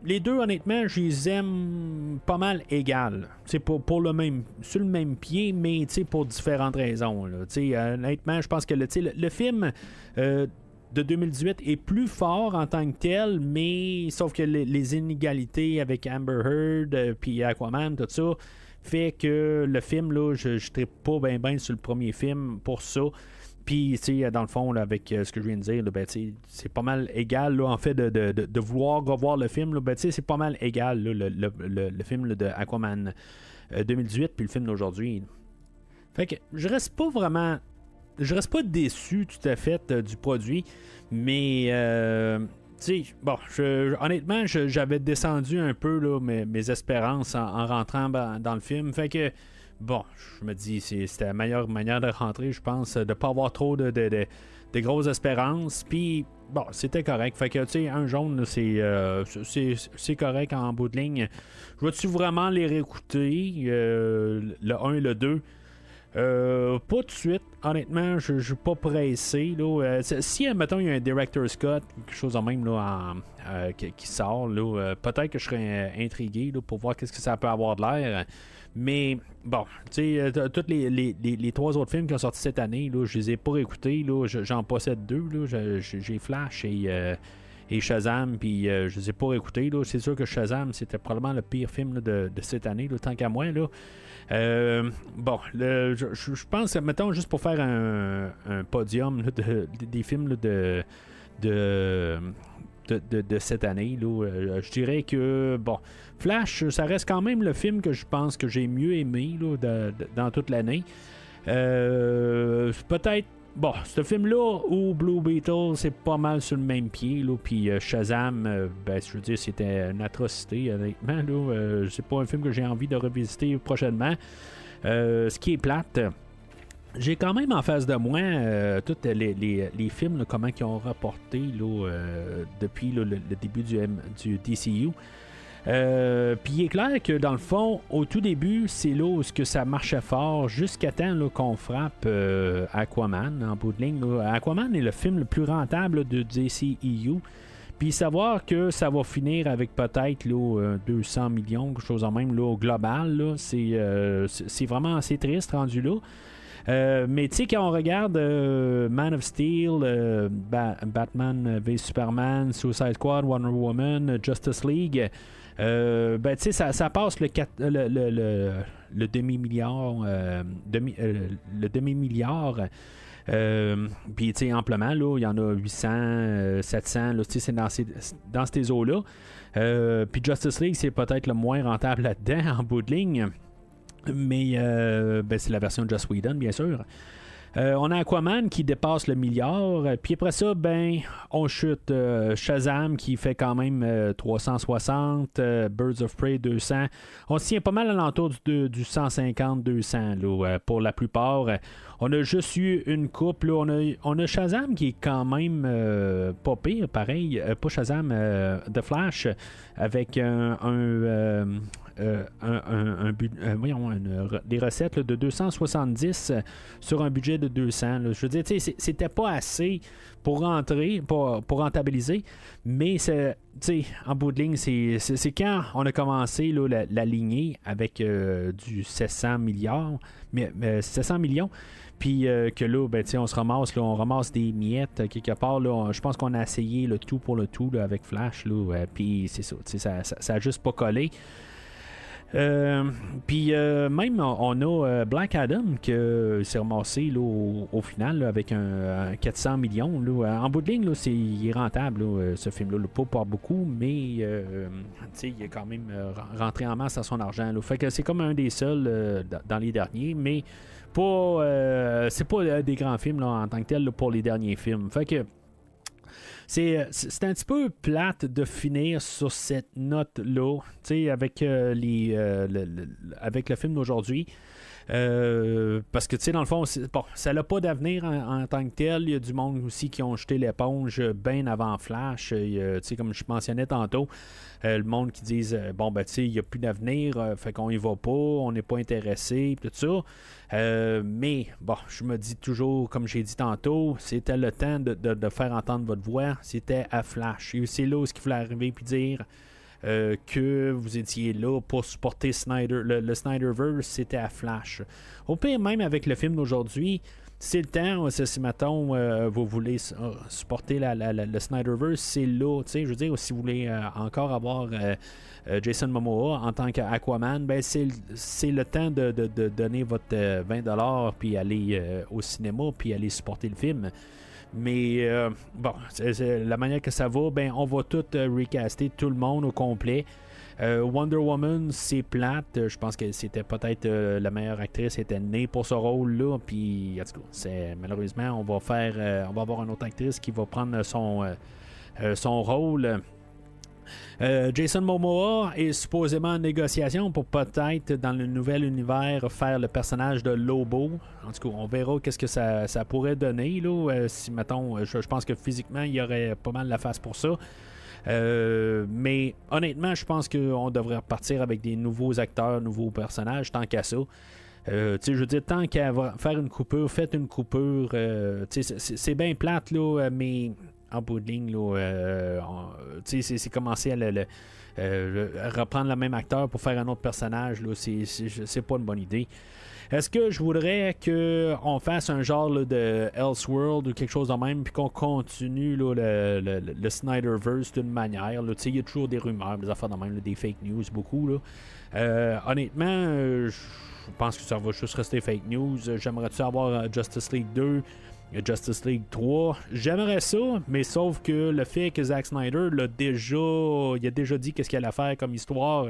Speaker 3: les deux, honnêtement, je les aime pas mal égales. Pour sur le même pied, mais pour différentes raisons. Là. Honnêtement, je pense que le film de 2018 est plus fort en tant que tel, mais sauf que les inégalités avec Amber Heard puis Aquaman, tout ça, fait que le film, là, je trippe pas bien sur le premier film pour ça. Puis, dans le fond, là, avec ce que je viens de dire, là, ben, c'est pas mal égal, là, en fait, de vouloir revoir le film. Là, ben, c'est pas mal égal, là, le film là, de Aquaman 2018 puis le film d'aujourd'hui. Fait que je reste pas déçu tout à fait du produit, mais honnêtement, j'avais descendu un peu là, mes espérances en rentrant dans le film. Fait que bon, je me dis, c'était la meilleure manière de rentrer, je pense, de pas avoir trop de grosses espérances. Puis, bon, c'était correct. Fait que, un jaune, là, c'est correct en bout de ligne. Je vais-tu vraiment les réécouter, le 1 et le 2? Pas tout de suite. Honnêtement, je suis pas pressé. Là. Si, admettons, il y a un Director's Cut, quelque chose de même là, qui sort, là, peut-être que je serais intrigué là, pour voir qu'est-ce que ça peut avoir de l'air. Mais bon, tu sais, tous les 3 autres films qui ont sorti cette année, là, je les ai pas réécoutés. Là, j'en possède 2. Là, j'ai Flash et Shazam, puis je les ai pas réécoutés. Là. C'est sûr que Shazam, c'était probablement le pire film là, de cette année, là, tant qu'à moi. Là. Bon, je pense, mettons, juste pour faire un podium là, des films là, de cette année, là, je dirais que, bon, Flash, ça reste quand même le film que je pense que j'ai mieux aimé là, dans toute l'année. Peut-être, bon, ce film-là ou Blue Beetle, c'est pas mal sur le même pied, là, puis Shazam, ben, je veux dire, c'était une atrocité, honnêtement, là, c'est pas un film que j'ai envie de revisiter prochainement. Ce qui est plate, j'ai quand même en face de moi tous les films, là, comment ils ont rapporté là, depuis là, le début du DCU. Puis il est clair que dans le fond, au tout début, c'est là où que ça marchait fort, jusqu'à temps là, qu'on frappe Aquaman en bout de ligne. Là. Aquaman est le film le plus rentable de DCEU. Puis savoir que ça va finir avec peut-être là, 200 millions, quelque chose en même là, au global, là, c'est vraiment assez triste rendu là. Mais tu sais, quand on regarde Man of Steel, Batman v Superman, Suicide Squad, Wonder Woman, Justice League, ben tu sais, ça passe le demi-milliard. Le demi-milliard. Puis tu sais, amplement, là, il y en a 800, 700, là, c'est dans ces eaux-là. Puis Justice League, c'est peut-être le moins rentable là-dedans, en bout de ligne. Mais ben, c'est la version de Joss Whedon, bien sûr. On a Aquaman qui dépasse le milliard. Puis après ça, ben, on chute Shazam qui fait quand même 360, Birds of Prey 200. On se tient pas mal à l'entour du 150-200 là, pour la plupart. On a juste eu une coupe. Là, on a Shazam qui est quand même pas pire, pareil. Pas Shazam, The Flash, avec des recettes là, de 270 sur un budget de 200. Là. Je veux dire, c'était pas assez pour rentrer, pour rentabiliser, mais en bout de ligne, c'est quand on a commencé là, la lignée avec du 700 milliards, 700 millions. Puis que là, ben, on se ramasse, là, on ramasse des miettes quelque part. Là, je pense qu'on a essayé le tout pour le tout là, avec Flash. Puis c'est ça a juste pas collé. Puis même on a Black Adam qui s'est ramassé là, au final là, avec un 400 millions. Là. En bout de ligne, là, il est rentable là, ce film-là. Là, pas beaucoup, mais il est quand même rentré en masse à son argent. Là. Fait que c'est comme un des seuls dans les derniers, mais pas c'est pas des grands films là, en tant que tel là, pour les derniers films. Fait que c'est un petit peu plate de finir sur cette note-là, avec, avec le film d'aujourd'hui. Parce que, dans le fond, ça n'a pas d'avenir en tant que tel. Il y a du monde aussi qui ont jeté l'éponge bien avant Flash. Comme je mentionnais tantôt, le monde qui disent bon, ben, il n'y a plus d'avenir, fait qu'on y va pas, on n'est pas intéressé, tout ça. Mais, bon, je me dis toujours, comme j'ai dit tantôt, c'était le temps de faire entendre votre voix. C'était à Flash. Et c'est là où il fallait arriver et dire que vous étiez là pour supporter Snyder. Le Snyderverse, c'était à Flash. Au pire, même avec le film d'aujourd'hui, c'est le temps, si mettons vous voulez supporter le Snyderverse, c'est là, je veux dire, si vous voulez encore avoir Jason Momoa en tant qu'Aquaman, ben c'est le temps de donner votre 20$ puis aller au cinéma puis aller supporter le film. Mais bon, c'est la manière que ça va, ben on va tout recaster tout le monde au complet. Wonder Woman, c'est plate. Je pense que c'était peut-être la meilleure actrice était née pour ce rôle-là. Puis, en tout cas, malheureusement, on va avoir une autre actrice qui va prendre son rôle. Jason Momoa est supposément en négociation pour peut-être dans le nouvel univers faire le personnage de Lobo. En tout cas, on verra qu'est-ce que ça pourrait donner là. Si mettons, je pense que physiquement il y aurait pas mal la face pour ça. Mais honnêtement, je pense qu'on devrait repartir avec des nouveaux acteurs, nouveaux personnages, tant qu'à ça. Je veux dire, tant qu'à faire une coupure, faites une coupure. C'est bien plate, là, mais en bout de ligne, là, c'est commencer à reprendre le même acteur pour faire un autre personnage. Là, c'est pas une bonne idée. Est-ce que je voudrais qu'on fasse un genre là, de Elseworld ou quelque chose de même, puis qu'on continue là, le Snyderverse d'une manière? Il y a toujours des rumeurs, des affaires de même, là, des fake news, beaucoup. Là. Honnêtement, je pense que ça va juste rester fake news. J'aimerais-tu avoir Justice League 2, Justice League 3? J'aimerais ça, mais sauf que le fait que Zack Snyder il a déjà dit qu'est-ce qu'il allait faire comme histoire,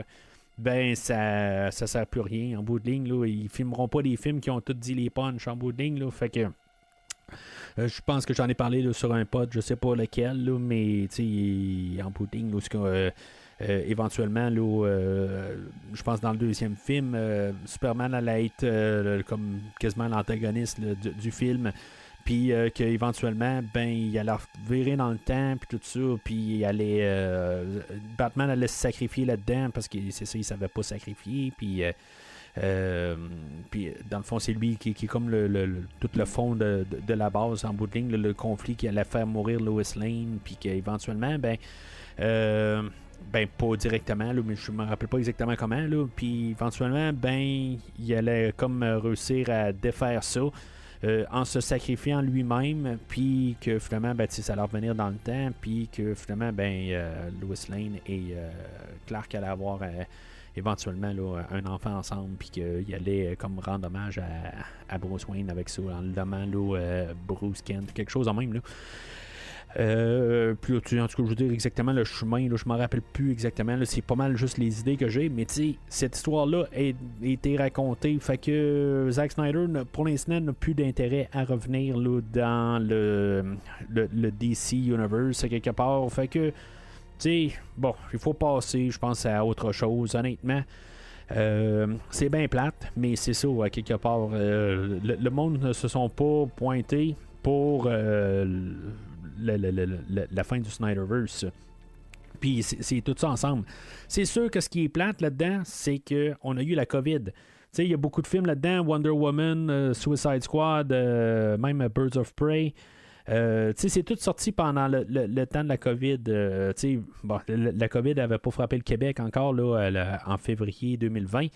Speaker 3: ben ça sert plus à rien en bout de ligne. Là. Ils filmeront pas des films qui ont tous dit les punchs en bout de ligne. Là. Fait que je pense que j'en ai parlé là, sur un pod, je sais pas lequel, là, mais en bout de ligne, là, éventuellement, là, je pense dans le deuxième film, Superman allait être comme quasiment l'antagoniste là, du film. Puis qu'éventuellement, ben, il allait virer dans le temps, puis tout ça, puis il allait... Batman allait se sacrifier là-dedans, parce que c'est ça, il savait pas sacrifier, puis dans le fond, c'est lui qui est comme tout le fond de la base, en bout de ligne, le conflit qui allait faire mourir Lois Lane, puis qu'éventuellement, pas directement, là, mais je me rappelle pas exactement comment, là, puis éventuellement, ben, il allait comme réussir à défaire ça, en se sacrifiant lui-même, puis que finalement, ça allait revenir dans le temps, puis que finalement, Lois Lane et Clark allaient avoir éventuellement là, un enfant ensemble, puis qu'il allait comme rendre hommage à Bruce Wayne avec ça, en le nommant Bruce Kent, quelque chose en même. Là. Puis en tout cas, je veux dire exactement le chemin, là, je m'en rappelle plus exactement, là, c'est pas mal juste les idées que j'ai, mais tu sais, cette histoire-là a été racontée, fait que Zack Snyder, pour l'instant, n'a plus d'intérêt à revenir là, dans le DC Universe, quelque part, fait que, tu sais, bon, il faut passer, je pense, à autre chose, honnêtement. C'est bien plate, mais c'est ça, à quelque part, le monde ne se sont pas pointés pour la fin du Snyderverse. Puis c'est tout ça ensemble. C'est sûr que ce qui est plate là-dedans, c'est qu'on a eu la COVID. Tu sais, il y a beaucoup de films là-dedans, Wonder Woman, Suicide Squad, même Birds of Prey. C'est tout sorti pendant le temps de la COVID. La COVID n'avait pas frappé le Québec encore là, en février 2020.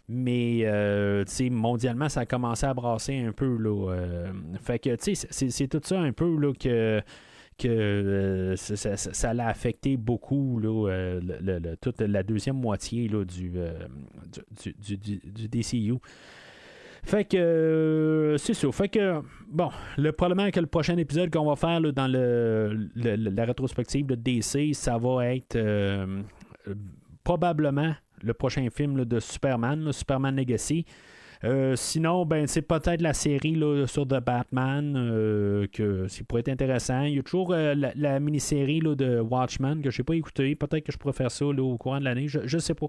Speaker 3: Mais mondialement, ça a commencé à brasser un peu. Là, fait que c'est tout ça un peu là, que ça l'a affecté beaucoup là, toute la deuxième moitié là, du DCU. Fait que c'est ça. Fait que bon, probablement que le prochain épisode qu'on va faire là, dans la rétrospective de DC, ça va être probablement le prochain film là, de Superman, là, Superman Legacy. Sinon, c'est peut-être la série là, sur The Batman que ça pourrait être intéressant. Il y a toujours la mini-série là, de Watchmen que je n'ai pas écouté. Peut-être que je pourrais faire ça là, au courant de l'année. Je ne sais pas.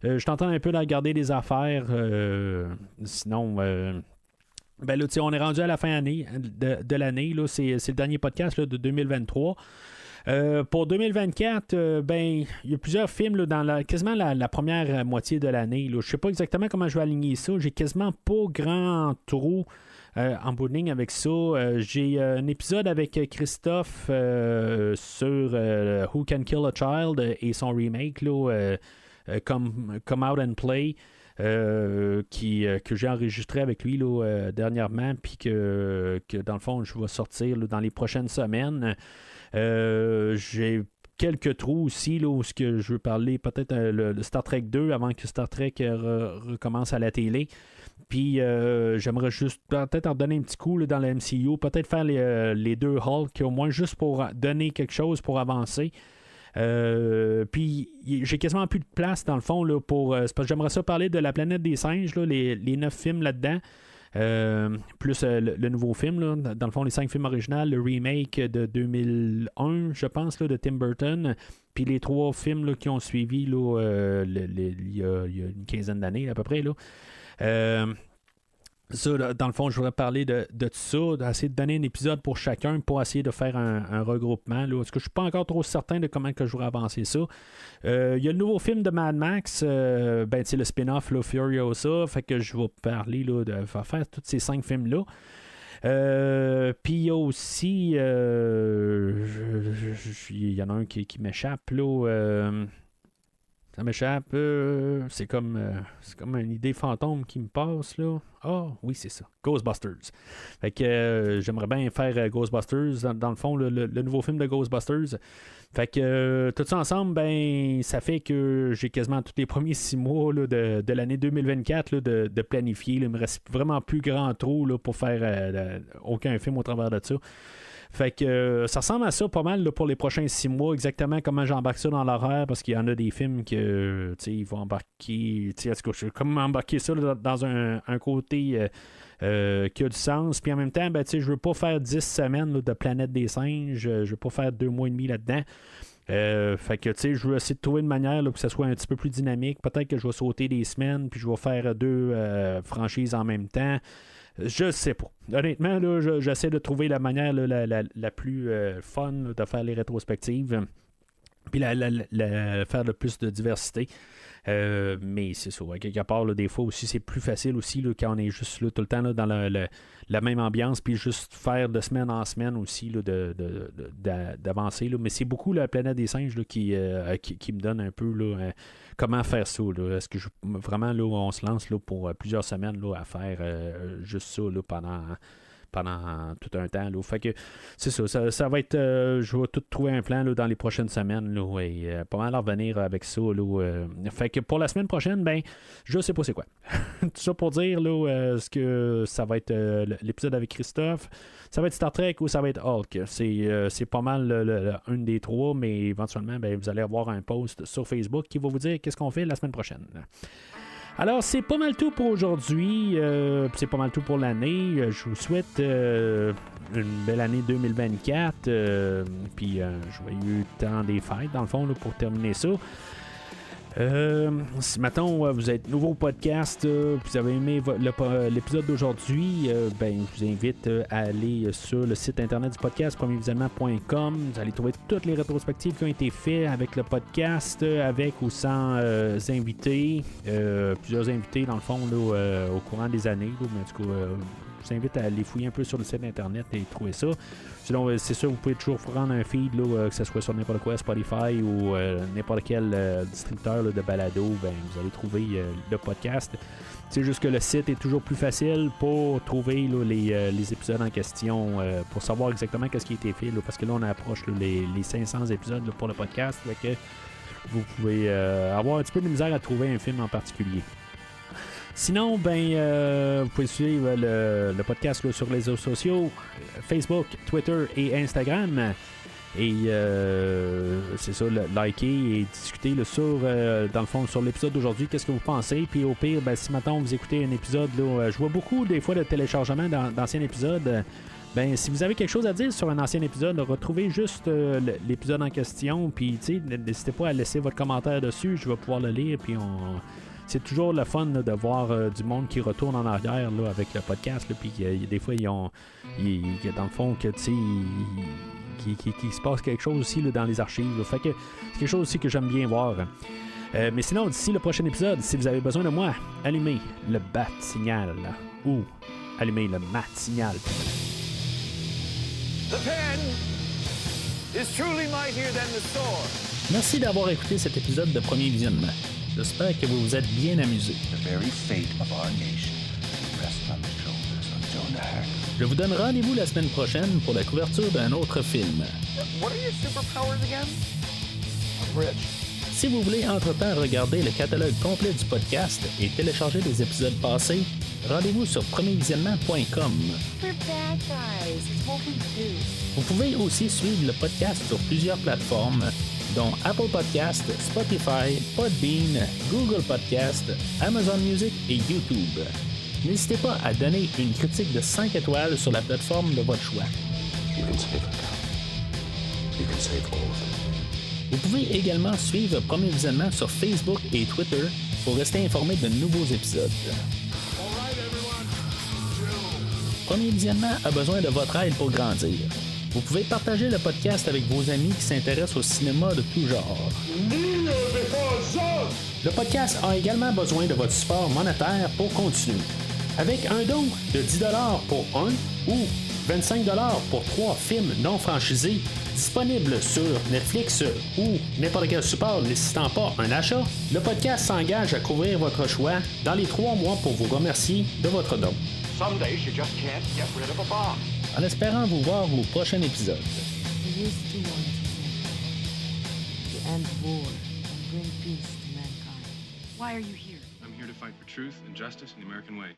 Speaker 3: Je suis en train un peu de regarder des affaires. Sinon, là, on est rendu à la fin de l'année. Là, c'est le dernier podcast là, de 2023. Pour 2024, il y a plusieurs films là, dans quasiment la première moitié de l'année. Je ne sais pas exactement comment je vais aligner ça. J'ai quasiment pas grand trou en bout de ligne avec ça. J'ai un épisode avec Christophe sur Who Can Kill a Child et son remake, là, Come Out and Play. Que j'ai enregistré avec lui là, dernièrement, puis que dans le fond, je vais sortir là, dans les prochaines semaines. J'ai quelques trous aussi là, où je veux parler peut-être le Star Trek 2 avant que Star Trek recommence à la télé. Puis j'aimerais juste peut-être en donner un petit coup là, dans la MCU, peut-être faire les deux Hulk au moins juste pour donner quelque chose pour avancer. Puis j'ai quasiment plus de place dans le fond là, c'est parce que j'aimerais ça parler de La Planète des Singes, là, les 9 films là-dedans. Plus le nouveau film là, dans le fond les 5 films originaux, le remake de 2001 je pense là, de Tim Burton, puis les 3 films là, qui ont suivi là, il y a une quinzaine d'années à peu près là. Ça, dans le fond, je voudrais parler de tout ça, d'essayer de donner un épisode pour chacun pour essayer de faire un regroupement. Là, parce que je suis pas encore trop certain de comment que je voudrais avancer ça. Il y a le nouveau film de Mad Max, le spin-off là, Furiosa, fait que je vais parler là, de faire tous ces 5 films-là. Puis il y a aussi il y en a un qui m'échappe là, ça m'échappe, c'est comme une idée fantôme qui me passe là. Oui, c'est ça, Ghostbusters. Fait que j'aimerais bien faire Ghostbusters dans le fond, le nouveau film de Ghostbusters. Fait que tout ça ensemble, ben ça fait que j'ai quasiment tous les premiers 6 mois là, de l'année 2024 là, de planifier. Là. Il me reste vraiment plus grand trou là, pour faire aucun film au travers de ça. Fait que ça ressemble à ça pas mal là, pour les prochains 6 mois, exactement comment j'embarque ça dans l'horaire, parce qu'il y en a des films que ils vont embarquer, en tout cas, je vais comme embarquer ça là, dans un côté qui a du sens, puis en même temps, ben, je veux pas faire 10 semaines là, de Planète des Singes, je veux pas faire 2 mois et demi là-dedans. Fait que je veux essayer de trouver une manière là, que ça soit un petit peu plus dynamique. Peut-être que je vais sauter des semaines, puis je vais faire 2 franchises en même temps. Je sais pas. Honnêtement, là, j'essaie de trouver la manière là, la plus fun là, de faire les rétrospectives. Puis faire le plus de diversité. Mais c'est ça. Quelque part, là, des fois aussi, c'est plus facile aussi là, quand on est juste là, tout le temps là, dans la même ambiance. Puis juste faire de semaine en semaine aussi là, d'avancer. Là. Mais c'est beaucoup la Planète des Singes là, qui me donne un peu là, comment faire ça. Là. Est-ce que vraiment là, on se lance là, pour plusieurs semaines là, à faire juste ça là, pendant tout un temps. Là. Fait que c'est ça va être. Je vais tout trouver un plan là, dans les prochaines semaines là, et pas mal à revenir avec ça. Là, fait que pour la semaine prochaine, ben, je sais pas c'est quoi. Tout ça pour dire là, ce que ça va être l'épisode avec Christophe. Ça va être Star Trek ou ça va être Hulk. C'est pas mal une des 3, mais éventuellement, ben, vous allez avoir un post sur Facebook qui va vous dire qu'est-ce qu'on fait la semaine prochaine. Alors, c'est pas mal tout pour aujourd'hui. C'est pas mal tout pour l'année. Je vous souhaite une belle année 2024. Puis, joyeux temps des fêtes, dans le fond, là, pour terminer ça. Si maintenant vous êtes nouveau au podcast, vous avez aimé l'épisode d'aujourd'hui, ben, je vous invite à aller sur le site internet du podcast premiervisionnement.com. Vous allez trouver toutes les rétrospectives qui ont été faites avec le podcast, avec ou sans invités, plusieurs invités dans le fond là, au courant des années, là, mais en tout cas, je vous invite à aller fouiller un peu sur le site internet et trouver ça. Sinon, c'est sûr, vous pouvez toujours prendre un feed, là, que ce soit sur n'importe quoi, Spotify ou n'importe quel distributeur là, de balado, ben, vous allez trouver le podcast. C'est juste que le site est toujours plus facile pour trouver là, les épisodes en question, pour savoir exactement ce qui a été fait, là, parce que là, on approche là, les 500 épisodes là, pour le podcast, fait que vous pouvez avoir un petit peu de misère à trouver un film en particulier. Sinon, ben, vous pouvez suivre le podcast là, sur les réseaux sociaux, Facebook, Twitter et Instagram. Et c'est ça, liker et discuter là, dans le fond, sur l'épisode d'aujourd'hui, qu'est-ce que vous pensez. Puis au pire, ben, si maintenant vous écoutez un épisode, là, je vois beaucoup des fois de téléchargements d'anciens épisodes. Ben, si vous avez quelque chose à dire sur un ancien épisode, là, retrouvez juste l'épisode en question. Puis n'hésitez pas à laisser votre commentaire dessus, je vais pouvoir le lire. Puis c'est toujours le fun là, de voir du monde qui retourne en arrière là, avec le podcast. Là, puis des fois, dans le fond, que tu sais, qu'il se passe quelque chose aussi là, dans les archives. Là. Fait que c'est quelque chose aussi que j'aime bien voir. Mais sinon, d'ici le prochain épisode, si vous avez besoin de moi, allumez le bat-signal ou allumez le mat-signal.
Speaker 4: The pen is truly mightier than the sword.
Speaker 6: Merci d'avoir écouté cet épisode de Premier Visionnement. J'espère que vous vous êtes bien amusés. Je vous donne rendez-vous la semaine prochaine pour la couverture d'un autre film.
Speaker 4: What are your superpowers again? I'm rich.
Speaker 6: Si vous voulez entre-temps regarder le catalogue complet du podcast et télécharger les épisodes passés, rendez-vous sur premiervisionnement.com. Vous pouvez aussi suivre le podcast sur plusieurs plateformes, dont Apple Podcast, Spotify, Podbean, Google Podcast, Amazon Music et YouTube. N'hésitez pas à donner une critique de 5 étoiles sur la plateforme de votre choix. Vous pouvez également suivre Premier Visionnement sur Facebook et Twitter pour rester informé de nouveaux épisodes. premier visionnement a besoin de votre aide pour grandir. Vous pouvez partager le podcast avec vos amis qui s'intéressent au cinéma de tout genre. Le podcast a également besoin de votre support monétaire pour continuer. Avec un don de 10$ pour un ou 25$ pour 3 films non franchisés disponibles sur Netflix ou n'importe quel support nécessitant pas un achat, le podcast s'engage à couvrir votre choix dans les 3 mois pour vous remercier de votre don. En espérant vous voir au prochain épisode.
Speaker 7: Why are you here? I'm here to fight for truth and justice in the American way.